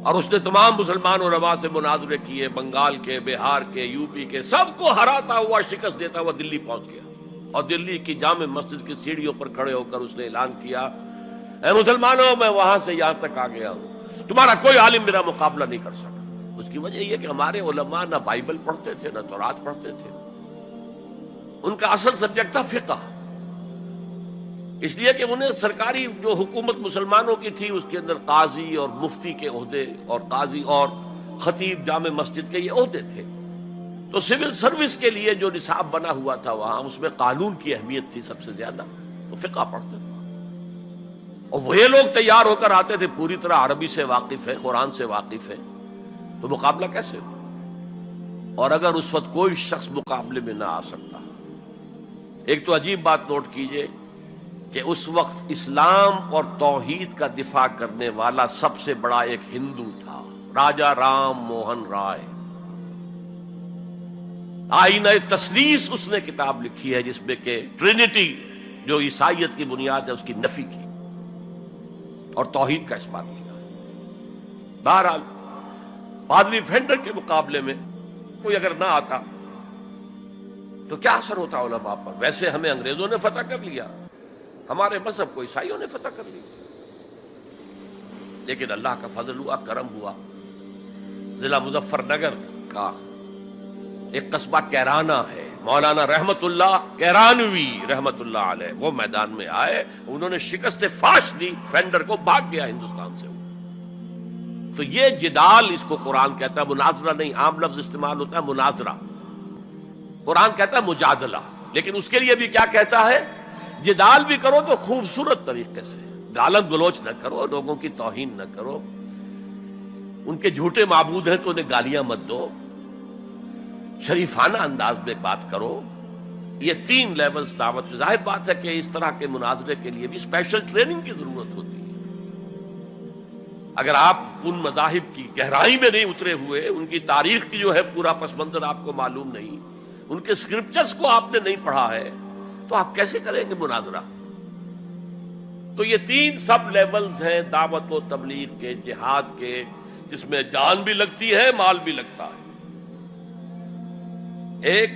Speaker 1: اور اس نے تمام مسلمان علماء سے مناظرے کیے، بنگال کے، بہار کے، یو پی کے، سب کو ہراتا ہوا، شکست دیتا ہوا دلی پہنچ گیا، اور دلی کی جامع مسجد کی سیڑھیوں پر کھڑے ہو کر اس نے اعلان کیا، اے مسلمانوں، میں وہاں سے یہاں تک آ گیا ہوں، تمہارا کوئی عالم میرا مقابلہ نہیں کر سکا۔ اس کی وجہ یہ کہ ہمارے علماء نہ بائبل پڑھتے تھے نہ تورات پڑھتے تھے. ان کا اصل سبجیکٹ تھا فقہ، اس لیے کہ انہیں سرکاری جو حکومت مسلمانوں کی تھی اس کے اندر قاضی اور مفتی کے عہدے اور قاضی اور خطیب جامع مسجد کے یہ عہدے تھے. تو سول سروس کے لیے جو نصاب بنا ہوا تھا وہاں، اس میں قانون کی اہمیت تھی سب سے زیادہ، تو فقہ پڑھتے تھے. اور وہ لوگ تیار ہو کر آتے تھے پوری طرح عربی سے واقف ہے، قرآن سے واقف ہے، تو مقابلہ کیسے ہو؟ اور اگر اس وقت کوئی شخص مقابلے میں نہ آ سکتا. ایک تو عجیب بات نوٹ کیجئے کہ اس وقت اسلام اور توحید کا دفاع کرنے والا سب سے بڑا ایک ہندو تھا، راجا رام موہن رائے. آئینہ تثلیث اس نے کتاب لکھی ہے جس میں کہ ٹرینٹی جو عیسائیت کی بنیاد ہے اس کی نفی کی اور توحید کا اثبات کیا. بہرحال پادری فینڈر کے مقابلے میں کوئی اگر نہ آتا تو کیا اثر ہوتا علماء پر؟ ویسے ہمیں انگریزوں نے فتح کر لیا، ہمارے مذہب کو عیسائیوں نے فتح کر لیا، لیکن اللہ کا فضل ہوا، کرم ہوا. ضلع مظفر نگر کا ایک قصبہ کیرانہ ہے، مولانا رحمت اللہ کیرانوی رحمت اللہ علیہ وہ میدان میں آئے، انہوں نے شکست فاش دی، فینڈر کو بھاگ گیا ہندوستان سے. تو یہ جدال اس کو قرآن کہتا ہے، مناظرہ نہیں، عام لفظ استعمال ہوتا ہے مناظرہ، قرآن کہتا ہے مجادلہ. لیکن اس کے لیے بھی کیا کہتا ہے؟ جدال بھی کرو تو خوبصورت طریقے سے، گالم گلوچ نہ کرو، لوگوں کی توہین نہ کرو، ان کے جھوٹے معبود ہیں تو انہیں گالیاں مت دو، شریفانہ انداز میں بات کرو. یہ 3 لیولز دعوت. ظاہر بات ہے کہ اس طرح کے مناظرے کے لیے بھی اسپیشل ٹریننگ کی ضرورت ہوتی ہے. اگر آپ ان مذاہب کی گہرائی میں نہیں اترے ہوئے، ان کی تاریخ کی جو ہے پورا پس منظر آپ کو معلوم نہیں، ان کے اسکرپچرز کو آپ نے نہیں پڑھا ہے، تو آپ کیسے کریں گے مناظرہ؟ تو یہ 3 سب لیولز ہیں دعوت و تبلیغ کے، جہاد کے، جس میں جان بھی لگتی ہے، مال بھی لگتا ہے. ایک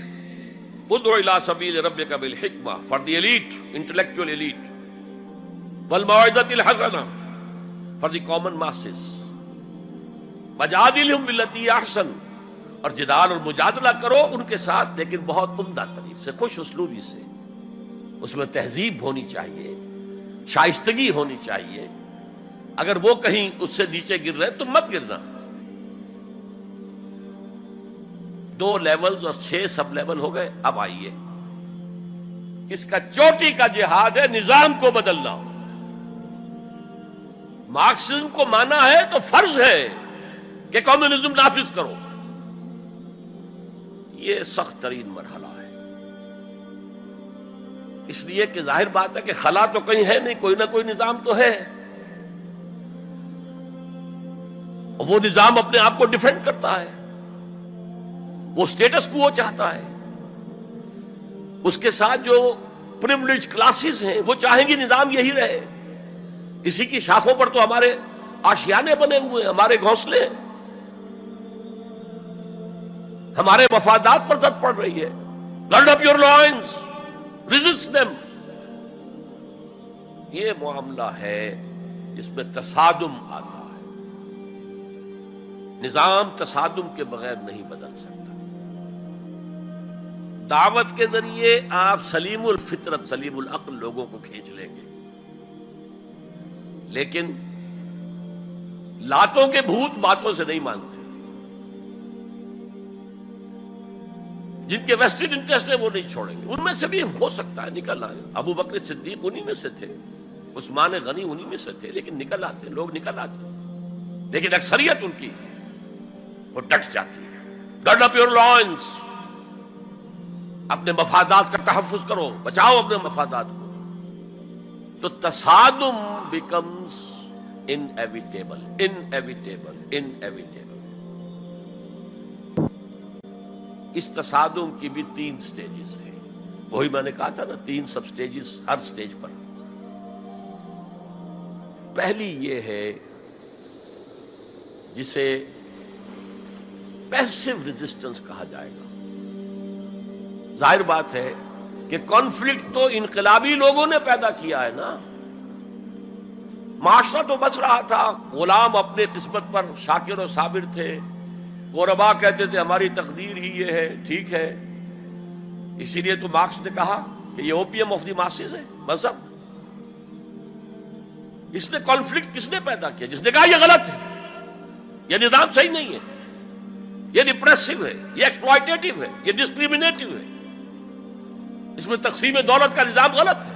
Speaker 1: ادعو الی سبیل ربک بالحکمہ for the elite, intellectual elite, والموعظۃ الحسنہ فار دی کامن ماسز، وجادلہم باللتی ہی احسن، اور جدال اور مجادلہ کرو ان کے ساتھ، لیکن بہت عمدہ طریقے سے، خوش اسلوبی سے. اس میں تہذیب ہونی چاہیے، شائستگی ہونی چاہیے. اگر وہ کہیں اس سے نیچے گر رہے تو مت گرنا. 2 لیولز اور 6 سب لیول ہو گئے. اب آئیے اس کا چوٹی کا جہاد ہے نظام کو بدلنا. مارکسزم کو مانا ہے تو فرض ہے کہ کمیونزم نافذ کرو. یہ سخت ترین مرحلہ ہے، اس لیے کہ ظاہر بات ہے کہ خلا تو کہیں ہے نہیں، کوئی نہ کوئی نظام تو ہے، اور وہ نظام اپنے آپ کو ڈیفینڈ کرتا ہے، وہ سٹیٹس کو وہ چاہتا ہے. اس کے ساتھ جو پریویلیج کلاسز ہیں وہ چاہیں گی نظام یہی رہے. اسی کی شاخوں پر تو ہمارے آشیانے بنے ہوئے ہیں، ہمارے گھونسلے، ہمارے مفادات پر زد پڑ رہی ہے. Grid up your lines, resist them. یہ معاملہ ہے جس میں تصادم آتا ہے. نظام تصادم کے بغیر نہیں بدل سکتا. دعوت کے ذریعے آپ سلیم الفطرت، سلیم العقل لوگوں کو کھینچ لیں گے، لیکن لاتوں کے بھوت باتوں سے نہیں مانتے. جن کے ویسٹڈ انٹرسٹ ہے وہ نہیں چھوڑیں گے. ان میں سے بھی ہو سکتا ہے نکل آئے. ابو بکر صدیق انہی میں سے تھے، عثمان غنی انہی میں سے تھے، لیکن نکل آتے، لوگ نکل آتے. لیکن اکثریت ان کی وہ ڈٹ جاتی ہے. گرڈ اپ یور لائنز، اپنے مفادات کا تحفظ کرو، بچاؤ اپنے مفادات کو. تو تصادم بیکمز انیویٹیبل، انیویٹیبل، انیویٹیبل. اس تصادم کی بھی 3 سٹیجز ہیں. وہی میں نے کہا تھا نا، 3 سب سٹیجز ہر سٹیج پر. پہلی یہ ہے جسے پیسو ریزسٹنس کہا جائے گا. ظاہر بات ہے کہ کانفلکٹ تو انقلابی لوگوں نے پیدا کیا ہے نا. معاشرہ تو بس رہا تھا، غلام اپنے قسمت پر شاکر و صابر تھے، قربا کہتے تھے ہماری تقدیر ہی یہ ہے، ٹھیک ہے، اسی لیے تو مارکس نے کہا کہ یہ اوپیم آف دی ماسز ہے مذہب۔ اس نے کانفلکٹ کس نے پیدا کیا؟ جس نے کہا یہ غلط ہے، یہ نظام صحیح نہیں ہے، یہ ریپریسو ہے، یہ ایکسپلائٹیٹو ہے، یہ ڈسکریمنیٹو ہے، اس میں تقسیم دولت کا نظام غلط ہے۔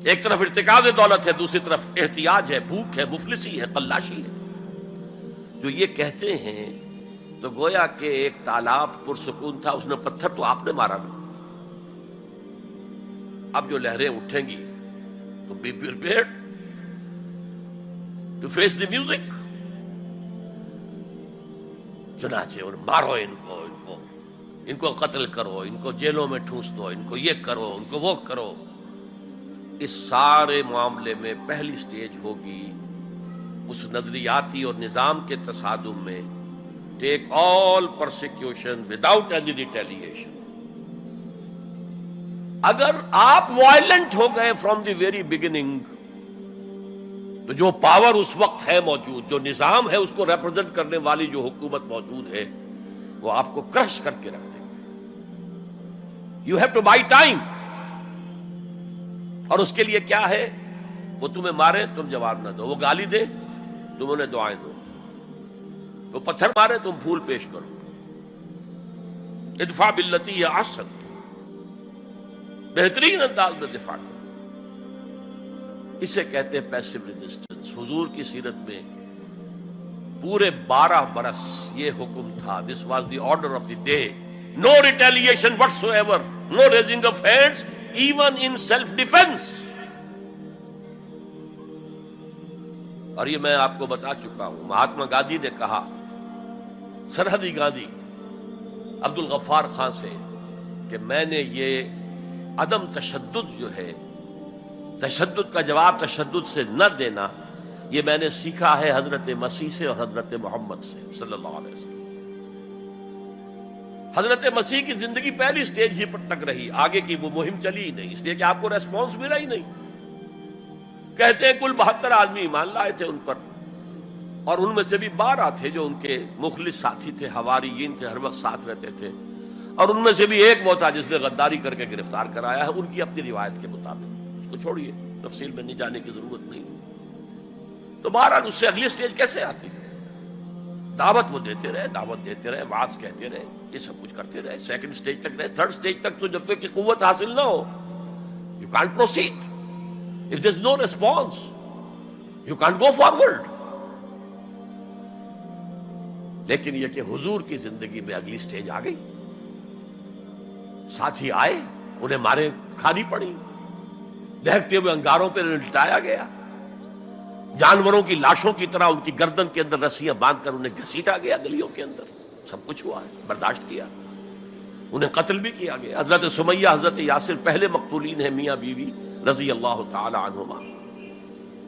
Speaker 1: ایک طرف ارتکاز دولت ہے، دوسری طرف احتیاج ہے، بھوک ہے، مفلسی ہے، قلاشی ہے۔ جو یہ کہتے ہیں تو گویا کہ ایک تالاب پرسکون تھا، اس نے پتھر تو آپ نے مارا نا، اب جو لہریں اٹھیں گی تو be prepared to face the music. چنانچہ اور مارو ان کو قتل کرو، ان کو جیلوں میں ٹھوس دو، ان کو یہ کرو، ان کو وہ کرو۔ اس سارے معاملے میں پہلی سٹیج ہوگی اس نظریاتی اور نظام کے تصادم میں ٹیک آل پرسیکیوشن وداؤٹ اینی ریٹیلیشن۔ اگر آپ وائلنٹ ہو گئے فرام دی ویری بگننگ تو جو پاور اس وقت ہے موجود، جو نظام ہے اس کو ریپرزینٹ کرنے والی جو حکومت موجود ہے، وہ آپ کو کرش کر کے رکھ دے گی۔ You have to buy time. اور اس کے لیے کیا ہے؟ وہ تمہیں مارے تم جواب نہ دو، وہ گالی دے تم انہیں دعائیں دو، وہ پتھر مارے تم پھول پیش کرو۔ ادفع باللتی ہی احسن، بہترین انداز میں دفاع کرو۔ اسے کہتے ہیں پیسو ریزسٹنس۔ حضور کی سیرت میں پورے 12 برس یہ حکم تھا، this was the order of the day, no retaliation whatsoever, no raising of hands even in self defence. اور یہ میں آپ کو بتا چکا ہوں، مہاتما گاندھی نے کہا سرحدی گاندھی عبد الغفار خان سے کہ میں نے یہ عدم تشدد جو ہے، تشدد کا جواب تشدد سے نہ دینا، یہ میں نے سیکھا ہے حضرت مسیح سے اور حضرت محمد سے صلی اللہ علیہ وسلم۔ حضرت مسیح کی زندگی پہلی سٹیج ہی پر تک رہی، آگے کی وہ مہم چلی ہی نہیں، اس لیے کہ آپ کو ریسپانس ملا ہی نہیں۔ کہتے ہیں کل 72 آدمی ایمان لائے تھے ان پر، اور ان میں سے بھی 12 تھے جو ان کے مخلص ساتھی تھے، حواریین تھے، ہر وقت ساتھ رہتے تھے، اور ان میں سے بھی ایک وہ تھا جس نے غداری کر کے گرفتار کرایا ہے ان کی اپنی روایت کے مطابق۔ اس کو چھوڑیے، تفصیل میں نہیں جانے کی ضرورت نہیں۔ تو بہرحال اس سے اگلی سٹیج کیسے آتی؟ دعوت وہ دیتے رہے، وعظ کہتے رہے، یہ سب کچھ کرتے رہے، سیکنڈ سٹیج تک رہے، تھرڈ سٹیج تک تو جب تک کہ قوت حاصل نہ ہو you can't proceed. If there's no response, you can't go forward. لیکن یہ کہ حضور کی زندگی میں اگلی سٹیج آ گئی، ساتھی آئے، انہیں مارے کھانی پڑی، دہکتے ہوئے انگاروں پہ لٹایا گیا، جانوروں کی لاشوں کی طرح ان کی گردن کے اندر رسیاں باندھ کر انہیں گھسیٹا گیا گلیوں کے اندر، سب کچھ ہوا ہے، برداشت کیا، انہیں قتل بھی کیا گیا۔ حضرت سمیہ، حضرت یاسر پہلے مقتولین ہیں، میاں بیوی رضی اللہ تعالی عنہما،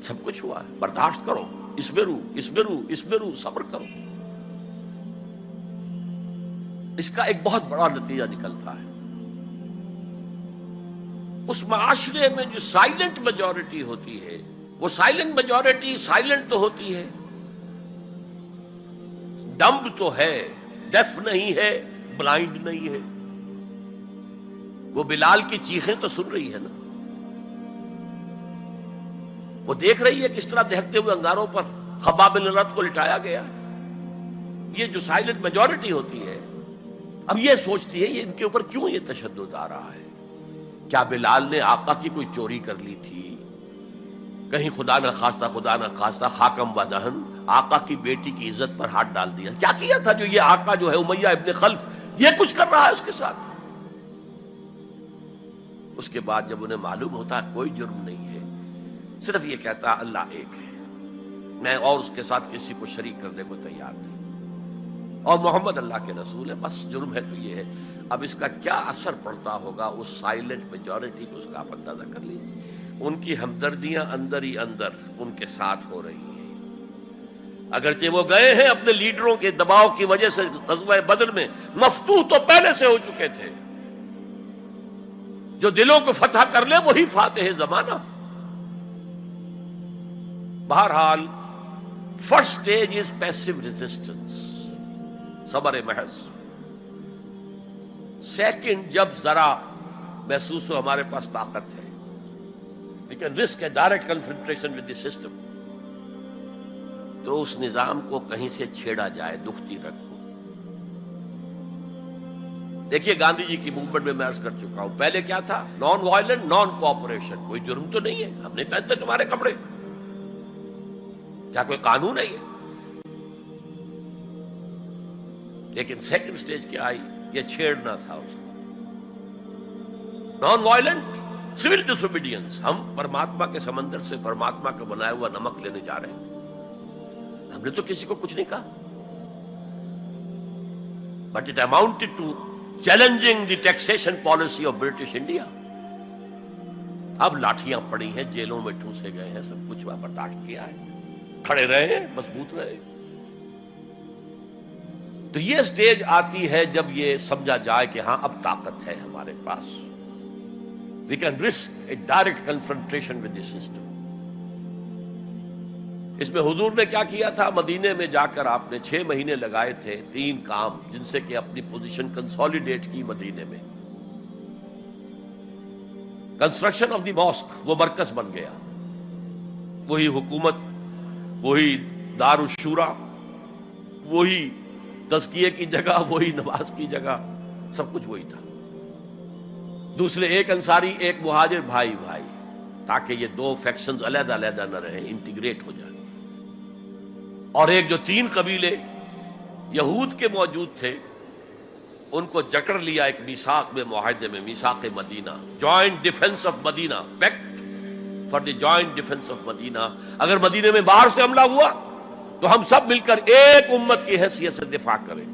Speaker 1: سب کچھ ہوا ہے، برداشت کرو، اسبرو، صبر کرو۔ اس کا ایک بہت بڑا نتیجہ نکلتا ہے، اس معاشرے میں جو سائلنٹ میجورٹی ہوتی ہے، وہ سائلنٹ میجورٹی سائلنٹ تو ہوتی ہے، ڈمب تو ہے، ڈیف نہیں ہے، بلائنڈ نہیں ہے۔ وہ بلال کی چیخیں تو سن رہی ہے نا، وہ دیکھ رہی ہے کس طرح دہکتے ہوئے انگاروں پر خباب بن الارت کو لٹایا گیا۔ یہ جو سائلنٹ میجورٹی ہوتی ہے، اب یہ سوچتی ہے یہ ان کے اوپر کیوں یہ تشدد آ رہا ہے؟ کیا بلال نے آقا کی کوئی چوری کر لی تھی؟ کہیں خدا نہ خواستہ خاکم و دہن آقا کی بیٹی کی عزت پر ہاتھ ڈال دیا؟ کیا کیا تھا جو یہ آقا جو ہے امیہ ابن خلف یہ کچھ کر رہا ہے اس کے ساتھ؟ اس کے بعد جب انہیں معلوم ہوتا ہے کوئی جرم نہیں ہے، صرف یہ کہتا ہے اللہ ایک ہے، میں اور اس کے ساتھ کسی کو شریک کرنے کو تیار نہیں، اور محمد اللہ کے رسول ہے، بس جرم ہے تو یہ ہے۔ اب اس کا کیا اثر پڑتا ہوگا اس سائلنٹ میجورٹی کو، اس کا آپ اندازہ کر لیجیے۔ ان کی ہمدردیاں اندر ہی اندر ان کے ساتھ ہو رہی ہیں، اگرچہ وہ گئے ہیں اپنے لیڈروں کے دباؤ کی وجہ سے غزوہ بدر میں، مفتوح تو پہلے سے ہو چکے تھے، جو دلوں کو فتح کر لے وہی فاتح زمانہ۔ بہرحال first stage is passive resistance, صبر محض. سیکنڈ، جب ذرا محسوس ہو ہمارے پاس طاقت ہے، we can risk a direct confrontation with the system، تو اس نظام کو کہیں سے چھیڑا جائے دکھتی رکھ کو. دیکھیے گاندھی جی کی موومنٹ میں عرض کر چکا ہوں، پہلے کیا تھا؟ Non violent, naan cooperation. کوئی جرم تو نہیں ہے، ہم نہیں پہنتے تمہارے کپڑے، کیا کوئی قانون ہے یہ؟ لیکن سیکنڈ سٹیج کیا آئی؟ یہ چھیڑنا تھا اس کو. نان وائلنٹ سول ڈسوبیڈینس، ہم پرماتما کے سمندر سے پرماتما کا بنایا ہوا نمک لینے جا رہے ہیں، ہم نے تو کسی کو کچھ نہیں کہا. But it amounted to challenging the taxation policy of British India. اب لاٹھیاں پڑی ہیں، جیلوں میں ٹھوسے گئے ہیں، سب کچھ برداشت کیا ہے، کھڑے رہے ہیں، مضبوط رہے. تو یہ سٹیج آتی ہے جب یہ سمجھا جائے کہ ہاں اب طاقت ہے ہمارے پاس، we can risk a direct confrontation with the system. اس میں حضور نے کیا کیا تھا؟ مدینے میں جا کر آپ نے 6 مہینے لگائے تھے، 3 کام جن سے کہ اپنی پوزیشن کنسالیڈیٹ کی. مدینے میں کنسٹرکشن آف دی ماسک، وہ مرکز بن گیا، وہی حکومت، وہی دار الشورا، وہی تزکیے کی جگہ، وہی نماز کی جگہ، سب کچھ وہی تھا. دوسرے، ایک انصاری ایک مہاجر، بھائی بھائی، تاکہ یہ 2 فیکشنز علیحدہ علیحدہ نہ رہیں، انٹیگریٹ ہو جائیں. اور ایک جو 3 قبیلے یہود کے موجود تھے، ان کو جکڑ لیا ایک میثاق میں، معاہدے میں، میثاق Madina, joint defence of Madina, pact for the joint defence of Madina. اگر مدینے میں باہر سے حملہ ہوا تو ہم سب مل کر ایک امت کی حیثیت سے دفاع کریں.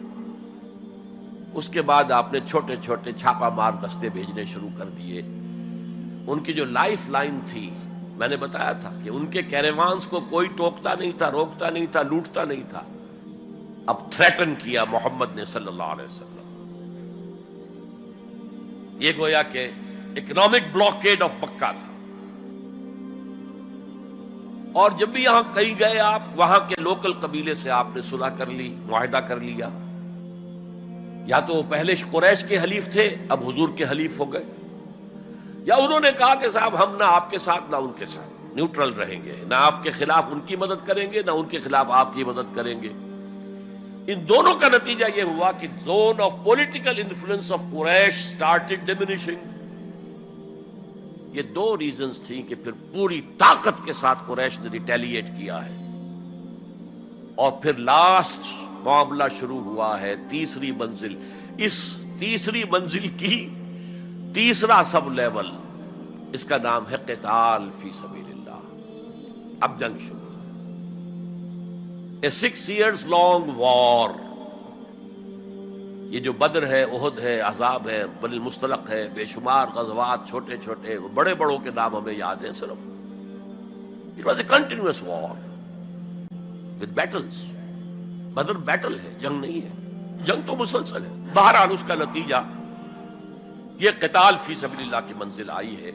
Speaker 1: اس کے بعد آپ نے چھوٹے چھوٹے چھاپا مار دستے بھیجنے شروع کر دیے. ان کی جو لائف لائن تھی، میں نے بتایا تھا کہ ان کے کیریوانز کو کوئی ٹوکتا نہیں تھا، روکتا نہیں تھا، لوٹتا نہیں تھا. اب تھریٹن کیا محمد نے صلی اللہ علیہ وسلم. یہ گویا کہ اکنامک بلاکیڈ آف مکہ تھا. اور جب بھی یہاں کہیں گئے آپ، وہاں کے لوکل قبیلے سے آپ نے صلح کر لی، معاہدہ کر لیا. یا تو وہ پہلے قریش کے حلیف تھے، اب حضور کے حلیف ہو گئے، یا انہوں نے کہا کہ صاحب ہم نہ آپ کے ساتھ نہ ان کے ساتھ، نیوٹرل رہیں گے، نہ آپ کے خلاف ان کی مدد کریں گے، نہ ان کے خلاف آپ کی مدد کریں گے. ان دونوں کا نتیجہ یہ ہوا کہ zone of political influence of Quraysh started diminishing. یہ 2 ریزنز تھیں کہ پھر پوری طاقت کے ساتھ قریش نے ریٹیلیٹ کیا ہے. اور پھر لاسٹ معاملہ شروع ہوا ہے، تیسری منزل. اس تیسری منزل کی تیسرا سب لیول، اس کا نام ہے قتال فی سبیل اللہ. اب جنگ شروع، a 6 years long war. یہ جو بدر ہے، احد ہے، احزاب ہے، بنی المصطلق ہے، بے شمار غزوات، چھوٹے چھوٹے، بڑے بڑوں کے نام ہمیں یاد ہیں صرف. It was a continuous war with battles. Badr battle ہے، جنگ نہیں ہے، جنگ تو مسلسل ہے. بہرحال اس کا نتیجہ یہ قتال فی سبیل اللہ کی منزل آئی ہے.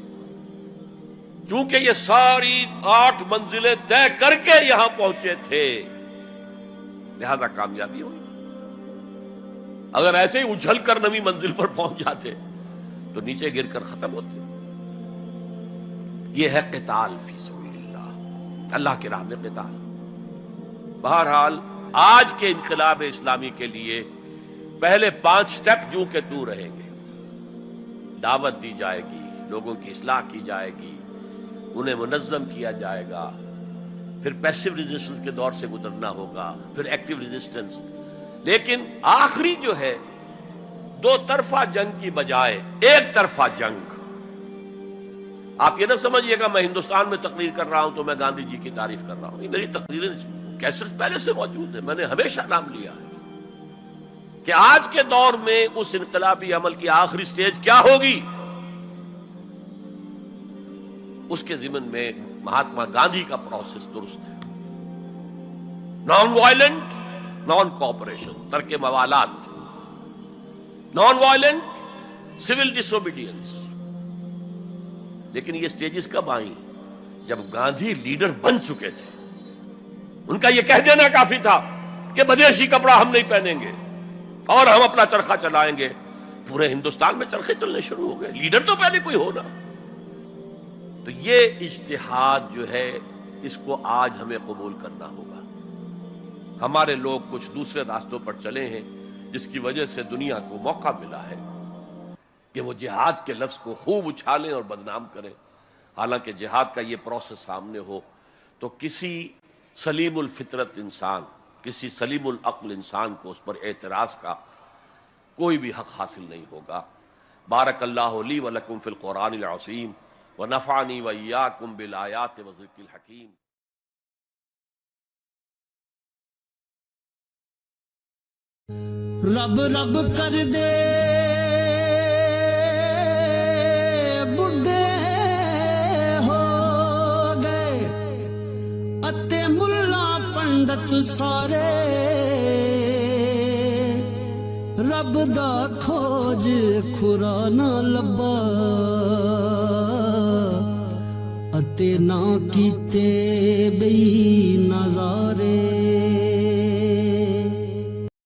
Speaker 1: چونکہ یہ ساری 8 منزلیں طے کر کے یہاں پہنچے تھے، لہذا کامیابی ہوئی. اگر ایسے ہی اچھل کر نویں منزل پر پہنچ جاتے تو نیچے گر کر ختم ہوتے. یہ ہے قتال فی سبیل اللہ، اللہ کی راہ میں قتال. بہرحال آج کے انقلاب اسلامی کے لیے پہلے 5 سٹیپ جو کہ تو رہیں گے. دعوت دی جائے گی، لوگوں کی اصلاح کی جائے گی، انہیں منظم کیا جائے گا، پھر پیسو ریزسٹنس کے دور سے گزرنا ہوگا، پھر ایکٹیو ریزسٹنس. لیکن آخری جو ہے 2 طرفہ جنگ کی بجائے ایک طرفہ جنگ. آپ یہ نہ سمجھیے گا میں ہندوستان میں تقریر کر رہا ہوں تو میں گاندھی جی کی تعریف کر رہا ہوں. یہ میری تقریریں کیسٹ پہلے سے موجود ہے، میں نے ہمیشہ نام لیا ہے کہ آج کے دور میں اس انقلابی عمل کی آخری سٹیج کیا ہوگی. اس کے ضمن میں مہاتما گاندھی کا پروسیس درست ہے. نان وائلنٹ، نان کوآپریشن، ترک موالات، نان وائلنٹ، سول ڈس اوبیڈینس. لیکن یہ سٹیجز کب آئیں؟ جب گاندھی لیڈر بن چکے تھے. ان کا یہ کہہ دینا کافی تھا کہ بدیشی کپڑا ہم نہیں پہنیں گے اور ہم اپنا چرخہ چلائیں گے. پورے ہندوستان میں چرخے چلنے شروع ہو گئے. لیڈر تو پہلے کوئی ہونا. تو یہ اجتہاد جو ہے اس کو آج ہمیں قبول کرنا ہوگا. ہمارے لوگ کچھ دوسرے راستوں پر چلے ہیں جس کی وجہ سے دنیا کو موقع ملا ہے کہ وہ جہاد کے لفظ کو خوب اچھالیں اور بدنام کریں. حالانکہ جہاد کا یہ پروسیس سامنے ہو تو کسی سلیم الفطرت انسان، کسی سلیم العقل انسان کو اس پر اعتراض کا کوئی بھی حق حاصل نہیں ہوگا. بارک اللہ لی و لکم فی القرآن العظیم ونفعنی وإیاکم بالآیات والذکر الحکیم.
Speaker 2: رب رب کر دے بڈھے ہو گئے اتے ملا پنڈت سارے، رب دا کھوج کھرا نہ لبا اتے نہ کیتے بئی نظارے.